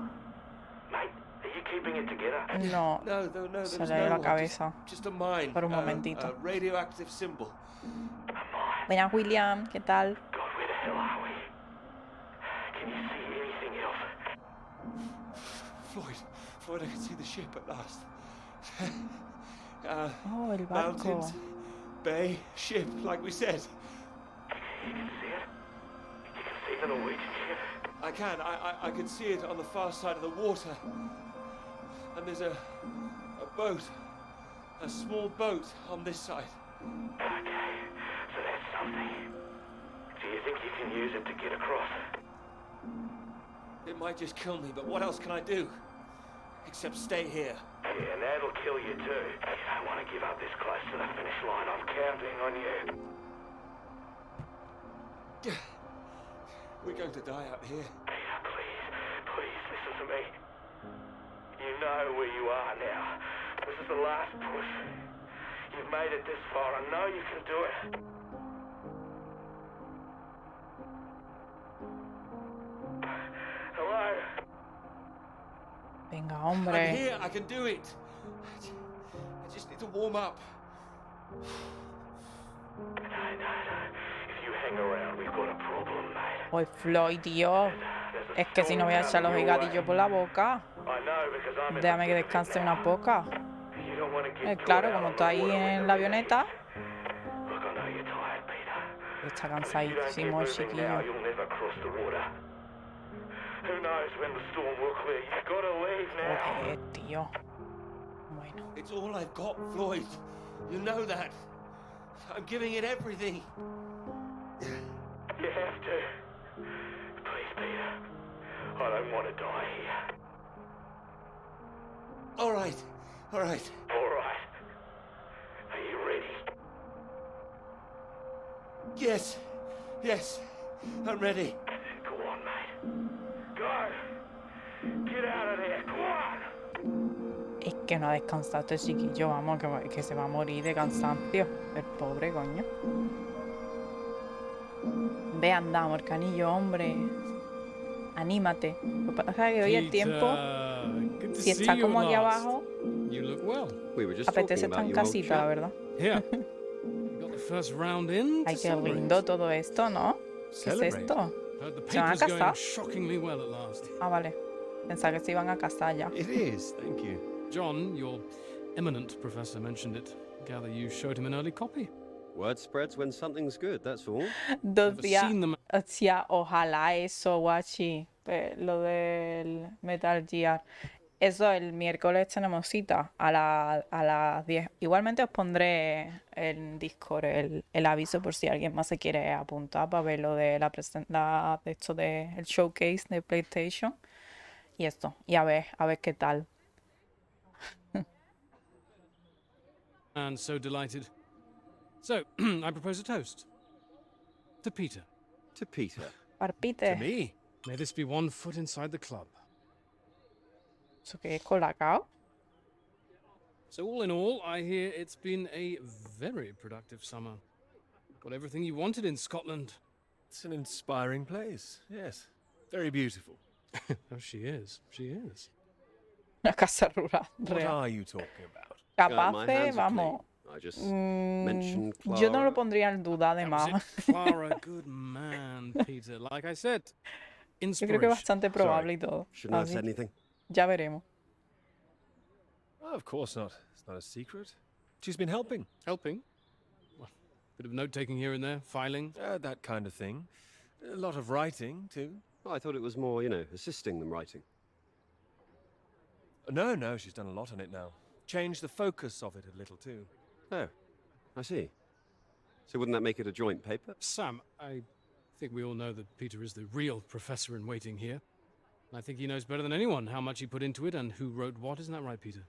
Mate, are you keeping it together? No. No, Se there was le dio no la one, cabeza. just a mine. Por un momentito. A radioactive symbol. A mine? Buenas, William. ¿Qué tal? God, where the hell are we? Can you see anything else? Floyd, I can see the ship at last. Oh, el barco. Mountains, bay, ship, like we said. You can see it? You can see the Norwegian ship? I can. I can see it on the far side of the water. And there's a boat. A small boat on this side. Okay, so that's something. Do you think you can use it to get across? It might just kill me, but what else can I do? Except stay here. Yeah, and that'll kill you too. You don't want to give up this close to the finish line. I'm counting on you. We're going to die out here. Peter, please listen to me. You know where you are now. This is the last push. You've made it this far. I know you can do it. Hello? Venga, I'm hombre. here. I can do it. I just need to warm up. No. If you hang around, we've got a problem, mate. Hoy Floyd, tío. There's a Es que si no voy a echar storm los coming your higadillos way. por la boca. I know because I'm in the Déjame que thick of it descanse now. una poca. You don't want to get caught Claro, out como on está the ahí water when en the la river avioneta, heaves. Look, I know you're tired, Peter. está But if you don't get cansadísimo el moving now, chiquillo. you'll never cross the water. Who knows when the storm will clear? You've got to leave now. Joder, tío. Bueno. It's all I've got, Floyd. You know that. I'm giving it everything. You have to. Please, Peter. I don't want to die here. All right. All right. All right. Are you ready? Yes. Yes. I'm ready. Go on, mate. Go. Get out of there. Go on. Es que no ha descansado este chiquillo, vamos, que se va a morir de cansancio. El pobre, coño. Ve, anda, amorcanillo, hombre. Anímate. Lo que pasa es que hoy el tiempo, Good to si see está you como at aquí last. abajo, You look well. We were just apetece talking estar about en you, old casita, la chap. verdad. Here. You got the first round in. Ay, to qué celebrate. lindo todo esto, ¿no? ¿Qué es Celebrate. esto? Heard the ¿Se van a paper's going casar? shockingly well at last. Ah, vale. Pensaba que se iban a casar ya. It is. Thank you. John, your eminent professor, mentioned it. Gather you showed him an early copy. Word spreads when something's good, that's all. Dos Never días. seen them. Hostia, ojalá eso, guachi. Lo del Metal Gear. Eso, el miércoles tenemos cita a las 10. Igualmente os pondré en Discord el aviso por si alguien más se quiere apuntar para ver lo de de esto el showcase de PlayStation. Y esto. Y a ver qué tal. And so delighted. So, I propose a toast. To Peter. To Peter. Parpite. To me. May this be one foot inside the club. ¿Eso qué es, colacao? So all in all, I hear it's been a very productive summer. Got everything you wanted in Scotland. It's an inspiring place. Yes. Very beautiful. Oh, she is. She is. Una casa rural. What Real. are you talking about? My Capaces, hands are vamos. clean. I just mentioned Clara. Yo no lo pondría en duda, That además. was it, Clara, good man, Peter. Like I said, Yo creo que es inspiration. bastante probable y todo. Shouldn't have Así said que anything. ya veremos. Oh, of course not. It's not a secret. She's been helping. Helping. Well, bit of note-taking here and there, filing. That kind of thing. A lot of writing, too. Oh, I thought it was more, assisting them writing. No, she's done a lot on it now. Changed the focus of it a little, too. Oh, I see. So wouldn't that make it a joint paper? Sam, I think we all know that Peter is the real professor in waiting here. And I think he knows better than anyone how much he put into it and who wrote what. Isn't that right, Peter?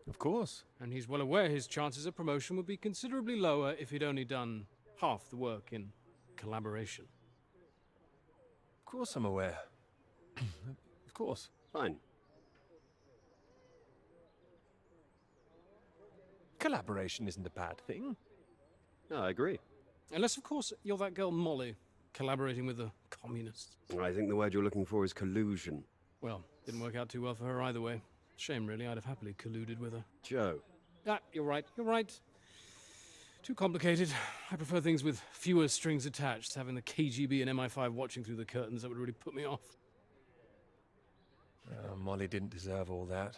Of course. And he's well aware his chances of promotion would be considerably lower if he'd only done half the work in collaboration. Of course I'm aware. Of course. Fine. Collaboration isn't a bad thing. No, I agree. Unless, of course, you're that girl Molly, collaborating with the communists. I think the word you're looking for is collusion. Well, didn't work out too well for her either way. Shame, really. I'd have happily colluded with her. Joe. Ah, you're right. You're right. Too complicated. I prefer things with fewer strings attached. Having the KGB and MI5 watching through the curtains, that would really put me off. Molly didn't deserve all that.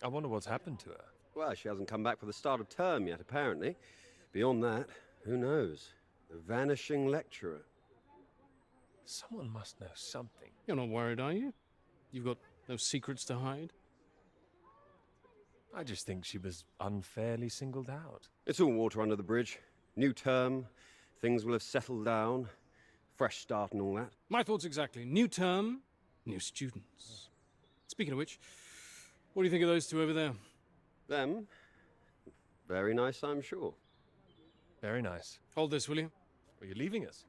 I wonder what's happened to her. Well, she hasn't come back for the start of term yet, apparently. Beyond that, who knows? The vanishing lecturer. Someone must know something. You're not worried, are you? You've got no secrets to hide? I just think she was unfairly singled out. It's all water under the bridge. New term, things will have settled down. Fresh start and all that. My thoughts exactly. New term, new students. Speaking of which, what do you think of those two over there? Them? Very nice, I'm sure. Very nice. Hold this, will you? Are you leaving us?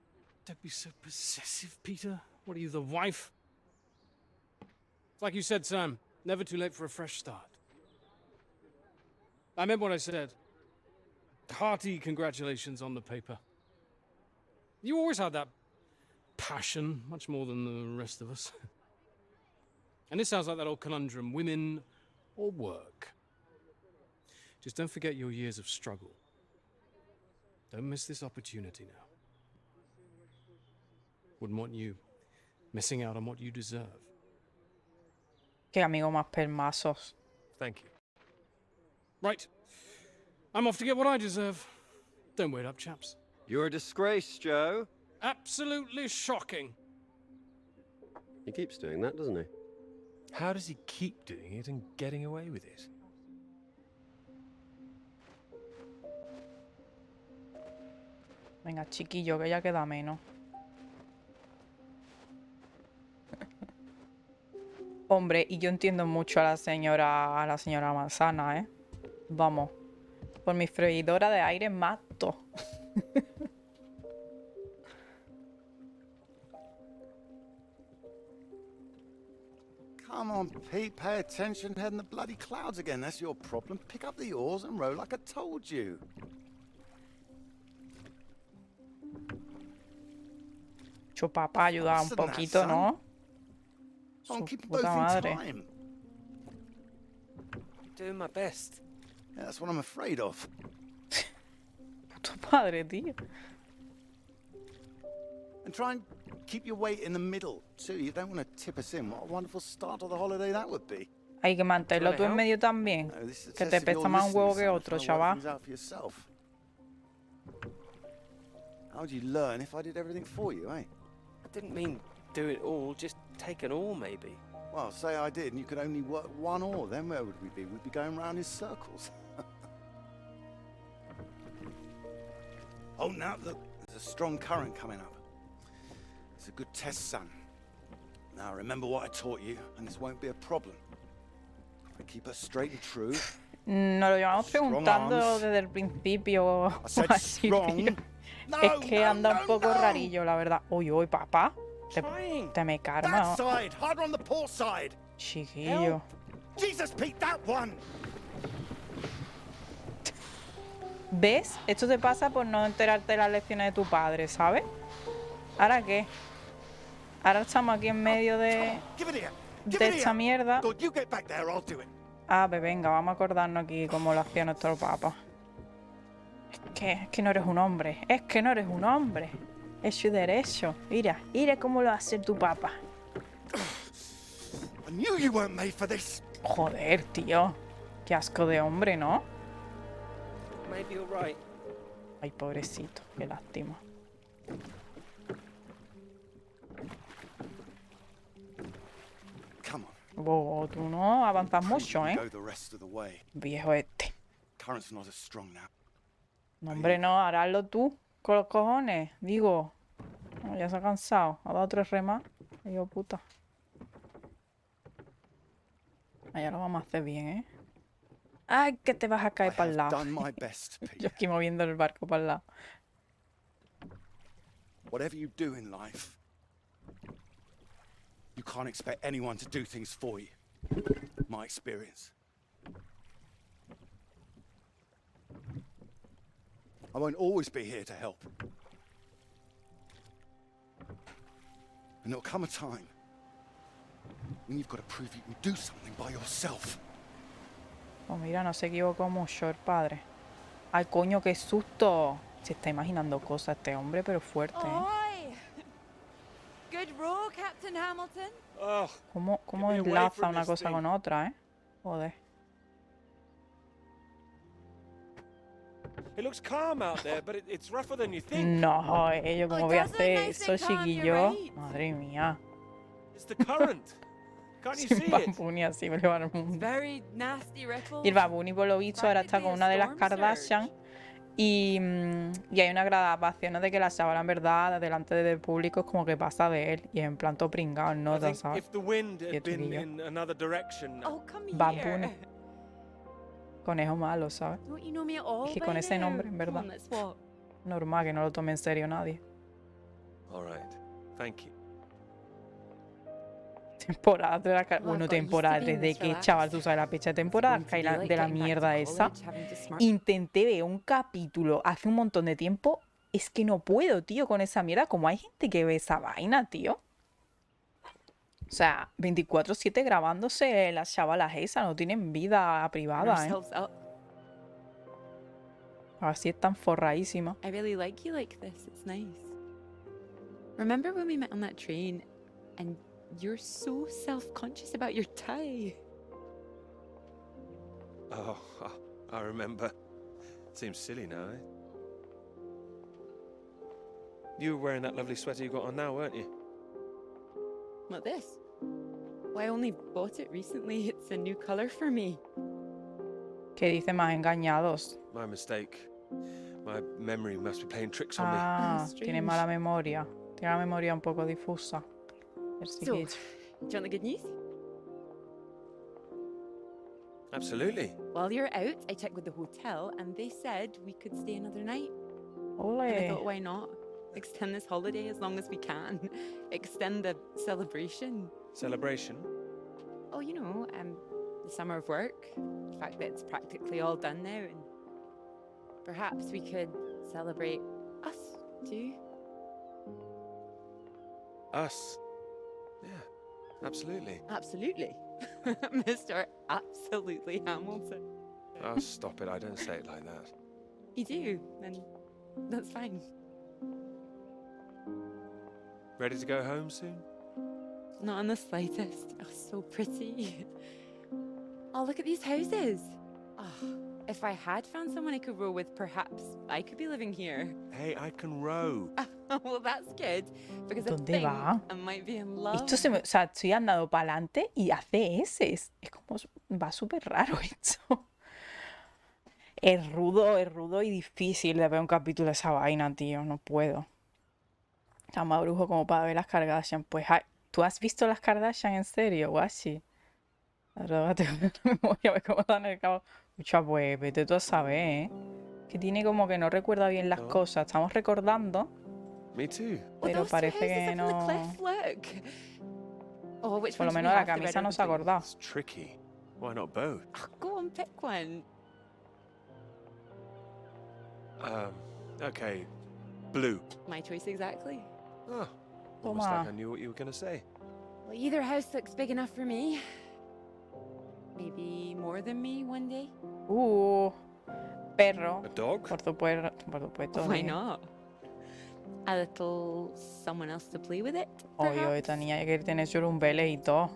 Don't be so possessive, Peter. What are you, the wife? It's like you said, Sam. Never too late for a fresh start. I meant what I said. Hearty congratulations on the paper. You always had that passion, much more than the rest of us. And this sounds like that old conundrum, women or work. Just don't forget your years of struggle. Don't miss this opportunity now. Wouldn't want you missing out on what you deserve. Qué amigo más pelmazos. Thank you. Right. I'm off to get what I deserve. Don't wait up, chaps. You're a disgrace, Joe. Absolutely shocking. He keeps doing that, doesn't he? How does he keep doing it and getting away with it? Venga, chiquillo, que ya queda menos. Hombre, y yo entiendo mucho a la señora Manzana, ¿eh? Vamos. Por mi freidora de aire mato. Come on, Pete, pay attention. Head in the bloody clouds again. That's your problem. Pick up the oars and row like I told you. Su papá ayudaba un poquito, ¿no? I'm Su keeping both puta in madre. time. Doing my best. Yeah, that's what I'm afraid of. Puto padre, tío. And try and keep your weight in the middle, too. You don't want to tip us in. What a wonderful start of the holiday that would be. Hay que mantenerlo tú en medio también. No, this is a Que test te of pesa your más un huevo listening, que son. otro, Try and work chaval. things out for yourself. How would you learn if I did everything for you, eh? I didn't mean do it all, just take an oar, maybe. Well, say I did, and you could only work one oar. Then where would we be? We'd be going round in circles. Oh, now look, there's a strong current coming up. It's a good test, son. Now remember what I taught you, and this won't be a problem. I keep us straight and true. Nos lo llevamos Strong preguntando arms. desde el principio. I said Así, strong. tío. No, Es que no, anda no, un poco no. rarillo, la verdad. Uy, uy, papá. Trying. Te me That calma, side, harder on the port side. chiquillo. Jesus, Pete, that one. ¿Ves? Esto te pasa por no enterarte de las lecciones de tu padre, ¿sabes? ¿Ahora qué? Ahora estamos aquí en medio de Give it here. Give de it esta here. mierda. Good, you get back there. I'll do it. Ah, pues venga, vamos a acordarnos aquí cómo lo hacía nuestro papa. Es que no eres un hombre. Es que no eres un hombre. Es su derecho. Mira, mira cómo lo hace tu papa. I knew you weren't made for this. Joder, tío. Qué asco de hombre, ¿no? Maybe you're right. Ay, pobrecito. Qué lástima. Come on. Oh, tú no avanzas mucho, ¿eh? Go the rest of the way. Viejo este. Current's not as strong now. No, hombre, no. Ahora hazlo tú. Con los cojones. Digo. No, ya se ha cansado. Ha dado 3 remas. Digo, puta. Ya lo vamos a hacer bien, ¿eh? Ay, que te vas a I caer para el have lado. done my best, Yo Pete. aquí moviendo el barco para el lado. Whatever you do in life, you can't expect anyone to do things for you. My experience. I won't always be here to help. And there'll come a time when you've got to prove you can do something by yourself. Pues mira, no se equivocó mucho el padre. Ay, coño, qué susto. Se está imaginando cosas este hombre, pero fuerte, ¿eh? Ahoy! Good row, Captain Hamilton. Oh, ¿Cómo Get me away enlaza from una this cosa thing. con otra, eh? Joder. it looks calm out there, but it's rougher than you think. No, yo cómo voy a does look hacer nice eso, and calm, you're chiquillo. right. Madre mía. It's the current. Can't you Sin see it? Babuni así me le va el mundo. Very nasty ripples. Y el Babuni, por lo visto, ahora está con una de las Kardashian. Y hay unas grabaciones de que la chavala, en verdad, delante del público, es como que pasa de él. Y es en plan todo pringado, I ¿no? think ¿Sabes? if the wind Qué had been chiquillo. in another direction, Oh, come Babuni. here. Conejo malo, ¿sabes? Don't you know me at all Es que by con ese now? nombre, en Come verdad. on, let's walk. Normal que no lo tome en serio nadie. all right, thank you. Temporada de la Well, bueno, I've got used to temporada, being desde this que, chaval, relaxed. tú sabes la fecha de temporada Going to be like de la getting back to mierda esa. college, having to smart- Intenté ver un capítulo hace un montón de tiempo. Es que no puedo, tío, con esa mierda. Como hay gente que ve esa vaina, tío. O sea, 24/7 grabándose las chavalas esas, no tienen vida and privada, ¿eh? ourselves up. Así están forradísimas. I really like you like this. It's nice. Remember when we met on that train and you're so self-conscious about your tie? Oh, I remember. Seems silly now, eh? You were wearing that lovely sweater you got on now, weren't you? What, this? Well, I only bought it recently. It's a new color for me. ¿Qué dice más engañados? My mistake. My memory must be playing tricks on me. Ah, tiene strange. mala memoria. Tiene la memoria un poco difusa. So, do you want the good news? Absolutely. While you're out, I checked with the hotel and they said we could stay another night. And I Ole. thought, why not? Extend this holiday as long as we can. Extend the celebration. Celebration? Oh, you know, the summer of work. The fact that it's practically all done now. And perhaps we could celebrate us, too. Us? Yeah, absolutely. Absolutely. Mr. Absolutely Hamilton. Oh, stop it. I don't say it like that. You do, and that's fine. Ready to go home soon? Not in the slightest. Oh, so pretty. Oh, look at these houses. Oh, if I had found someone I could row with, perhaps I could be living here. Hey, I can row. Well, that's good, because I ¿Dónde think va? I might be in love. Esto se me, o sea, estoy andando para adelante y hace S. Es como, va súper raro esto. Es rudo y difícil de ver un capítulo de esa vaina, tío. No puedo. Está más brujo como para ver las Kardashian. Pues, ¿tú has visto las Kardashian en serio, Washi? Arrógate con la memoria, ve cómo dan el cabo. Mucha, pues, vete tú a saber, ¿eh? Que tiene como que no recuerda bien las No. cosas. Estamos recordando, Me too. Oh, pero those two parece houses que up on the no. cliff, look. Oh, which Por lo one should we menos la have, the red camisa or no the se ha blue? acordado. It's tricky. Why not both? Oh, go on, pick one. Okay. Blue. My choice exactly. Oh, almost Toma. like I knew what you were going to say. Well, either house looks big enough for me. Maybe more than me one day. Perro. A dog? Por supuesto. Why sí. not? A little someone else to play with it. Obvio, perhaps? esta niña quiere tener churumbeles y todo.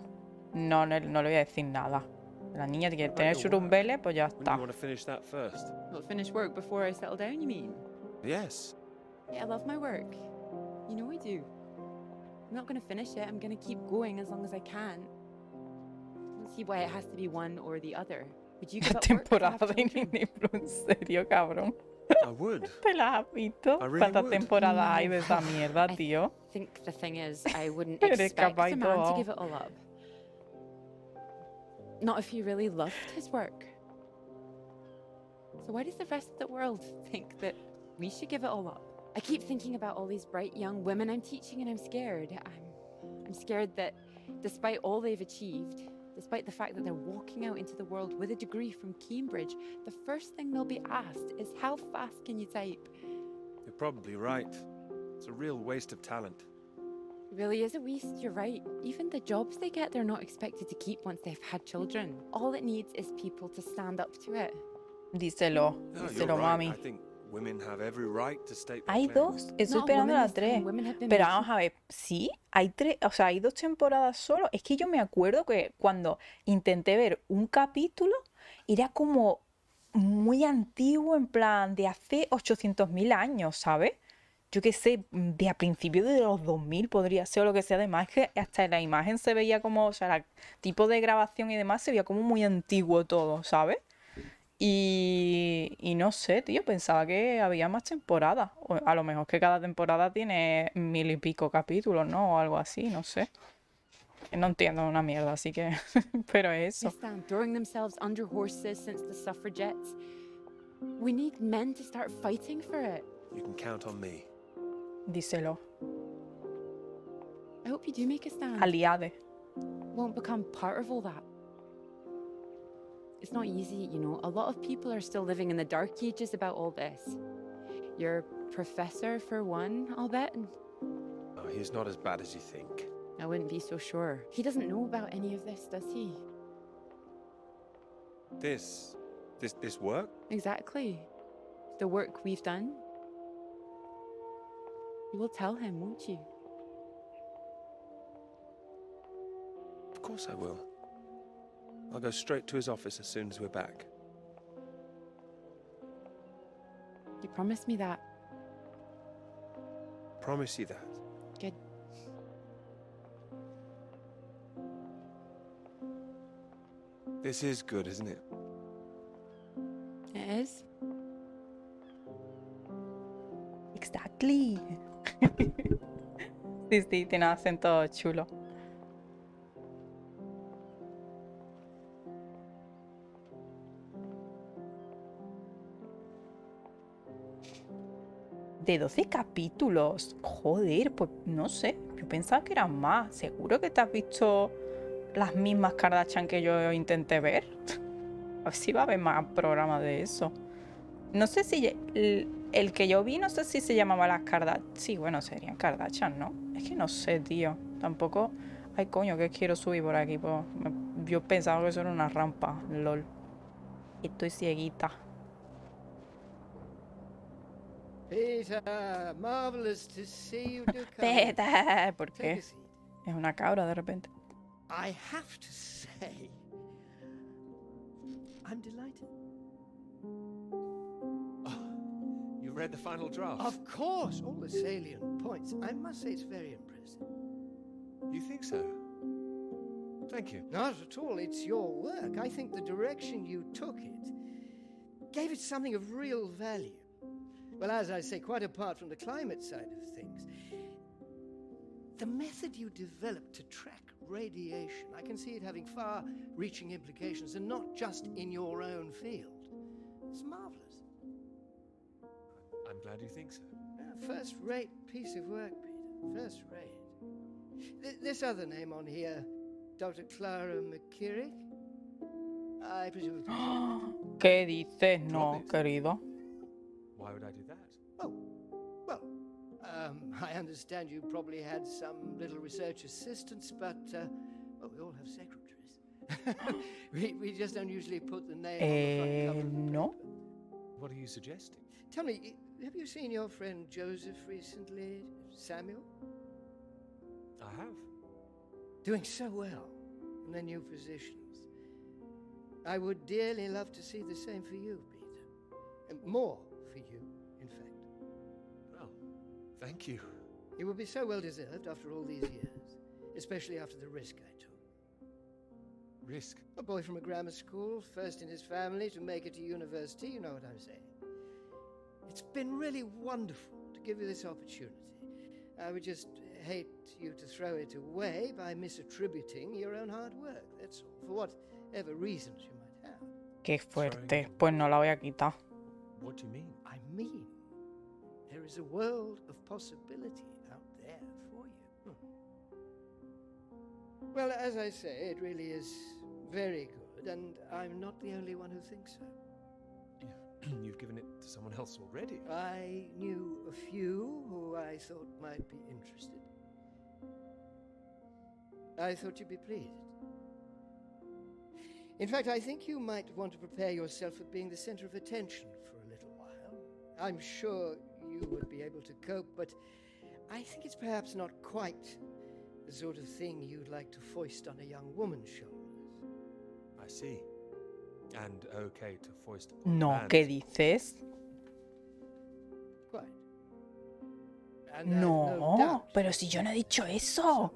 No le voy a decir nada. La niña quiere About tener your churumbeles, pues ya Wouldn't está. you want to finish that first? Well, finish work before I settle down, you mean? Yes. Yeah, I love my work. You know I do. I'm not going to finish it. I'm going to keep going as long as I can. I don't see why it has to be one or the other. Would you give up work to have Temporada de children? Nini, en serio, cabrón. I would. ¿Te las has visto? I really ¿Cuántas would. temporadas hay de esa No. mierda, I tío? think the thing is, I wouldn't Eres expect capaz y a man to todo. give it all up. Not if he really loved his work. So why does the rest of the world think that we should give it all up? I keep thinking about all these bright young women I'm teaching and I'm scared. I'm scared that despite all they've achieved, despite the fact that they're walking out into the world with a degree from Cambridge, the first thing they'll be asked is how fast can you type? You're probably right. It's a real waste of talent. It really is a waste, you're right. Even the jobs they get, they're not expected to keep once they've had children. All it needs is people to stand up to it. Díselo, No, you're díselo, right. mami. I think women have every right to state their Hay claims. dos, estoy Not esperando women la this time, 3. women have been Pero making- vamos a ver, sí, hay 3, o sea, hay 2 temporadas solo. Es que yo me acuerdo que cuando intenté ver un capítulo, era como muy antiguo, en plan de hace 800.000 años, ¿sabes? Yo qué sé, de a principios de los 2000 podría ser o lo que sea. Además, es que hasta en la imagen se veía como, o sea, el tipo de grabación y demás se veía como muy antiguo todo, ¿sabes? Y no sé, tío, pensaba que había más temporadas. O a lo mejor que cada temporada tiene 1000 y pico capítulos, ¿no? O algo así, no sé. No entiendo una mierda, así que... Pero es They eso. stand throwing themselves under horses since the suffragettes. We need men to start fighting for it. You can count on me. Díselo. I hope you do make a stand. Aliade. Won't become part of all that. It's not easy, you know. A lot of people are still living in the dark ages about all this. Your professor, for one, I'll bet. Oh, he's not as bad as you think. I wouldn't be so sure. He doesn't know about any of this, does he? This work? Exactly. The work we've done. You will tell him, won't you? Of course I will. I'll go straight to his office as soon as we're back. You promised me that. Promise you that. Good. This is good, isn't it? It is. Exactly. Sí, tiene acento chulo. De 12 capítulos. Joder, pues no sé. Yo pensaba que eran más. ¿Seguro que te has visto las mismas Kardashian que yo intenté ver? A ver si va a haber más programas de eso. No sé si el que yo vi, no sé si se llamaba las Kardashian. Sí, bueno, serían Kardashian, ¿no? Es que no sé, tío. Tampoco. Ay, coño, que quiero subir por aquí. Pues, yo pensaba que eso era una rampa. LOL. Estoy cieguita. Peter, marvelous to see you do come. Peter, ¿por Take qué? a seat. Es una cabra de repente. I have to say, I'm delighted. You read the final draft? Of course, all the salient points. I must say it's very impressive. You think so? Thank you. Not at all, it's your work. I think the direction you took it gave it something of real value. Well, as I say, quite apart from the climate side of things, the method you developed to track radiation, I can see it having far-reaching implications, and not just in your own field. It's marvelous. I'm glad you think so. First-rate piece of work, Peter. First-rate. This other name on here, Dr. Clara McKirrick, I presume it's... ¿Qué dices? No, Drop it. querido. Why would I do that? I understand you probably had some little research assistants, but, well, we all have secretaries. we just don't usually put the name on the front cover of the No. paper. What are you suggesting? Tell me, have you seen your friend Joseph recently, Samuel? I have. Doing so well in their new positions. I would dearly love to see the same for you, Peter. And more for you, in fact. Well, thank you. It would be so well deserved after all these years, especially after the risk I took. Risk? A boy from a grammar school, first in his family to make it to university, you know what I'm saying. It's been really wonderful to give you this opportunity. I would just hate you to throw it away by misattributing your own hard work, that's all, for whatever reasons you might have. Qué fuerte. Pues no la voy a quitar. What do you mean? I mean, there is a world of possibility out there for you. Well, as I say, it really is very good, and I'm not the only one who thinks so. You've given it to someone else already. I knew a few who I thought might be interested. I thought you'd be pleased. In fact, I think you might want to prepare yourself for being the center of attention for a little while. I'm sure you would be able to cope, but I think it's perhaps not quite the sort of thing you'd like to foist on a young woman's shoulders. I see. And okay to foist upon No, man's. ¿qué dices? Quite. And I've No, doubt pero si yo no he dicho eso.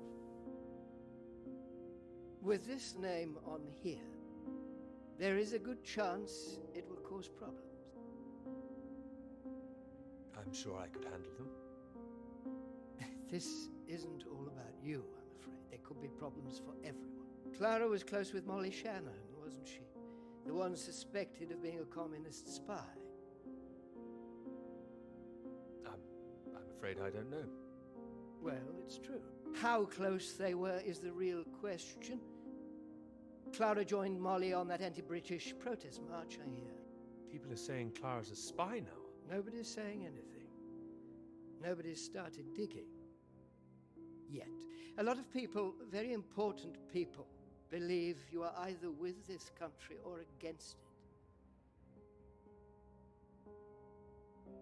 with this name on here, there is a good chance it will cause problems. I'm sure I could handle them. This isn't all about you, I'm afraid. There could be problems for everyone. Clara was close with Molly Shannon, wasn't she? The one suspected of being a communist spy. I'm afraid I don't know. Well, it's true. How close they were is the real question. Clara joined Molly on that anti-British protest march, I hear. People are saying Clara's a spy now. Nobody's saying anything. Nobody's started digging. Yet. A lot of people, very important people, believe you are either with this country or against it.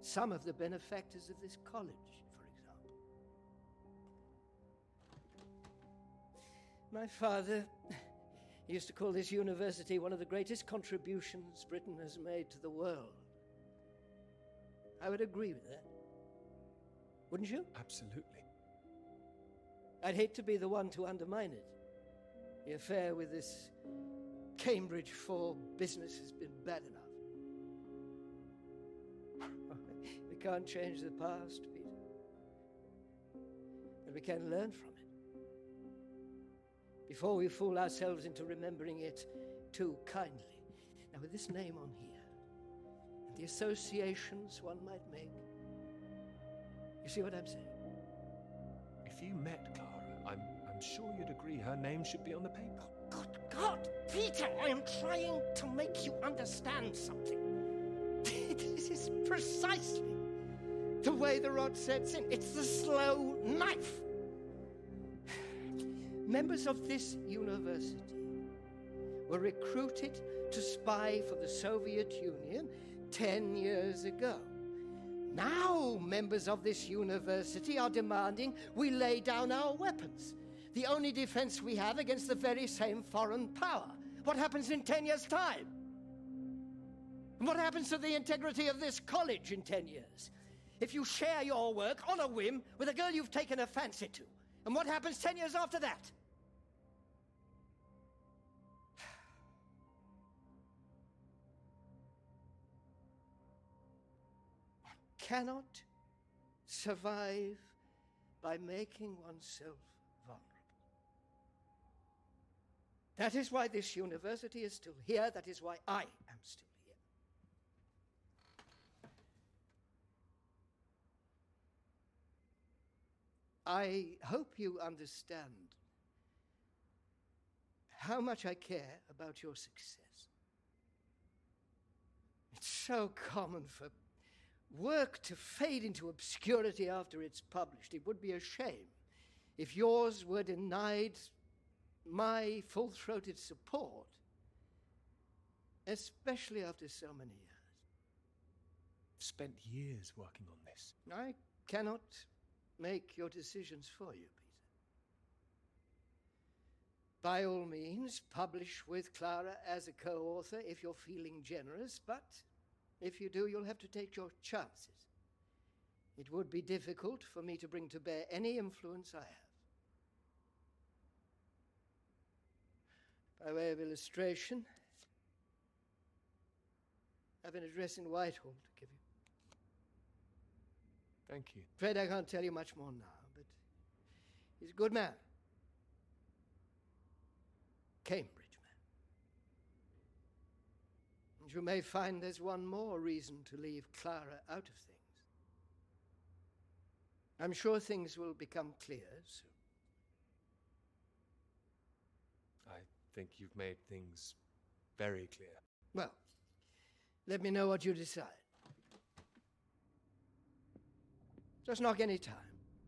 Some of the benefactors of this college, for example. My father used to call this university one of the greatest contributions Britain has made to the world. I would agree with that. Wouldn't you? Absolutely. I'd hate to be the one to undermine it. The affair with this Cambridge 4 business has been bad enough. We can't change the past, Peter. But we can learn from it. Before we fool ourselves into remembering it too kindly. Now, with this name on here, and the associations one might make, you see what I'm saying? If you met Clara, I'm sure you'd agree her name should be on the paper. Good God, Peter, I am trying to make you understand something. This is precisely the way the rod sets in. It's the slow knife. Members of this university were recruited to spy for the Soviet Union 10 years ago. Now, members of this university are demanding we lay down our weapons. The only defense we have against the very same foreign power. What happens in 10 years' time? And what happens to the integrity of this college in 10 years? If you share your work on a whim with a girl you've taken a fancy to, and what happens 10 years after that? One cannot survive by making oneself vulnerable. That is why this university is still here. That is why I am still here. I hope you understand how much I care about your success. It's so common for work to fade into obscurity after it's published. It would be a shame if yours were denied my full-throated support, especially after so many years. I've spent years working on this. I cannot make your decisions for you, Peter. By all means, publish with Clara as a co-author if you're feeling generous, but if you do, you'll have to take your chances. It would be difficult for me to bring to bear any influence I have. By way of illustration, I have an address in Whitehall to give you. Thank you. Afraid I can't tell you much more now, but he's a good man. Cambridge man. And you may find there's one more reason to leave Clara out of things. I'm sure things will become clear soon. I think you've made things very clear. Well, let me know what you decide. Just knock any time.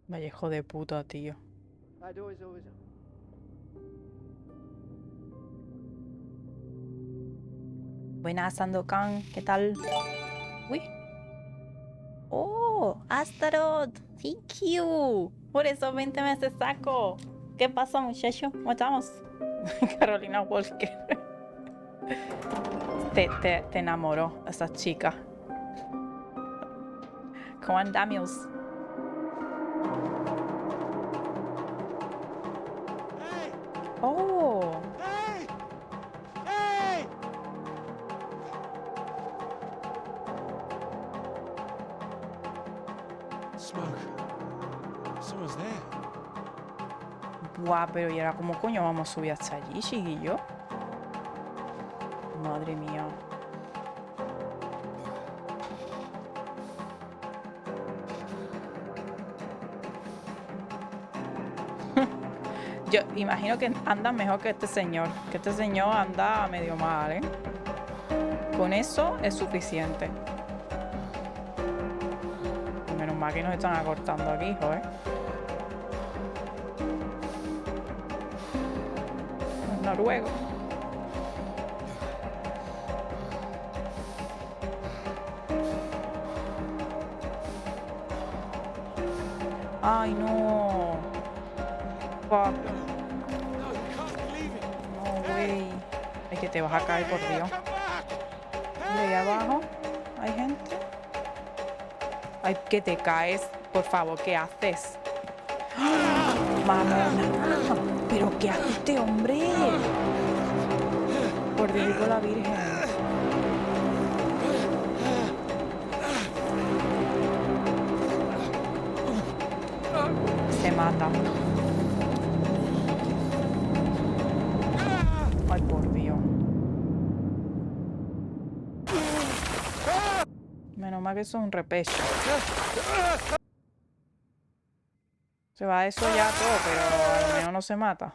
Vaya hijo de puta, tío. My door is always open. Buenas, Sandokan, ¿qué tal? Uy. Oh, Astaroth, thank you. Por esos 20 meses saco. ¿Qué pasó, muchacho? ¿Cómo estamos? Carolina Walker. Te enamoró esa chica. ¿Cómo andamos? Hey! Oh. Hey! Hey! Smoke. Someone's there. Buah, pero ¿y ahora cómo coño vamos a subir hasta allí, chiquillo? Madre mía. Yo imagino que andan mejor que este señor. Que este señor anda medio mal, ¿eh? Con eso es suficiente. Menos mal que nos están acortando aquí, joder. noruego. Ay, no. Fuck. No, güey. Es que te vas a caer, por Dios. De ahí abajo hay gente. Ay, que te caes. Por favor, ¿qué haces? ¡Ah! Mamona. ¿Pero qué hace este hombre? Por Dios y por la Virgen. Se mata. Ay, por Dios. Menos mal que eso es un repecho. Se va eso ya todo, pero a lo menos no se mata.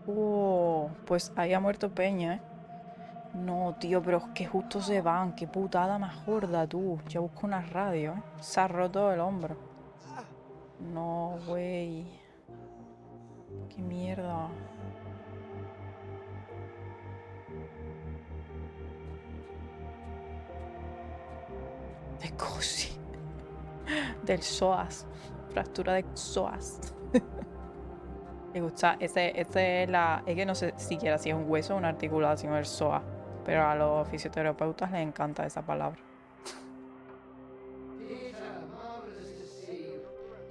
Oh, pues ahí ha muerto Peña, ¿eh? No, tío, pero es que justo se van. Qué putada más gorda, tú. Ya busco una radio, ¿eh? Se ha roto el hombro. No, güey. Qué mierda. De cosi. Del psoas. Fractura de psoas. Me gusta. Ese es la. Es que no sé siquiera si es un hueso o una articulación del psoas. Pero a los fisioterapeutas les encanta esa palabra. Peter, marvelous to see you.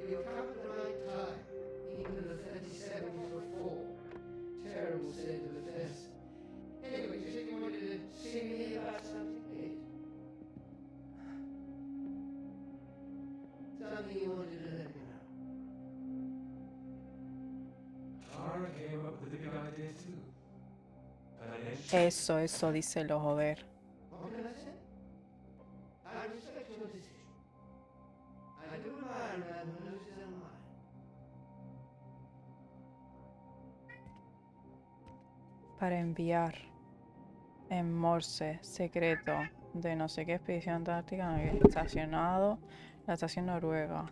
You've come at the right time. Even at 37 for 4. Terrible state of affairs. Anyway, you said you wanted to see me about something, Pete? Something you wanted to let me know. Tara came up with a big idea too. Eso, díselo, joder. What can I say? I respect your decision. I do admire a man who knows his own mind. Para enviar en Morse secreto de no sé qué expedición antártica estacionado la estación noruega.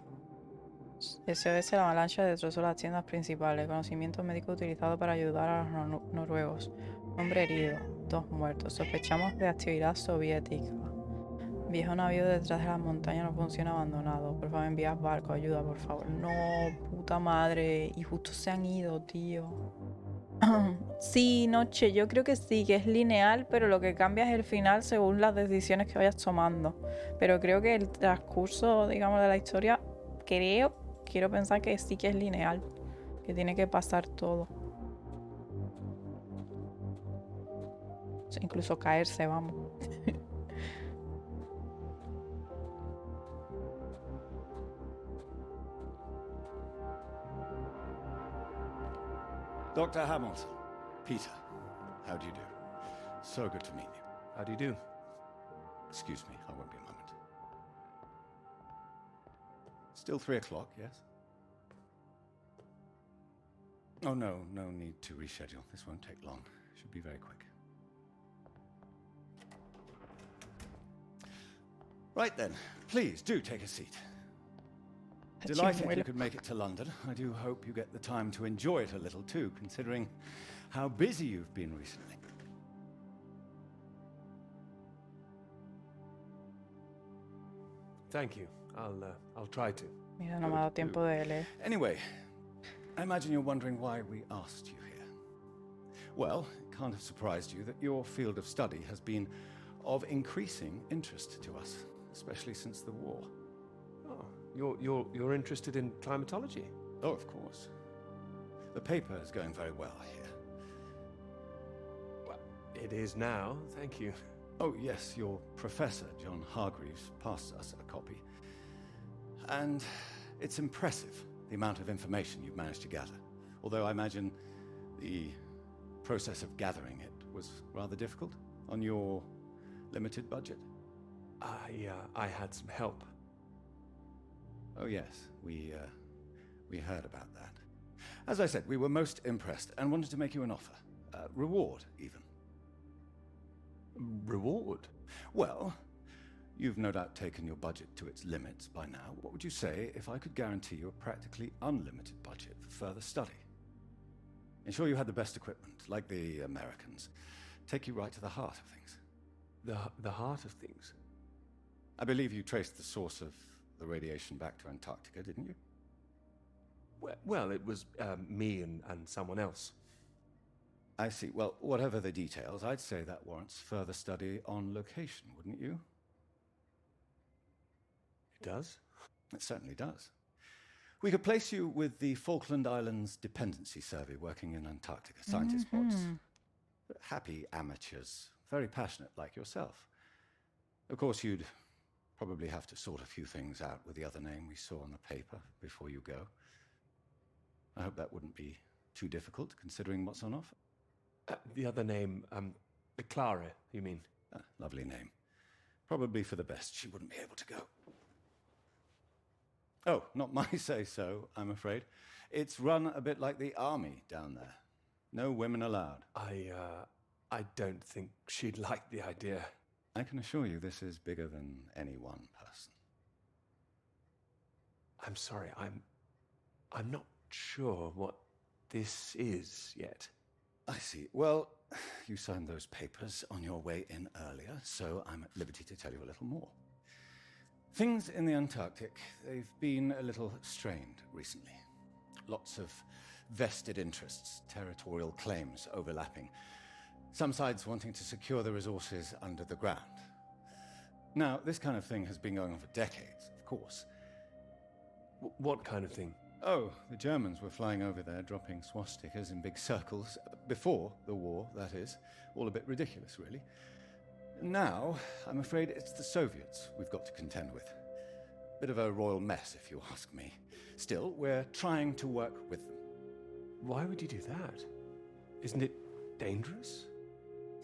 SOS la avalancha destrozó las tiendas principales. Conocimiento médico utilizado para ayudar a los noruegos. Hombre herido. 2 muertos. Sospechamos de actividad soviética. Viejo navío detrás de las montañas no funciona, abandonado. Por favor, envía barco. Ayuda, por favor. No, puta madre. Y justo se han ido, tío. Sí, Noche, yo creo que sí, que es lineal, pero lo que cambia es el final según las decisiones que vayas tomando. Pero creo que el transcurso, digamos, de la historia, quiero pensar que sí que es lineal, que tiene que pasar todo. O sea, incluso caerse, vamos. Dr. Hamilton, Peter, how do you do? So good to meet you. How do you do? Excuse me, I won't be a moment. Still 3 o'clock, yes? Oh, no need to reschedule. This won't take long. Should be very quick. Right then, please do take a seat. Delighted you could make it to London. I do hope you get the time to enjoy it a little too, considering how busy you've been recently. Thank you. I'll try to. Mira, no me ha dado tiempo de leer. Anyway, I imagine you're wondering why we asked you here. Well, it can't have surprised you that your field of study has been of increasing interest to us, especially since the war. Oh, you're interested in climatology? Oh, of course. The paper is going very well, I hear. Well, it is now, thank you. Oh, yes, your professor, John Hargreaves, passed us a copy. And it's impressive, the amount of information you've managed to gather. Although I imagine the process of gathering it was rather difficult on your limited budget. I had some help. Oh, yes, we heard about that. As I said, we were most impressed and wanted to make you an offer. Reward, even. Reward? Well, You've no doubt taken your budget to its limits by now. What would you say if I could guarantee you a practically unlimited budget for further study? Ensure you had the best equipment, like the Americans. Take you right to the heart of things. The heart of things? I believe you traced the source of the radiation back to Antarctica, didn't you? Well, it was me and someone else. I see. Well, whatever the details, I'd say that warrants further study on location, wouldn't you? It does? It certainly does. We could place you with the Falkland Islands Dependency Survey working in Antarctica. Scientist bots. Happy amateurs. Very passionate like yourself. Of course, you'd probably have to sort a few things out with the other name we saw on the paper before you go. I hope that wouldn't be too difficult, considering what's on offer. The other name, Clara, you mean? Lovely name. Probably for the best. She wouldn't be able to go. Oh, not my say-so, I'm afraid. It's run a bit like the army down there. No women allowed. I don't think she'd like the idea. I can assure you this is bigger than any one person. I'm sorry, I'm not sure what this is yet. I see. Well, you signed those papers on your way in earlier, so I'm at liberty to tell you a little more. Things in the Antarctic, they've been a little strained recently. Lots of vested interests, territorial claims overlapping. Some sides wanting to secure the resources under the ground. Now, this kind of thing has been going on for decades, of course. What kind of thing? Oh, the Germans were flying over there, dropping swastikas in big circles. Before the war, that is. All a bit ridiculous, really. Now, I'm afraid it's the Soviets we've got to contend with. Bit of a royal mess, if you ask me. Still, we're trying to work with them. Why would you do that? Isn't it dangerous?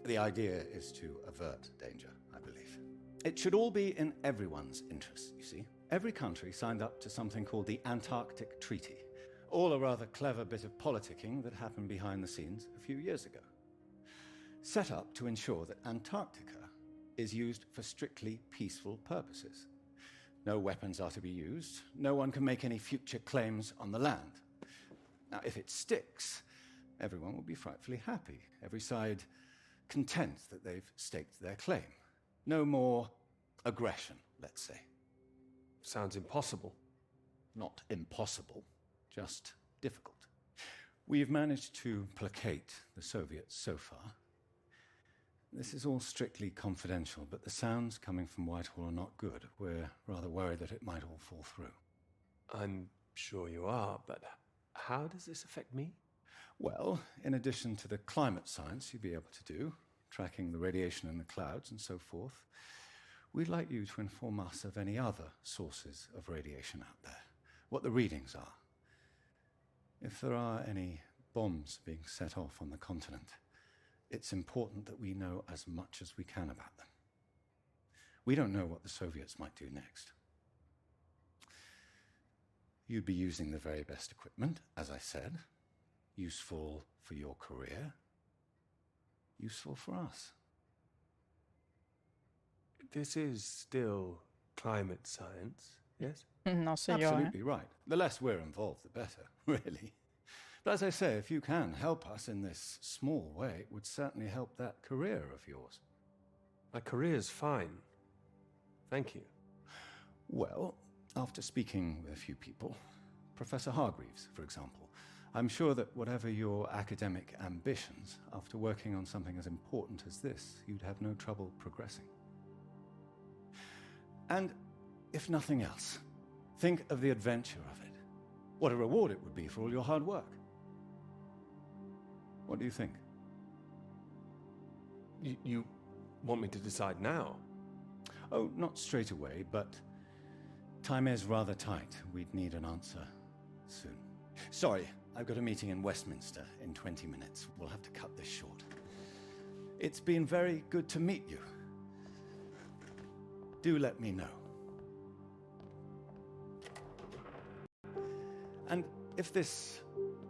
The idea is to avert danger, I believe. It should all be in everyone's interest, you see. Every country signed up to something called the Antarctic Treaty. All a rather clever bit of politicking that happened behind the scenes a few years ago. Set up to ensure that Antarctica is used for strictly peaceful purposes. No weapons are to be used. No one can make any future claims on the land. Now, if it sticks, everyone will be frightfully happy. Every side content that they've staked their claim. No more aggression, let's say. Sounds impossible. Not impossible, just difficult. We've managed to placate the Soviets so far. This is all strictly confidential, but the sounds coming from Whitehall are not good. We're rather worried that it might all fall through. I'm sure you are, but how does this affect me? Well, in addition to the climate science you'd be able to do, tracking the radiation in the clouds and so forth, we'd like you to inform us of any other sources of radiation out there, what the readings are. If there are any bombs being set off on the continent, it's important that we know as much as we can about them. We don't know what the Soviets might do next. You'd be using the very best equipment, as I said. Useful for your career. Useful for us. This is still climate science, yes? No sé yo, Absolutely right. The less we're involved, the better, really. But as I say, if you can help us in this small way, it would certainly help that career of yours. My career's fine. Thank you. Well, after speaking with a few people, Professor Hargreaves, for example, I'm sure that whatever your academic ambitions, after working on something as important as this, you'd have no trouble progressing. And if nothing else, think of the adventure of it. What a reward it would be for all your hard work. What do you think? You want me to decide now? Oh, not straight away, but time is rather tight. We'd need an answer soon. Sorry, I've got a meeting in Westminster in 20 minutes. We'll have to cut this short. It's been very good to meet you. Do let me know. And if this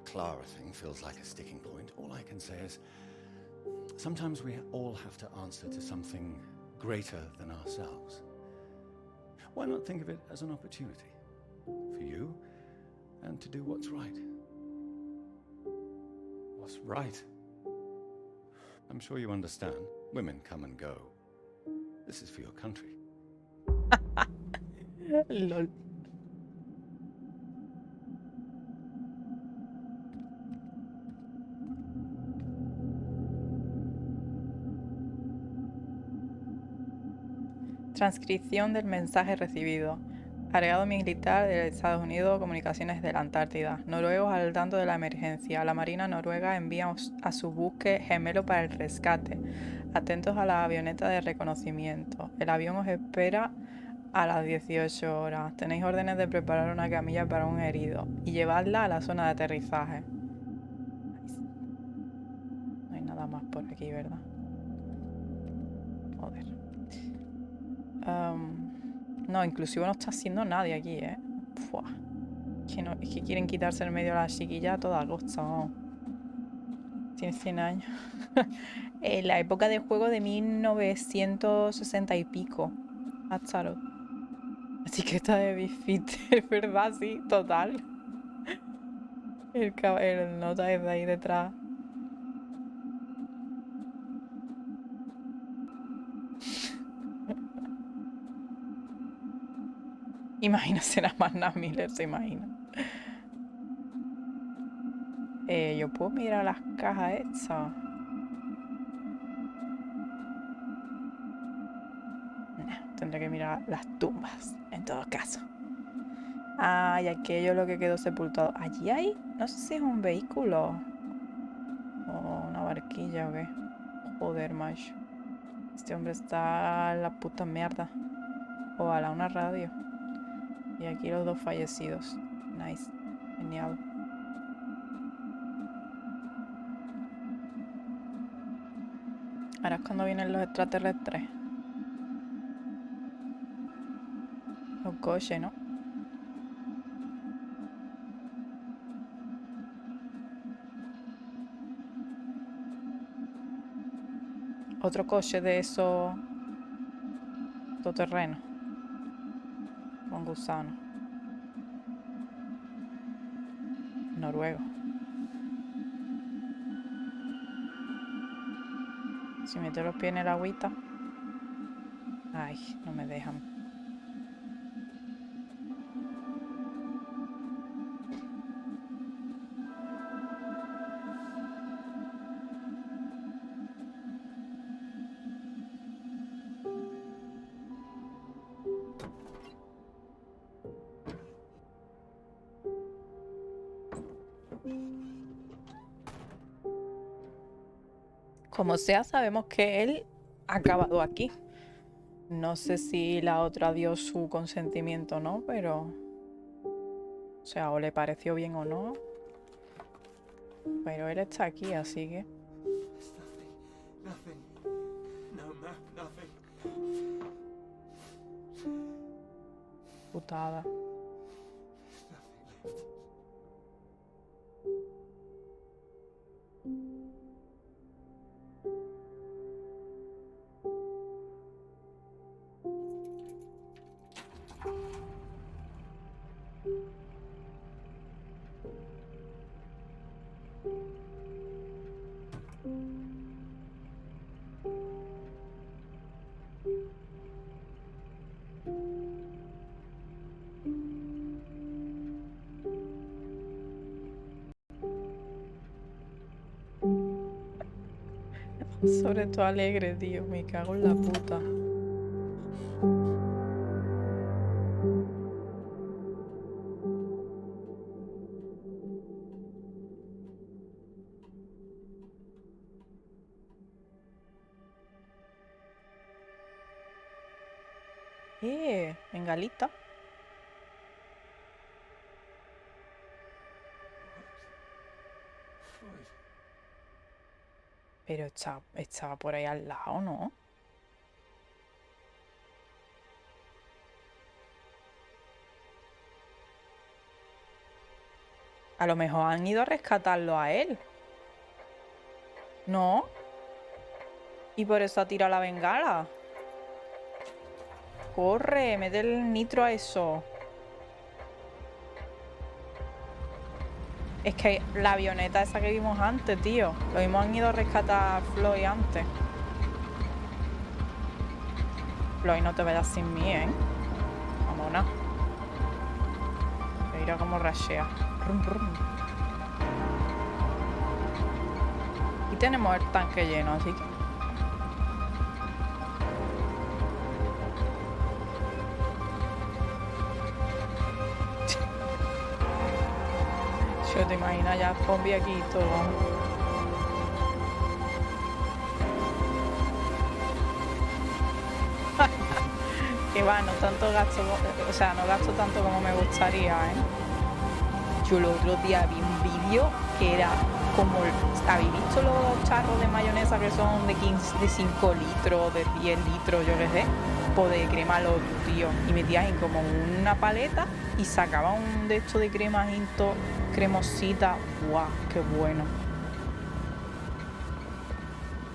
Clara thing feels like a sticking point, all I can say is sometimes we all have to answer to something greater than ourselves. Why not think of it as an opportunity for you and to do what's right? What's right? I'm sure you understand. Women come and go. This is for your country. LOL. Transcripción del mensaje recibido. Agregado militar de Estados Unidos, comunicaciones de la Antártida. Noruegos al tanto de la emergencia. La Marina noruega envía a su buque gemelo para el rescate. Atentos a la avioneta de reconocimiento. El avión os espera a las 18 horas. Tenéis órdenes de preparar una camilla para un herido y llevarla a la zona de aterrizaje. No hay nada más por aquí, ¿verdad? Joder. No, inclusive no está haciendo nadie aquí, ¿eh? Fua. Es que quieren quitarse el medio a la chiquilla a toda costa, vamos. Tiene 100 años. En la época de juego de 1960 y pico. Astaroth. Así que está de Bifit, es verdad, sí, total. El nota es de ahí detrás. Imagina, será más Miller, se imagina. Yo puedo mirar las cajas estas. Tendré que mirar las tumbas, en todo caso. Ah, y aquello es lo que quedó sepultado. Allí hay, no sé si es un vehículo o una barquilla o qué. Joder, macho. Este hombre está en la puta mierda. Ojalá una radio. Y aquí los dos fallecidos. Nice. Genial. Ahora es cuando vienen los extraterrestres. Los coches, ¿no? Otro coche de esos todoterrenos. Con gusano. Noruego. Si meto los pies en el agüita. Ay, no me dejan. Como sea, sabemos que él ha acabado aquí. No sé si la otra dio su consentimiento o no, pero... O sea, o le pareció bien o no. Pero él está aquí, así que... Nothing. No map, nothing. Putada. Sobre todo alegre, tío. Me cago en la puta. Bengalita. Pero estaba por ahí al lado, ¿no? A lo mejor han ido a rescatarlo a él. ¿No? Y por eso ha tirado la bengala. corre, mete el nitro a eso. Es que la avioneta esa que vimos antes, tío. Lo mismo han ido a rescatar a Floyd antes. Floyd, no te vayas sin mí, ¿eh? Mamona. Mira cómo rashea. Rum, rum. Y tenemos el tanque lleno, así que... Yo te imaginas ya zombie aquí y todo. Que va, no tanto gasto, o sea, no gasto tanto como me gustaría, ¿eh? Yo el otro día vi un vídeo que era como, ¿habéis visto los charros de mayonesa que son de 5 litros, de 10 litros, yo qué sé? Pues de crema lotu, tío. Y metías en como una paleta y sacaba un de estos de crema jinto, cremosita. ¡Guau! ¡Qué bueno!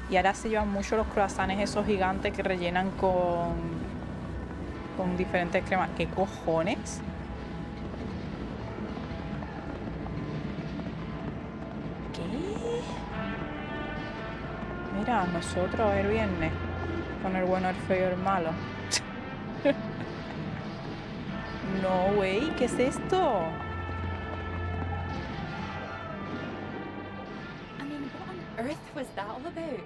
Y ahora se llevan mucho los croissants esos gigantes que rellenan con diferentes cremas. ¿Qué cojones? ¿Qué? Mira, nosotros el viernes con el bueno, el feo y el malo. No, güey, ¿qué es esto? I mean, what on earth was that all about?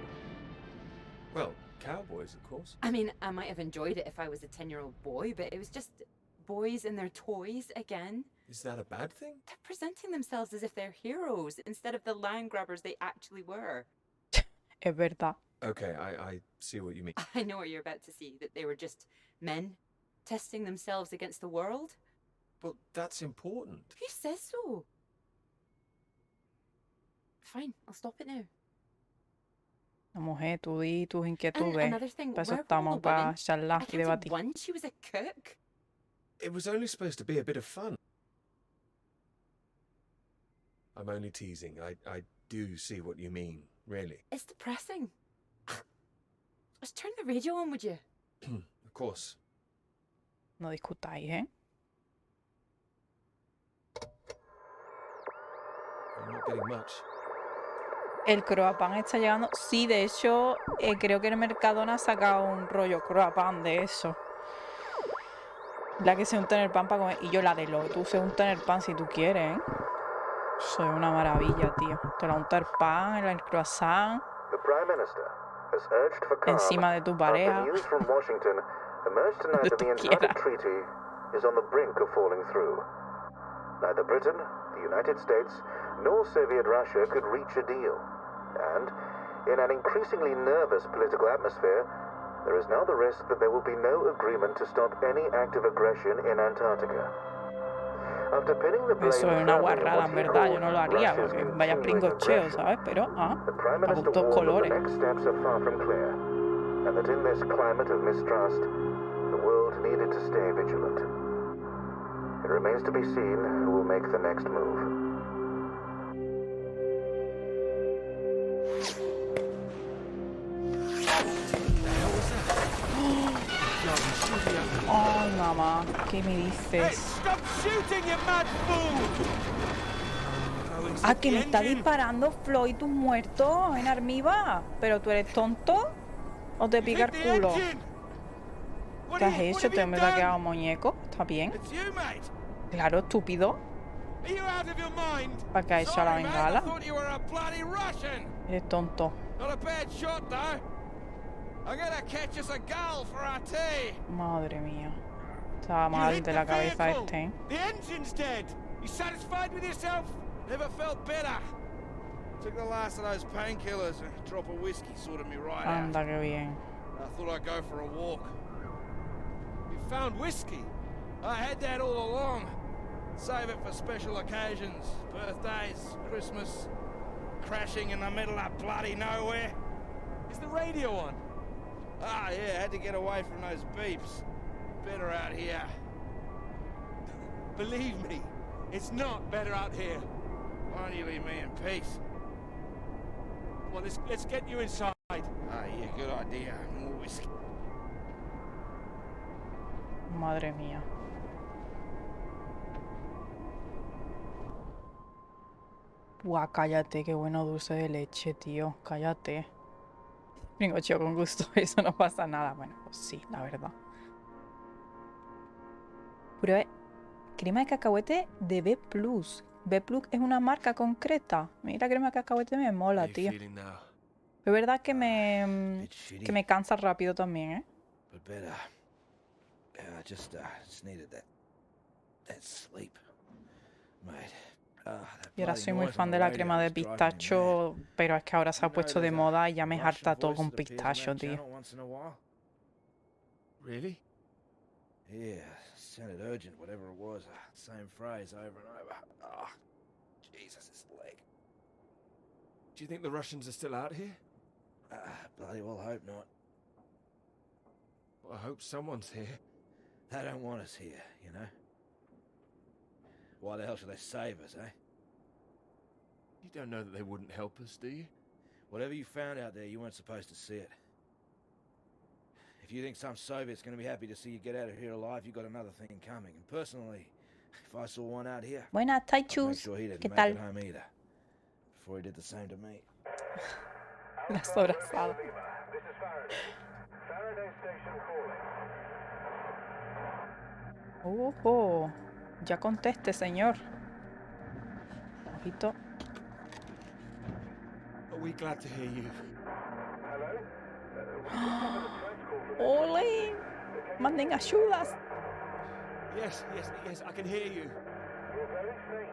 Well, cowboys, of course. I mean, I might have enjoyed it if I was a 10-year-old boy, but it was just boys and their toys again. Is that a bad thing? They're presenting themselves as if they're heroes instead of the land grabbers they actually were. Es verdad. Okay, I see what you mean. I know what you're about to see, that they were just men testing themselves against the world. Well, that's important. Who says so? Fine, I'll stop it now. La mujer, tú di tus inquietudes. Another thing, Para eso where were all estamos, the women? para charlar I y counted debatir. one, she was a cook. It was only supposed to be a bit of fun. I'm only teasing. I do see what you mean, really. It's depressing. Just turn the radio on, would you? Of course. No discutáis, ¿eh? I'm not getting much. El croissant está llegando. Sí, de hecho, creo que el Mercadona ha sacado un rollo croissant de eso. La que se unta en el pan para comer. Y yo la de Lotus se unta en el pan si tú quieres, ¿eh? Eso es una maravilla, tío. Te la unta el pan, el croissant. The Prime Minister has urged for calm Encima de tu pareja. after news from Washington emerged tonight that the Antarctic Treaty is on the brink of falling through. Neither Britain, the United States, nor Soviet Russia could reach a deal. And, in an increasingly nervous political atmosphere, there is now the risk that there will be no agreement to stop any active aggression in Antarctica. After pinning the blame Eso es una firmly on guarrada, what en he verdad. Yo called no lo haría Russia's porque vaya continuing pringocheo, aggression, ¿sabes? Pero, the Prime a Minister gustos warned that colores. the next steps are far from clear, and that in this climate of mistrust, the world needed to stay vigilant. It remains to be seen who will make the next move. Ay, mamá, ¿qué me dices? Stop shooting, you mad fool! Ah, que me está disparando Floyd, tus muertos en armiva. ¿Pero tú eres tonto? ¿O te pica el culo? ¿Qué has hecho? ¿Te me ha quedado muñeco? ¿Está bien? Claro, estúpido. ¿Para qué ha hecho la bengala? Eres tonto. Madre mía. Estaba mal de la cabeza este, ¿eh? The engine's dead. You satisfied with yourself? Never felt better. Took the last of those painkillers and a drop of whiskey sorted me right out. Anda, qué bien. I thought I'd go for a walk. You found whiskey? I had that all along. Save it for special occasions, birthdays, Christmas. Crashing in the middle of bloody nowhere. Is the radio on? Ah, yeah, had to get away from those beeps. Better out here. Believe me, it's not better out here. Why don't you leave me in peace? Well, let's get you inside. Ah, yeah, good idea. More whiskey. Madre mía. Buah, cállate, qué bueno dulce de leche, tío. Cállate. Pringocho con gusto, eso no pasa nada. Bueno, pues sí, la verdad. Pruebe crema de cacahuete de B+. B+ es una marca concreta. Mira, crema de cacahuete me mola, tío. Es verdad que que me cansa rápido también, ¿eh? But better. Just needed that sleep. Mate. Y ahora soy muy fan de la crema de pistacho, pero es que ahora se ha puesto de moda y ya me harta todo con pistacho, tío. Really? Yeah, sounded urgent, whatever it was. Same phrase over and over. Oh, Jesus, this leg. Do you think the Russians are still out here? Bloody well hope not. Well, I hope someone's here. They don't want us here, you know? Why the hell should they save us, eh? You don't know that they wouldn't help us, do you? Whatever you found out there, you weren't supposed to see it. If you think some Soviet's going to be happy to see you get out of here alive, you got another thing coming. And personally, if I saw one out here, Buenas, I'd make Taichus. sure he didn't ¿Qué make tal? it home either. Before he did the same to me. La sobrasada. This is Faraday. Faraday Station calling. Ojo. Ya conteste, señor. Ojito. Are we glad to hear you? ¡Ole! ¡Manden ayudas! Yes, I can hear you. You're very faint.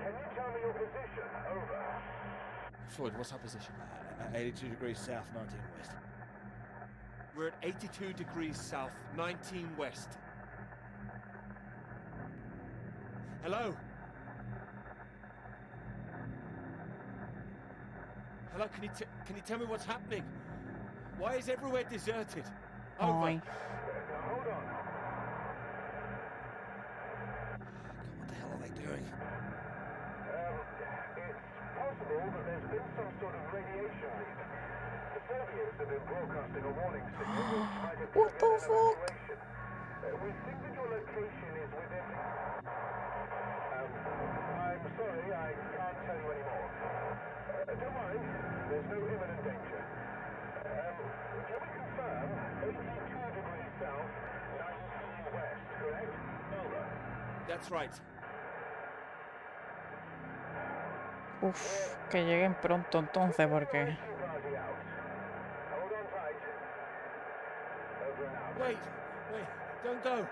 Can you tell me your position? Over. Floyd, what's our position? 82 degrees south, 19 west. We're at 82 degrees south, 19 west. Hello? Hello, can you tell me what's happening? Why is everywhere deserted? Over. Ay. Hold on. What the hell are they doing? It's possible that there's been some sort of radiation leak. The Soviets have been broadcasting a warning signal which might have What the triggered fuck? evacuation. We think that your location is within... I'm sorry, I can't tell you any more. Don't worry, there's no imminent danger. Can we confirm 82 degrees south, 19 west, correct? Over. That's right. Uf, que lleguen pronto entonces porque... Party out. Hold on tight. Over and out. Wait, don't go.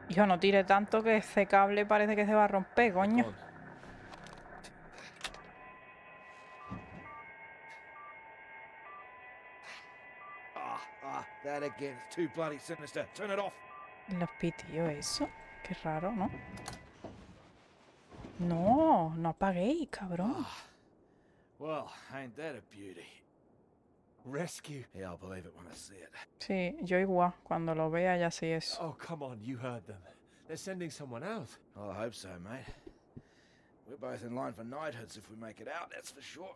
Hijo, no tire tanto que ese cable parece que se va a romper, coño. Come on. That again. It's too bloody sinister. Turn it off. Los pitillos, eso. Qué raro, ¿no? No, no apaguéis, cabrón. Well, ain't that a beauty? Rescue. Yeah, I'll believe it when I see it. Sí, yo igual. Cuando lo vea ya sí es. Oh, come on, you heard them. They're sending someone out. Well, I hope so, mate. We're both in line for knighthoods if we make it out, that's for sure.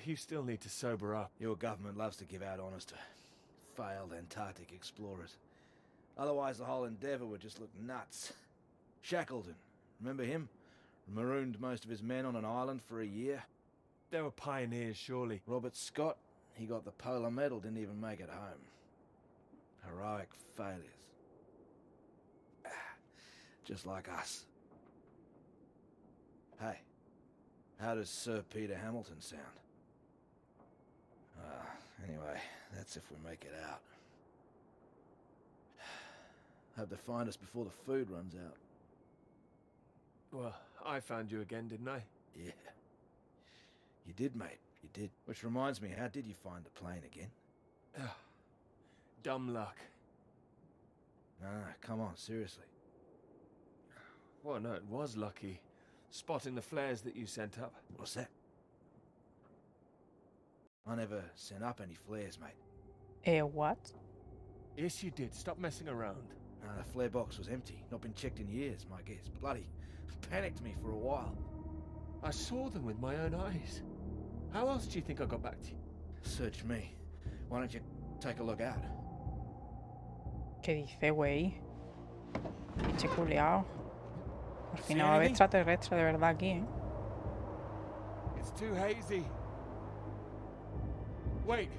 You still need to sober up. Your government loves to give out honours to failed Antarctic explorers. Otherwise, the whole endeavour would just look nuts. Shackleton, remember him? Marooned most of his men on an island for a year. They were pioneers, surely. Robert Scott, he got the Polar Medal, didn't even make it home. Heroic failures. Just like us. Hey, how does Sir Peter Hamilton sound? Anyway, that's if we make it out. Hope they find us before the food runs out. Well, I found you again, didn't I? Yeah. You did, mate. You did. Which reminds me, how did you find the plane again? Dumb luck. No, come on, seriously. Well, no, it was lucky. Spotting the flares that you sent up. What's that? I never sent up any flares, mate. What? Yes, you did. Stop messing around. No, the flare box was empty. Not been checked in years, my guess. Bloody panicked me for a while. I saw them with my own eyes. How else do you think I got back to you? Search me. Why don't you take a look out? ¿Qué dice, güey? Pinche culiao. Al See final va a haber anything? extraterrestre de verdad aquí, ¿eh? It's too hazy. Wait.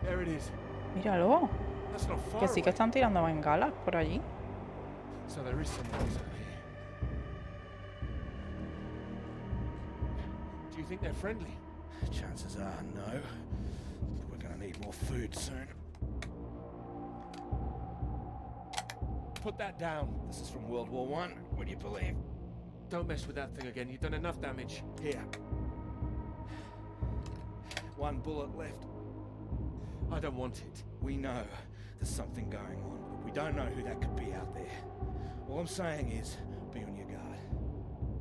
There it is. Míralo. That's not far Que sí que away. están tirando bengalas por allí. So there is someone else out here. Do you think they're friendly? Chances are no. We're gonna need more food soon. Put that down. This is from World War One. Would you believe? Don't mess with that thing again. You've done enough damage. Here. One bullet left. I don't want it. We know there's something going on, but we don't know who that could be out there. All I'm saying is, be on your guard.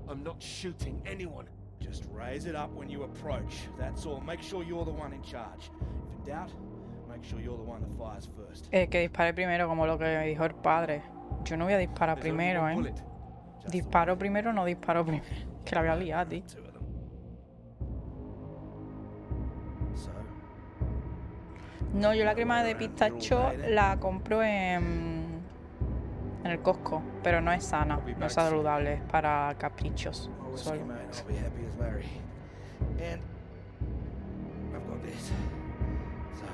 I'm not shooting anyone. Just raise it up when you approach. That's all. Make sure you're the one in charge. If in doubt, make sure you're the one that fires first. Que dispare primero, como lo que me dijo el padre. Yo no voy a disparar There's only primero, one ¿eh? bullet. Disparo primero o no disparo primero. Que la voy a liar, tío. Two of them. So, No, yo la crema de pistacho la compro en el Costco, pero no es sana, no es saludable, es para caprichos. I'll risk Solo. you, mate. I'll be happy as Larry. And I've got this. So,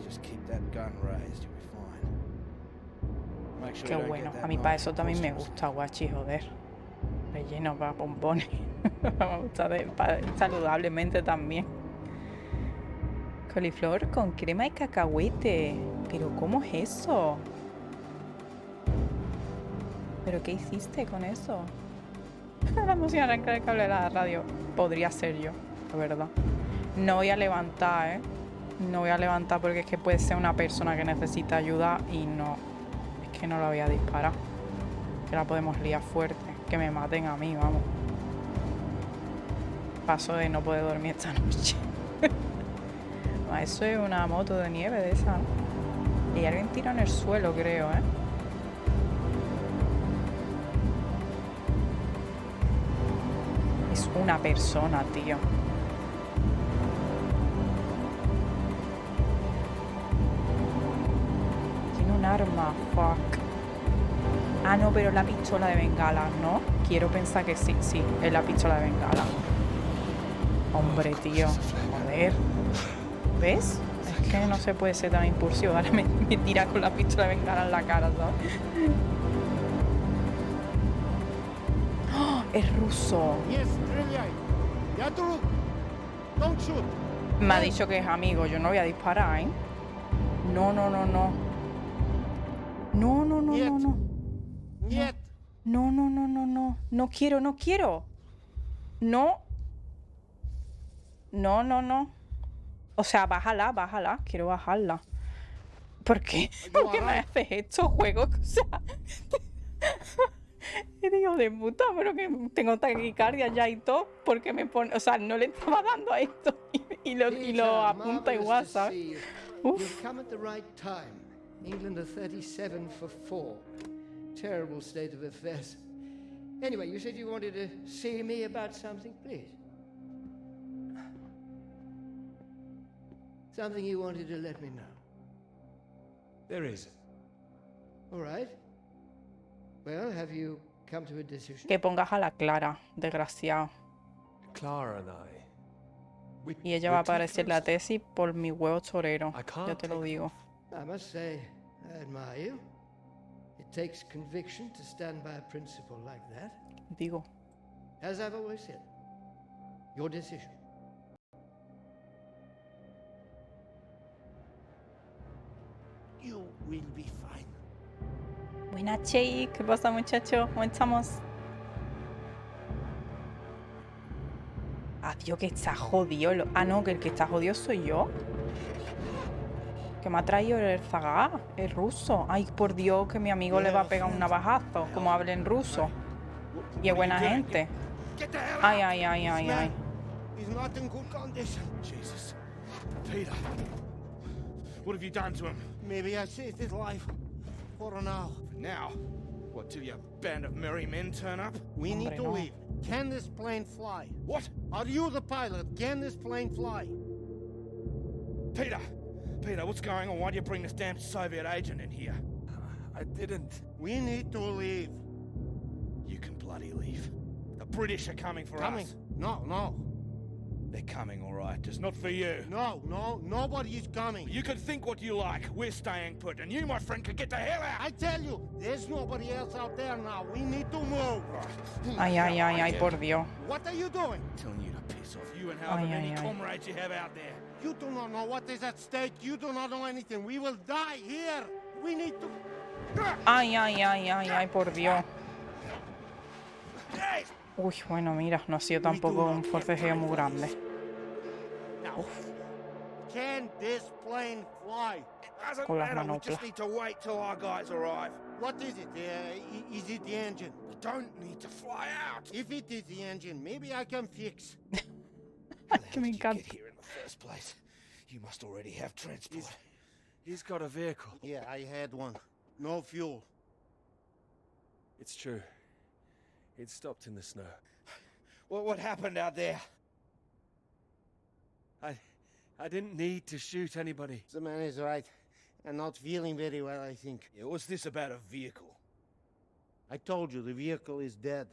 just keep that gun raised. You'll be fine. Make sure Qué you don't bueno, get that a mí para knife eso también me across. gusta, guachi, joder. Relleno para bombones. Me gusta saludablemente también. Coliflor con crema de cacahuete. Pero ¿cómo es eso? ¿Pero qué hiciste con eso? La música arranca el cable de la radio. Podría ser yo, la verdad. No voy a levantar, ¿eh? No voy a levantar porque es que puede ser una persona que necesita ayuda y no. Es que no la voy a disparar. Que la podemos liar fuerte. Que me maten a mí, vamos. Paso de no poder dormir esta noche. Eso es una moto de nieve de esa, ¿no? Y alguien tira en el suelo, creo, ¿eh? Es una persona, tío. Tiene un arma, fuck. Ah, no, pero es la pistola de bengala, ¿no? Quiero pensar que sí, sí, es la pistola de bengala. Hombre, tío, joder. ¿Ves? Es que no se puede ser tan impulsivo. Ahora me tira con la pistola de bengala en la cara, ¿sabes? ¡Oh! Es ruso. Me ha dicho que es amigo. Yo no voy a disparar, ¿eh? No, no, no, no. No, no, no, no, no. No, no, no, no, no. No quiero, no quiero. No. No, no, no. O sea, bájala, bájala. Quiero bajarla. ¿Por qué? ¿Por qué me haces esto, juego? O sea... Hijo de puta, pero que tengo taquicardia ya y todo. Porque me pone... O sea, no le estaba dando a esto. Y lo apunta igual, ¿sabes? Uf. You've come at the right time. England are 37 for 4. Terrible state of affairs. Anyway, you said you wanted to see me about something, please. Something you wanted to let me know. There is. All right. Well, have you come to a decision? Que pongas a la Clara, desgraciado. Clara and I. Y ella va a aparecer en la tesis por mi huevo torero. Ya te lo digo. I must say, I admire you. It takes conviction to stand by a principle like that. Digo. As I've always said, your decision. You will be fine. Buenas, Chey. ¿Qué pasa, muchachos? ¿Cómo estamos? Adiós, que está jodido. Ah, no, que el que está jodido soy yo. Que me ha traído el zagá, el ruso. Ay, por Dios, que mi amigo le va a pegar un navajazo, como habla en ruso. Y es buena gente. Ay, ay, ay, ay, ay. He's not in good condition. Jesus. Peter. What have you done to him? Maybe I saved his life. For now. Now? What, till your band of merry men turn up? We need to leave. Can this plane fly? What? Are you the pilot? Can this plane fly? Peter! Peter, what's going on? Why'd you bring this damn Soviet agent in here? I didn't. We need to leave. You can bloody leave. The British are coming for us. No, no. They're coming, all right. Just not for you. No, nobody is coming. You can think what you like. We're staying put, and you, my friend, can get the hell out. I tell you, there's nobody else out there now. We need to move. Ay, ay, ay, ay, por Dios. What are you doing? Telling you to piss off. You and however many comrades you have out there. You do not know what is at stake. You do not know anything. We will die here. We need to... Ay, ay, ay, ay, ay, por Dios. Uy, bueno, mira, no ha sido tampoco un forcejeo muy grande. Uf. Can this plane fly? Con las manoplas. Need to wait till our guys arrive. What is it? Is it the engine? We don't need to fly out. If it is the engine, maybe I can fix. Que me encanta. Get here in the first place. You must already have transport. He's got a vehicle. Yeah, I had one. No fuel. It's true. It stopped in the snow. What happened out there? I didn't need to shoot anybody. The man is right. And not feeling very well, I think. Yeah, what's this about a vehicle? I told you, the vehicle is dead.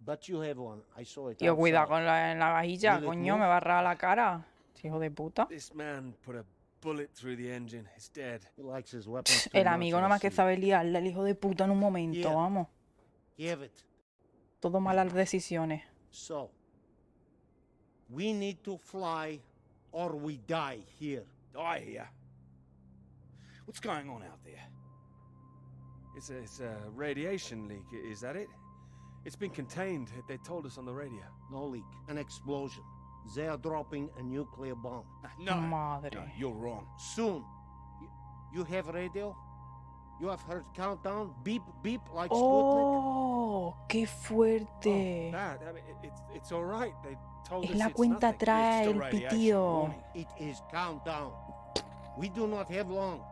But you have one. I saw it Tío, cuidado outside. con la vajilla, Will it coño, move? me va a arreglar la cara. Hijo de puta. This man put a bullet through the engine. It's dead. He likes his weapons too El much, amigo I nomás que see. sabe liarle al hijo de puta en un momento, Yeah. vamos. Have it. Todo malas decisiones. So, we need to fly or we die here. Die here. What's going on out there? It's a radiation leak. Is that it? It's been contained. They told us on the radio. No leak. An explosion. They are dropping a nuclear bomb. No, Madre. no, you're wrong. Soon. You have radio? You have heard countdown? Beep, beep, like Sputnik? Oh, qué fuerte. Bad. I mean, it's all right. They told Es us la it's cuenta nothing. atrás, It's el the radiation pitido. warning. It is countdown. We do not have long.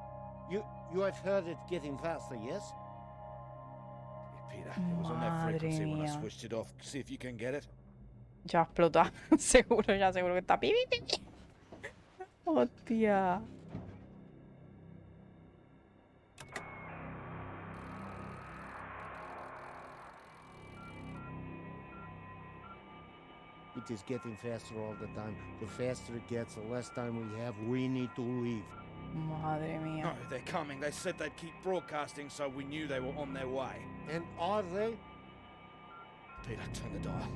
You have heard it getting faster, yes? Yeah, Peter, it was on that Madre frequency when I mía. switched it off. See if you can get it. Ya explota. Seguro que está. Pi, pi, pi. Hostia. It is getting faster all the time. The faster it gets, the less time we have. We need to leave. Madre mía. No, they're coming. They said they'd keep broadcasting, so we knew they were on their way. And are they? Peter, turn the dial.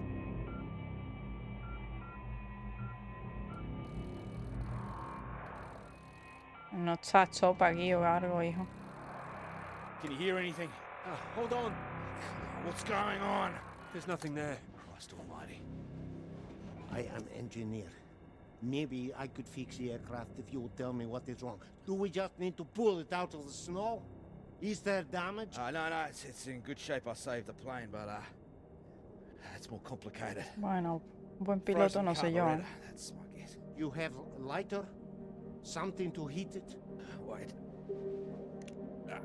No está chopa aquí o algo, hijo. Can you hear anything? Hold on. What's going on? There's nothing there. Christ almighty. I am engineer. Maybe I could fix the aircraft if you would tell me what is wrong. Do we just need to pull it out of the snow? Is there damage? No, it's in good shape. I saved the plane, but it's more complicated. Bueno, buen piloto no sé yo. carburetor, that's my guess. You have lighter? Something to heat it? Wait. Yeah.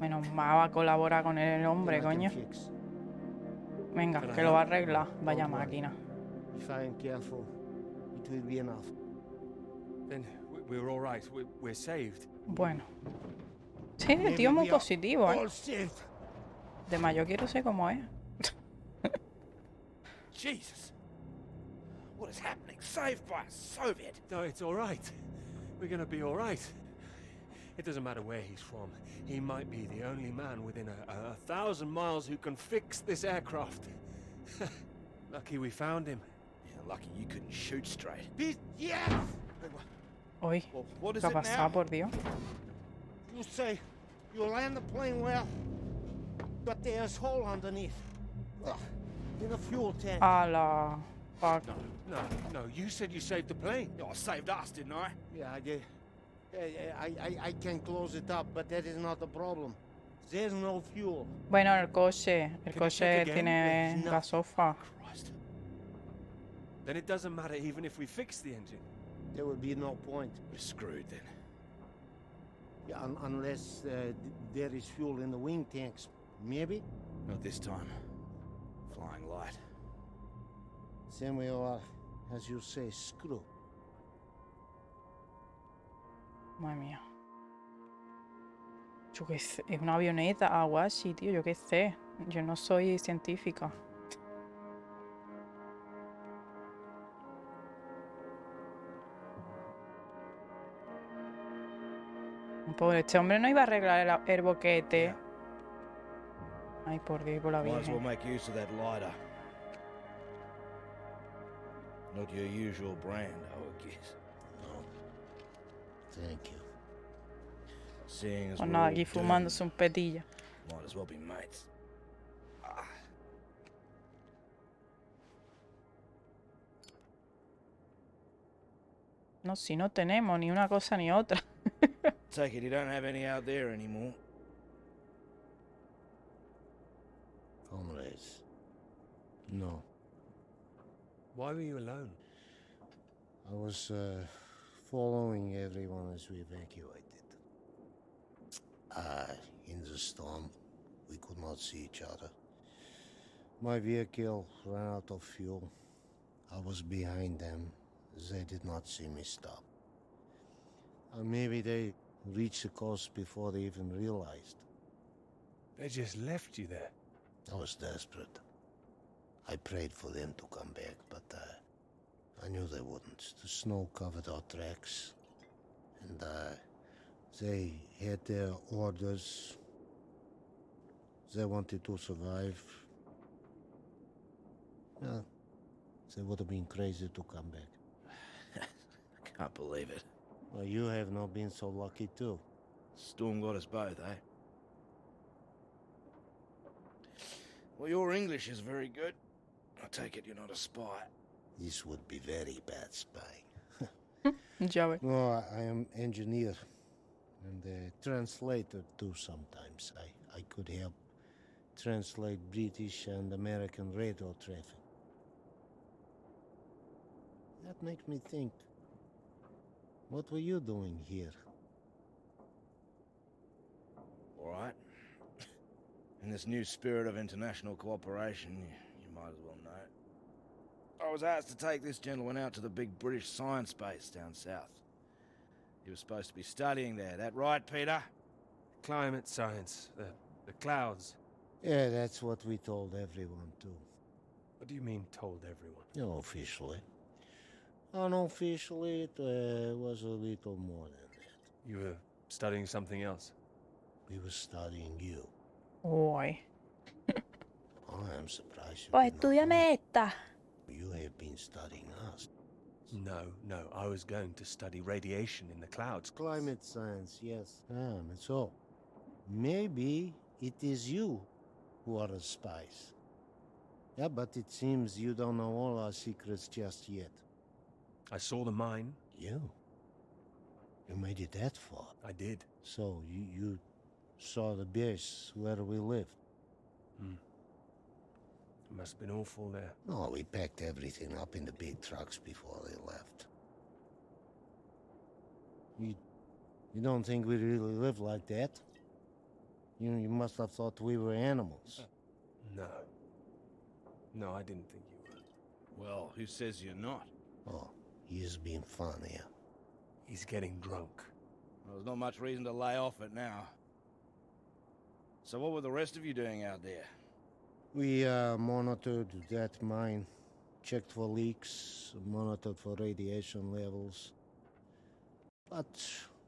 Menos mal va a colaborar con el hombre, Then I coño. can fix. Venga, que lo va a arreglar. Vaya máquina. If I am careful, it will be enough. Then we're all right. We're saved. Bueno. Sí, el Maybe tío es muy we are positivo, ¿eh? all saved. De mayo quiero ser como es. Jesus. What is happening? Saved by a Soviet. No, it's all right. We're gonna be all right. It doesn't matter where he's from. He might be the only man within a 1,000 miles who can fix this aircraft. Lucky we found him. Yeah, lucky you couldn't shoot straight. Yes! Hoy, Well, what is ¿qué ha it now? pasado, por Dios? You say you land the plane well, but there's hole underneath. Ugh, in the fuel tank. ¡Hala! Fuck. No. You said you saved the plane. Oh, I saved us, didn't I? Yeah, I did. I can close it up, but that is not the problem. There's no fuel. Bueno, el coche Can you check again? tiene No. gasofa. Christ. Then it doesn't matter even if we fix the engine. There would be no point. We're screwed then. Yeah, unless there is fuel in the wing tanks. Maybe? Not this time. Flying light. Then we are, as you say, screwed. Madre mía. Yo qué sé, es una avioneta, Awashi, tío, yo qué sé. Yo no soy científica. Pobre, este hombre no iba a arreglar el boquete. Ay, por Dios, por la Might as well Virgen. make use of that lighter. Not your usual brand, I would guess. Thank you. Seeing as Pues we're nada, all aquí doomed, fumándose un petillo. might as well be mates. No, si no tenemos ni una cosa ni otra. Take it you don't have any out there anymore. Comrades. No. Why were you alone? I was following everyone as we evacuated. In the storm, we could not see each other. My vehicle ran out of fuel. I was behind them. They did not see me stop. Maybe they reached the coast before they even realized. They just left you there. I was desperate. I prayed for them to come back, but I knew they wouldn't. The snow covered our tracks, and they had their orders. They wanted to survive. Well, they would have been crazy to come back. I can't believe it. Well, you have not been so lucky too. Storm got us both, eh? Well, your English is very good. I take it you're not a spy. This would be very bad spying. Ya ves. No, I am engineer and a translator too sometimes. I could help translate British and American radio traffic. That makes me think. What were you doing here? All right. In this new spirit of international cooperation, you might as well know. I was asked to take this gentleman out to the big British science base down south. He was supposed to be studying there. That right, Peter? Climate science, the clouds. Yeah, that's what we told everyone too. What do you mean, told everyone? You know, officially. Unofficially, it was a little more than that. You were studying something else? We were studying you. Uy. I am surprised you Pues did not know. estudiame esta. You have been studying us. No. I was going to study radiation in the clouds. Climate science, yes. So, maybe it is you who are the spies. Yeah, but it seems you don't know all our secrets just yet. I saw the mine. You made it that far. I did. So, you saw the base where we lived. It must have been awful there. No, we packed everything up in the big trucks before they left. You don't think we really live like that? You must have thought we were animals. No, I didn't think you were. Well, who says you're not? Oh, he's being fun here. He's getting drunk. Well, there's not much reason to lay off it now. So what were the rest of you doing out there? We monitored that mine, checked for leaks, monitored for radiation levels. But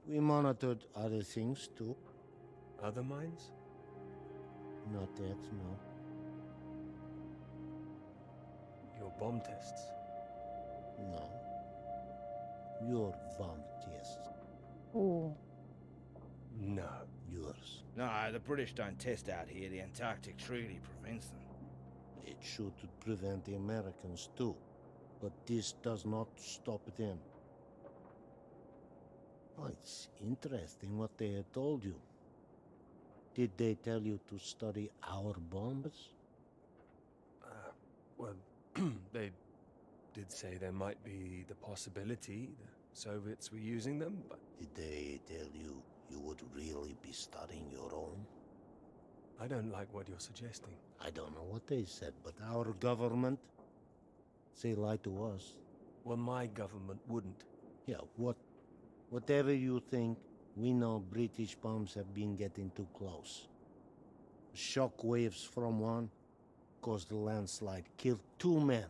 we monitored other things too. Other mines? Not that, no. Your bomb tests? No. Your bomb tests. Uh. No. Yours. No, the British don't test out here. The Antarctic Treaty prevents them. It should prevent the Americans too. But this does not stop them. Oh, it's interesting what they had told you. Did they tell you to study our bombs? Well, they did say there might be the possibility the Soviets were using them, but... Did they tell you you would really be studying your own? I don't like what you're suggesting. I don't know what they said, but our government, they lied to us. Well, my government wouldn't. Yeah, what Whatever you think, we know British bombs have been getting too close. Shock waves from one caused a landslide, killed 2 men.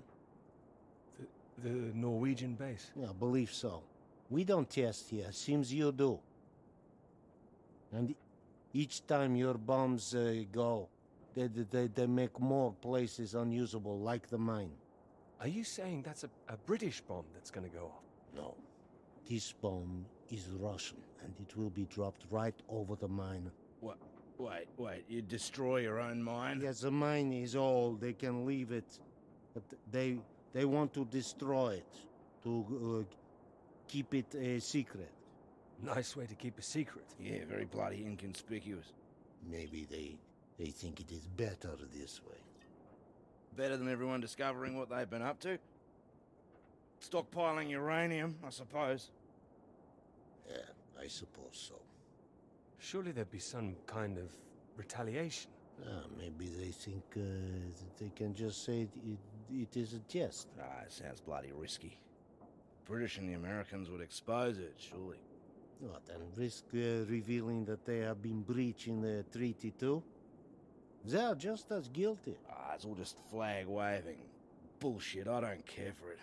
The Norwegian base? Yeah, I believe so. We don't test here, seems you do. And each time your bombs go, they make more places unusable, like the mine. Are you saying that's a British bomb that's gonna go off? No. This bomb is Russian, and it will be dropped right over the mine. What? Wait, you destroy your own mine? Yes, the mine is old, they can leave it. But they want to destroy it, to keep it a secret. Nice way to keep a secret. Yeah, very bloody inconspicuous. Maybe they think it is better this way. Better than everyone discovering what they've been up to? Stockpiling uranium, I suppose. Yeah, I suppose so. Surely there'd be some kind of retaliation. Maybe they think that they can just say it is a jest. It sounds bloody risky. British and the Americans would expose it, surely. What, and risk revealing that they have been breaching the treaty too? They are just as guilty. It's all just flag waving. Bullshit, I don't care for it.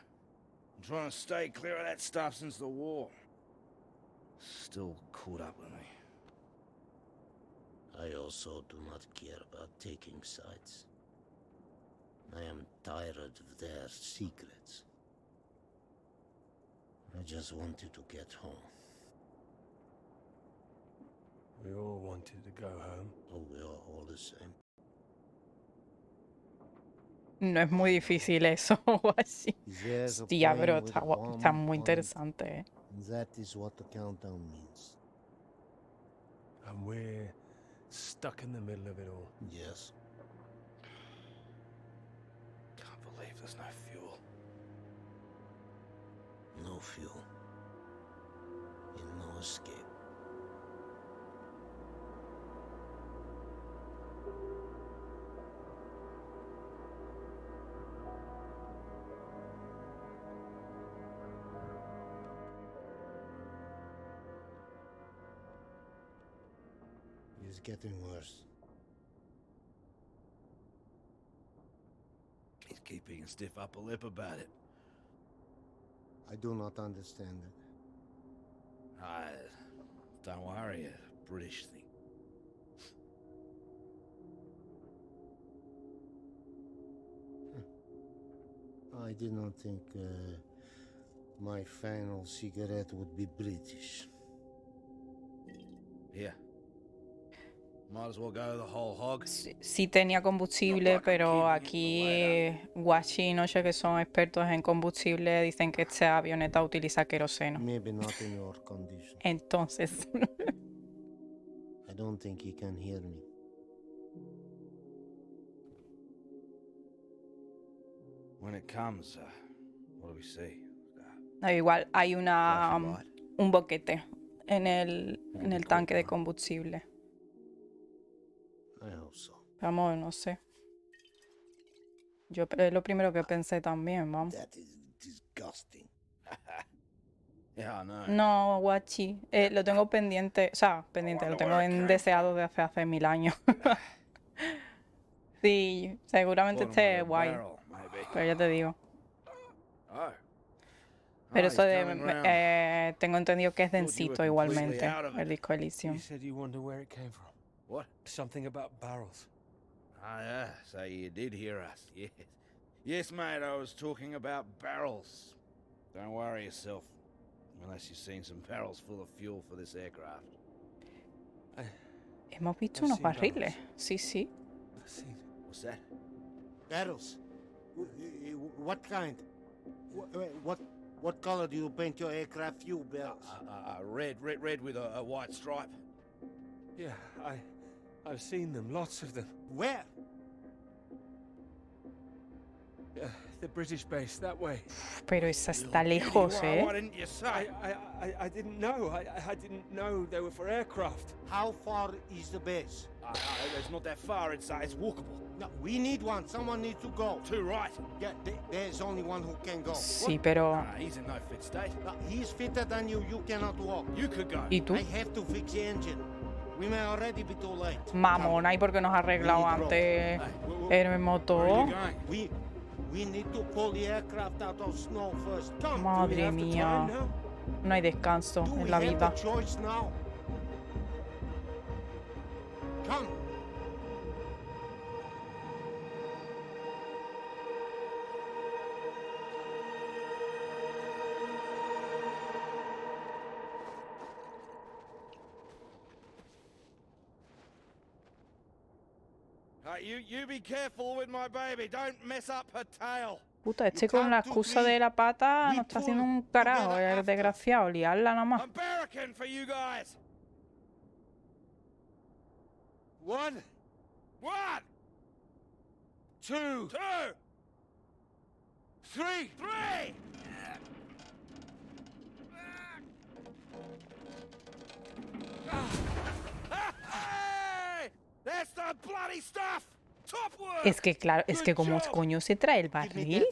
I'm trying to stay clear of that stuff since the war. Still caught up with me. I also do not care about taking sides. I am tired of their secrets. I just wanted to get home. We all wanted to go home. Oh, we are all the same. No es muy difícil eso, o así. There's a Hostia, plane pero with a bomb está muy on it. interesante. That is what the countdown means. And we're stuck in the middle of it all. Yes. Can't believe there's no fuel. No fuel. And no escape. It's getting worse. He's keeping a stiff upper lip about it. I do not understand it. Don't worry, a British thing. I did not think my final cigarette would be British. Here. Might as well go the whole hog. Sí tenía combustible, pero aquí Guachi y Noche, que son expertos en combustible, dicen que esta avioneta utiliza queroseno. Maybe not in your condition. Entonces, I don't think he can hear me. When it comes, what do we see? igual hay un boquete en el tanque de combustible. I hope so. Vamos, no sé. Yo es lo primero que pensé también, vamos. That is disgusting. Yeah, I know. No, Guachi, lo tengo pendiente, o sea, pendiente, lo tengo en deseado de hace 1000 años. Sí, seguramente esté guay, pero ya te digo. Pero eso de, tengo entendido que es densito igualmente, el disco Elysium. You said you wonder where it came from. What? Something about barrels. Yeah, so you did hear us, yes. Yes, mate, I was talking about barrels. Don't worry yourself, unless you've seen some barrels full of fuel for this aircraft. Hemos visto unos barriles, sí, sí. What's that? Barrels? What kind? What color do you paint your aircraft fuel barrels? Red with a white stripe. Yeah, I've seen them, lots of them. Where? The British base, that way. Pero esa está lejos, ¿eh? Why didn't you say? I didn't know. I didn't know they were for aircraft. How far is the base? It's not that far. It's walkable. No, we need one. Someone needs to go. Too right. Yeah, there's only one who can go. Sí, pero... Nah, he's in no fit state. No, he's fitter than you. You cannot walk. You could go. ¿Y tú? I have to fix the engine. We may already be too late. Mamona, ¿y por qué nos ha arreglado antes el motor? We need to pull the aircraft out of snow first. Come, Madre mía. No hay descanso en la vida. Choice now. Come. You be careful with my baby. Don't mess up her tail. Puta, este con la excusa de la pata no está haciendo un carajo, el desgraciado, liarla nada más. I'm barricading for you guys. One. Two. Three. Hey! That's the bloody stuff. Top work. Es que claro, es que como coño se trae el barril.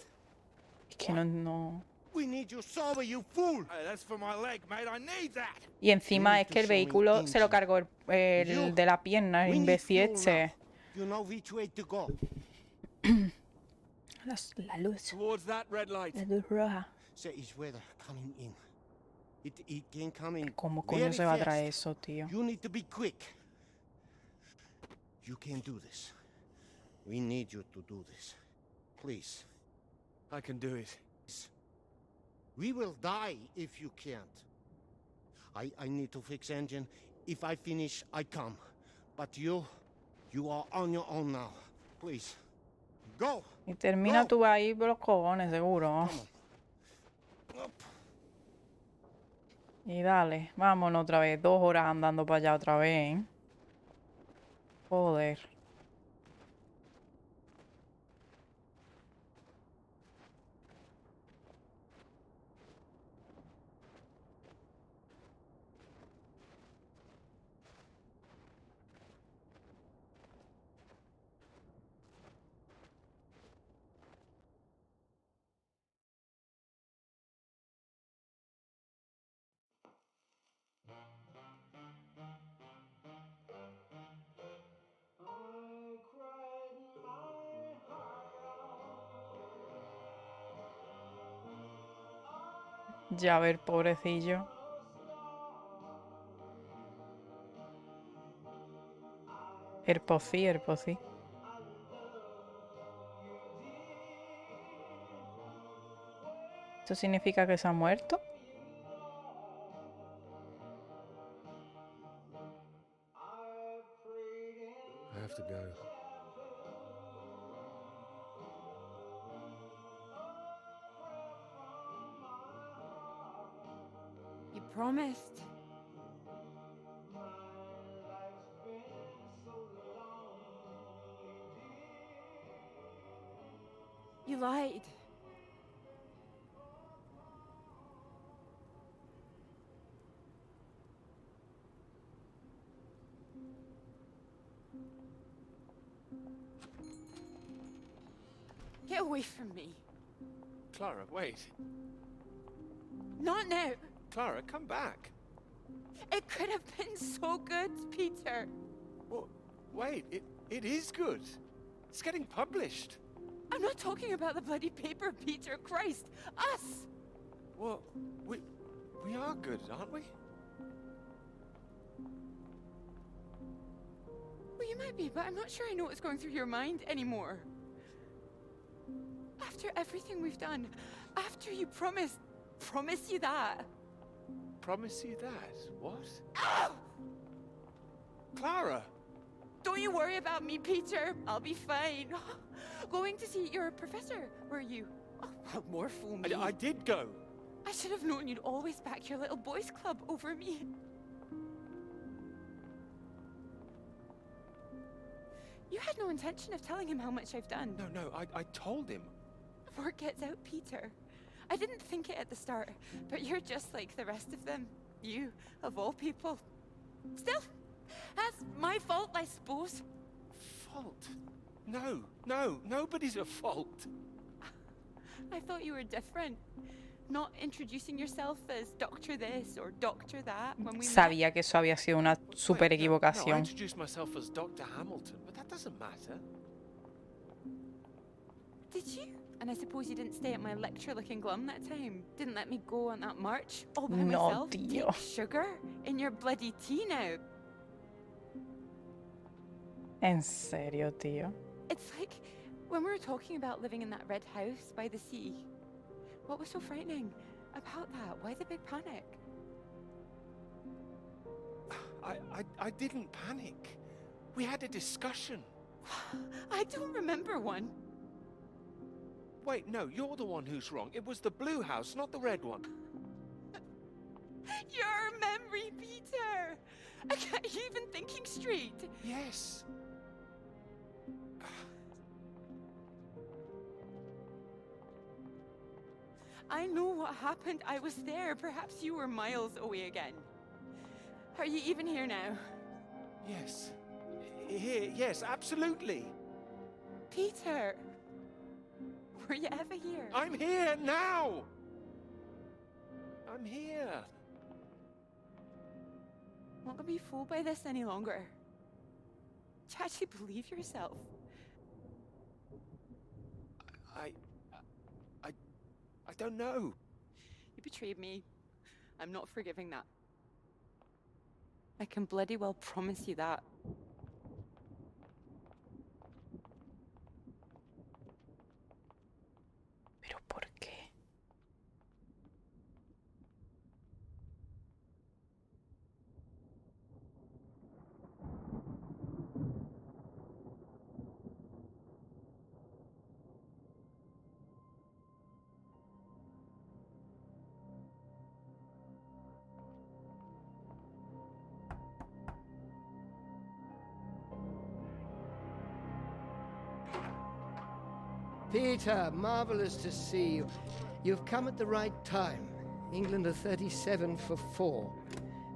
Es que no... We need you sober, you fool. Hey, that's for my leg, mate. I need that. Y encima es que el vehículo se lo cargó el de la pierna, el imbécil este. You know which way to go. La luz. Towards that red light. La luz roja. Say it's weather coming in. It can come in. ¿Cómo coño se va a traer eso, tío? You need to be quick. You can do this. We need you to do this. Please. I can do it. We will die if you can't. I need to fix engine. If I finish, I come. But you are on your own now. Please. Go. Y termina tú ahí por los cojones, seguro. Y dale, vámonos otra vez. 2 horas andando para allá otra vez, ¿eh? Joder. Ya ver, pobrecillo. El pocí. ¿Esto significa que se ha muerto? I have to go. You promised. You lied. Get away from me. Clara, wait. Not now. Clara, come back. It could have been so good, Peter. Well, wait, it is good. It's getting published. I'm not talking about the bloody paper, Peter. Christ. Us. Well, we are good, aren't we? Well, you might be, but I'm not sure I know what's going through your mind anymore. After everything we've done, after you promise you that. Promise you that? What? Ow! Clara! Don't you worry about me, Peter. I'll be fine. Going to see your professor, were you? Oh, how more fool me. I did go. I should have known you'd always back your little boys club over me. You had no intention of telling him how much I've done. No, I told him. Word gets out, Peter. I didn't think it at the start, but you're just like the rest of them. You, of all people. Still, that's my fault, I suppose. Fault? No, nobody's at fault. I thought you were different. Not introducing yourself as Doctor this or Doctor that when we met. Sabía que eso había sido una super No, I equivocación. introduced myself as Dr. Hamilton, but that doesn't matter. Did you? And I suppose you didn't stay at my lecture looking glum that time. Didn't let me go on that march all by No, myself. tío. Take sugar in your bloody tea now. En serio, tío. It's like when we were talking about living in that red house by the sea. What was so frightening about that? Why the big panic? I didn't panic. We had a discussion. I don't remember one. Wait, no, you're the one who's wrong. It was the blue house, not the red one. Your memory, Peter! I can't even thinking straight. Yes. I know what happened. I was there. Perhaps you were miles away again. Are you even here now? Yes. Here, yes, absolutely. Peter! Were you ever here? I'm here now! I'm here. I'm not gonna be fooled by this any longer. Do you actually believe yourself? I don't know. You betrayed me. I'm not forgiving that. I can bloody well promise you that. ¿Pero por qué? Peter, marvelous to see you. You've come at the right time. England are 37 for 4.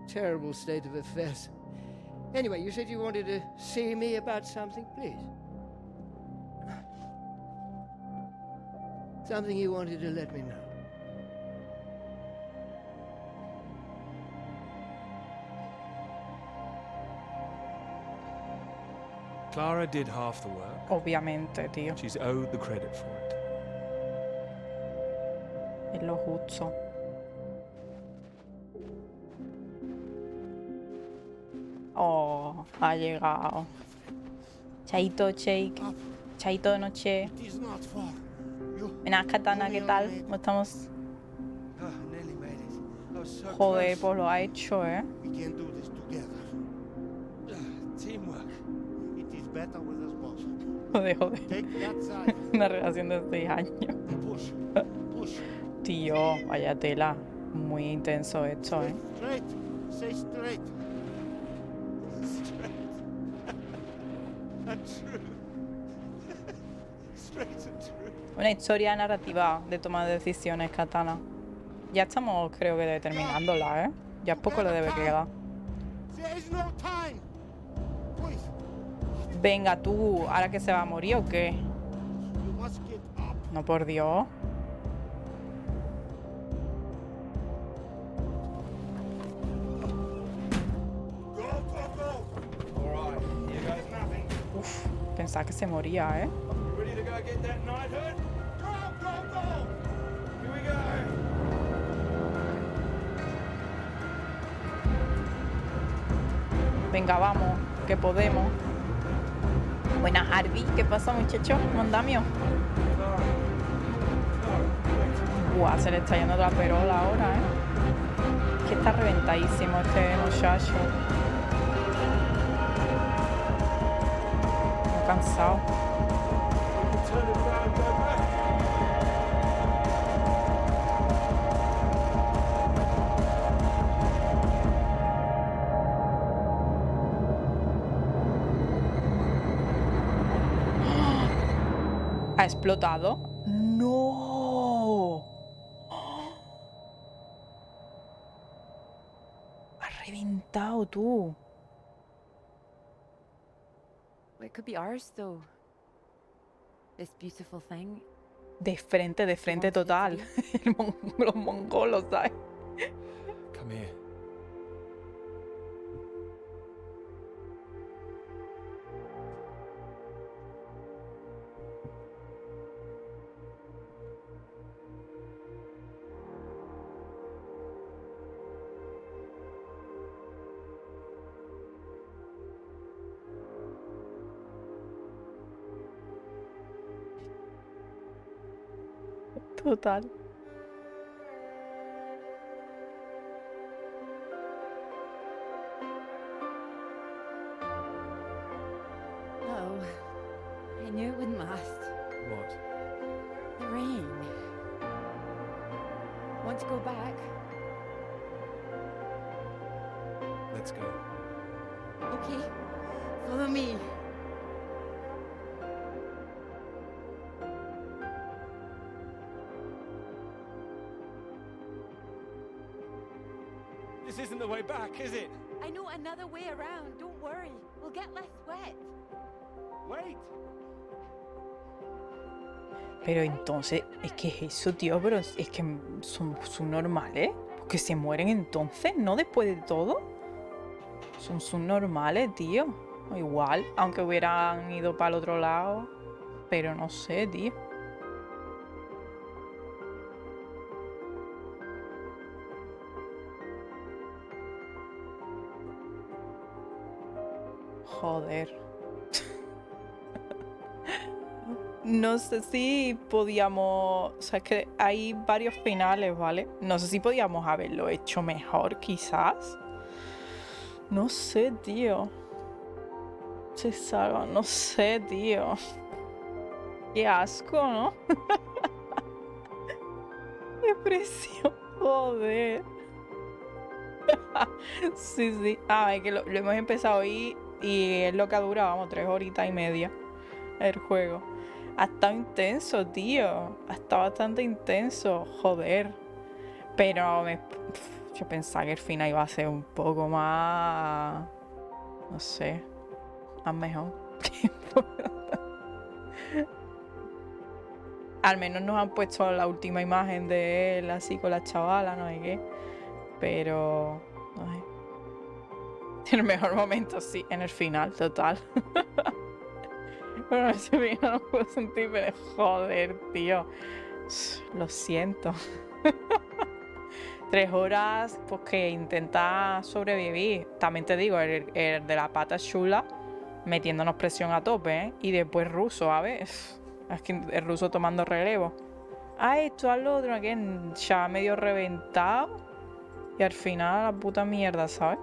Terrible state of affairs. Anyway, you said you wanted to see me about something, please. Something you wanted to let me know. Clara did half the work. Obviamente, tío. She's owed the credit for it. Es lo justo. Oh, ha llegado. Chaito, Shake. Chaito de noche. It is not far. Buenas, Katana, ¿qué tal? ¿Cómo estamos? Nearly made it. I was so Joder, close. pues lo ha hecho, ¿eh? We can do this together. Teamwork. It is better with us both. Joder, joder. Take that side. Una relación de 6 años. Push. Push. Tío, vaya tela. Muy intenso esto, ¿eh? Straight. Say straight. Straight. And true. Straight and true. Una historia narrativa de toma de decisiones, Katana. Ya estamos, creo que, terminándola, ¿eh? Ya poco le debe quedar. There is no time. Please. Venga, tú, ¿ahora que se va a morir o qué? You must get up. No, por Dios. Go, go, go. All right, here goes nothing. Uf, pensaba que se moría, ¿eh? You ready to go get that knighthood? Go, go, go. Here we go. Venga, vamos, que podemos. Buenas, Harvey. ¿Qué pasa, muchacho? Mondamio. Buah, se le está yendo la perola ahora, ¿eh? Que está reventadísimo este muchacho. Muy cansado. Turn it around, go back. ¿Ha explotado? ¡No! Ha reventado, tú. Well, it could be ours, though. this beautiful thing. De frente wanted it to total. Los mongolos, ¿sabes? Come here. Total. Oh, I knew it wouldn't last. What? The rain. Want to go back? Let's go. Okay, follow me. This isn't the way back, is it? I know another way around. Don't worry. We'll get less wet. Wait. Pero entonces, es que es eso, tío, pero es que son subnormales. Porque se mueren entonces, ¿no? Después de todo. Son subnormales, tío. O igual, aunque hubieran ido para el otro lado. Pero no sé, tío. Joder. No sé si podíamos... O sea, es que hay varios finales, ¿vale? No sé si podíamos haberlo hecho mejor, quizás. No sé, tío. Se salva, no sé, tío. Qué asco, ¿no? Qué presión, joder. Sí, sí. Es que lo hemos empezado hoy y es lo que ha durado, vamos, 3 horitas y media el juego. Ha estado intenso, tío. Ha estado bastante intenso, joder. Pero yo pensaba que el final iba a ser un poco más... No sé. Más mejor. Al menos nos han puesto la última imagen de él así con la chavala, no sé qué. Pero... no sé. En el mejor momento, sí. En el final, total. Bueno, ese final no puedo sentir, pero joder, tío. Lo siento. 3 horas, pues que intenta sobrevivir. También te digo, el de la pata chula, metiéndonos presión a tope, ¿eh? Y después ruso, a ver. Es que el ruso tomando relevo. Esto, al otro, que ya medio reventado. Y al final, la puta mierda, ¿sabes?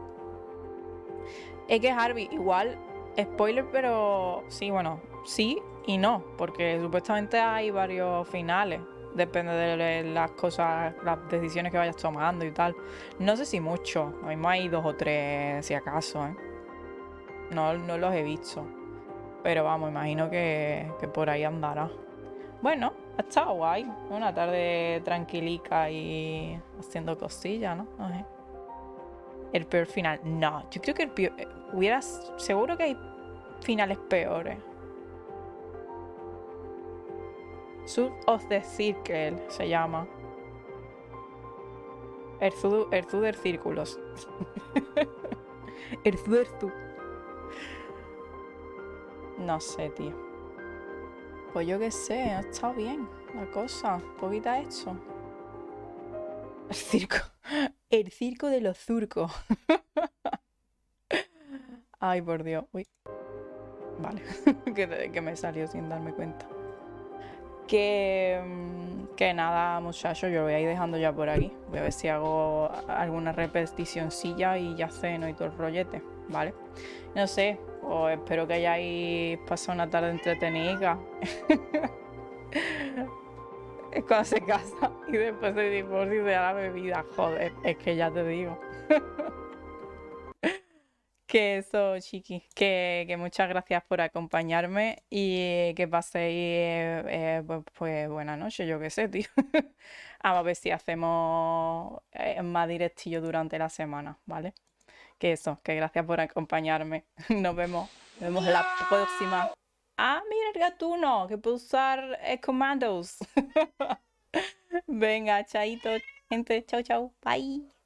Es que Harvey, igual, spoiler, pero sí, bueno, sí y no, porque supuestamente hay varios finales. Depende de las cosas, las decisiones que vayas tomando y tal. No sé si mucho, a mí me hay 2 o 3 si acaso, ¿eh? No los he visto. Pero vamos, imagino que por ahí andará. Bueno, ha estado guay. Una tarde tranquilica y haciendo cosillas, ¿no? No sé. El peor final. No, yo creo que el peor... Seguro que hay finales peores. Sub of the Circle se llama. Erzu del Círculos. Erzu. No sé, tío. Pues yo qué sé, ha estado bien la cosa. Poquita hecho. El circo. El circo de los zurcos. Ay, por Dios. Uy. Vale. que me salió sin darme cuenta. Que nada, muchachos, yo lo voy a ir dejando ya por aquí. Voy a ver si hago alguna repeticioncilla y ya ceno y todo el rollete, ¿vale? No sé, os espero que hayáis pasado una tarde entretenida. Es cuando se casa y después se divorcia y se da la bebida, joder, es que ya te digo. Que eso, chiqui, que muchas gracias por acompañarme y que paséis pues buena noche, yo qué sé, tío. Vamos a ver si hacemos más directillo durante la semana, ¿vale? Que eso, que gracias por acompañarme. Nos vemos la próxima. Ah, mira el gatuno, que puede usar commandos. Venga, chaito, gente. Chau, chau. Bye.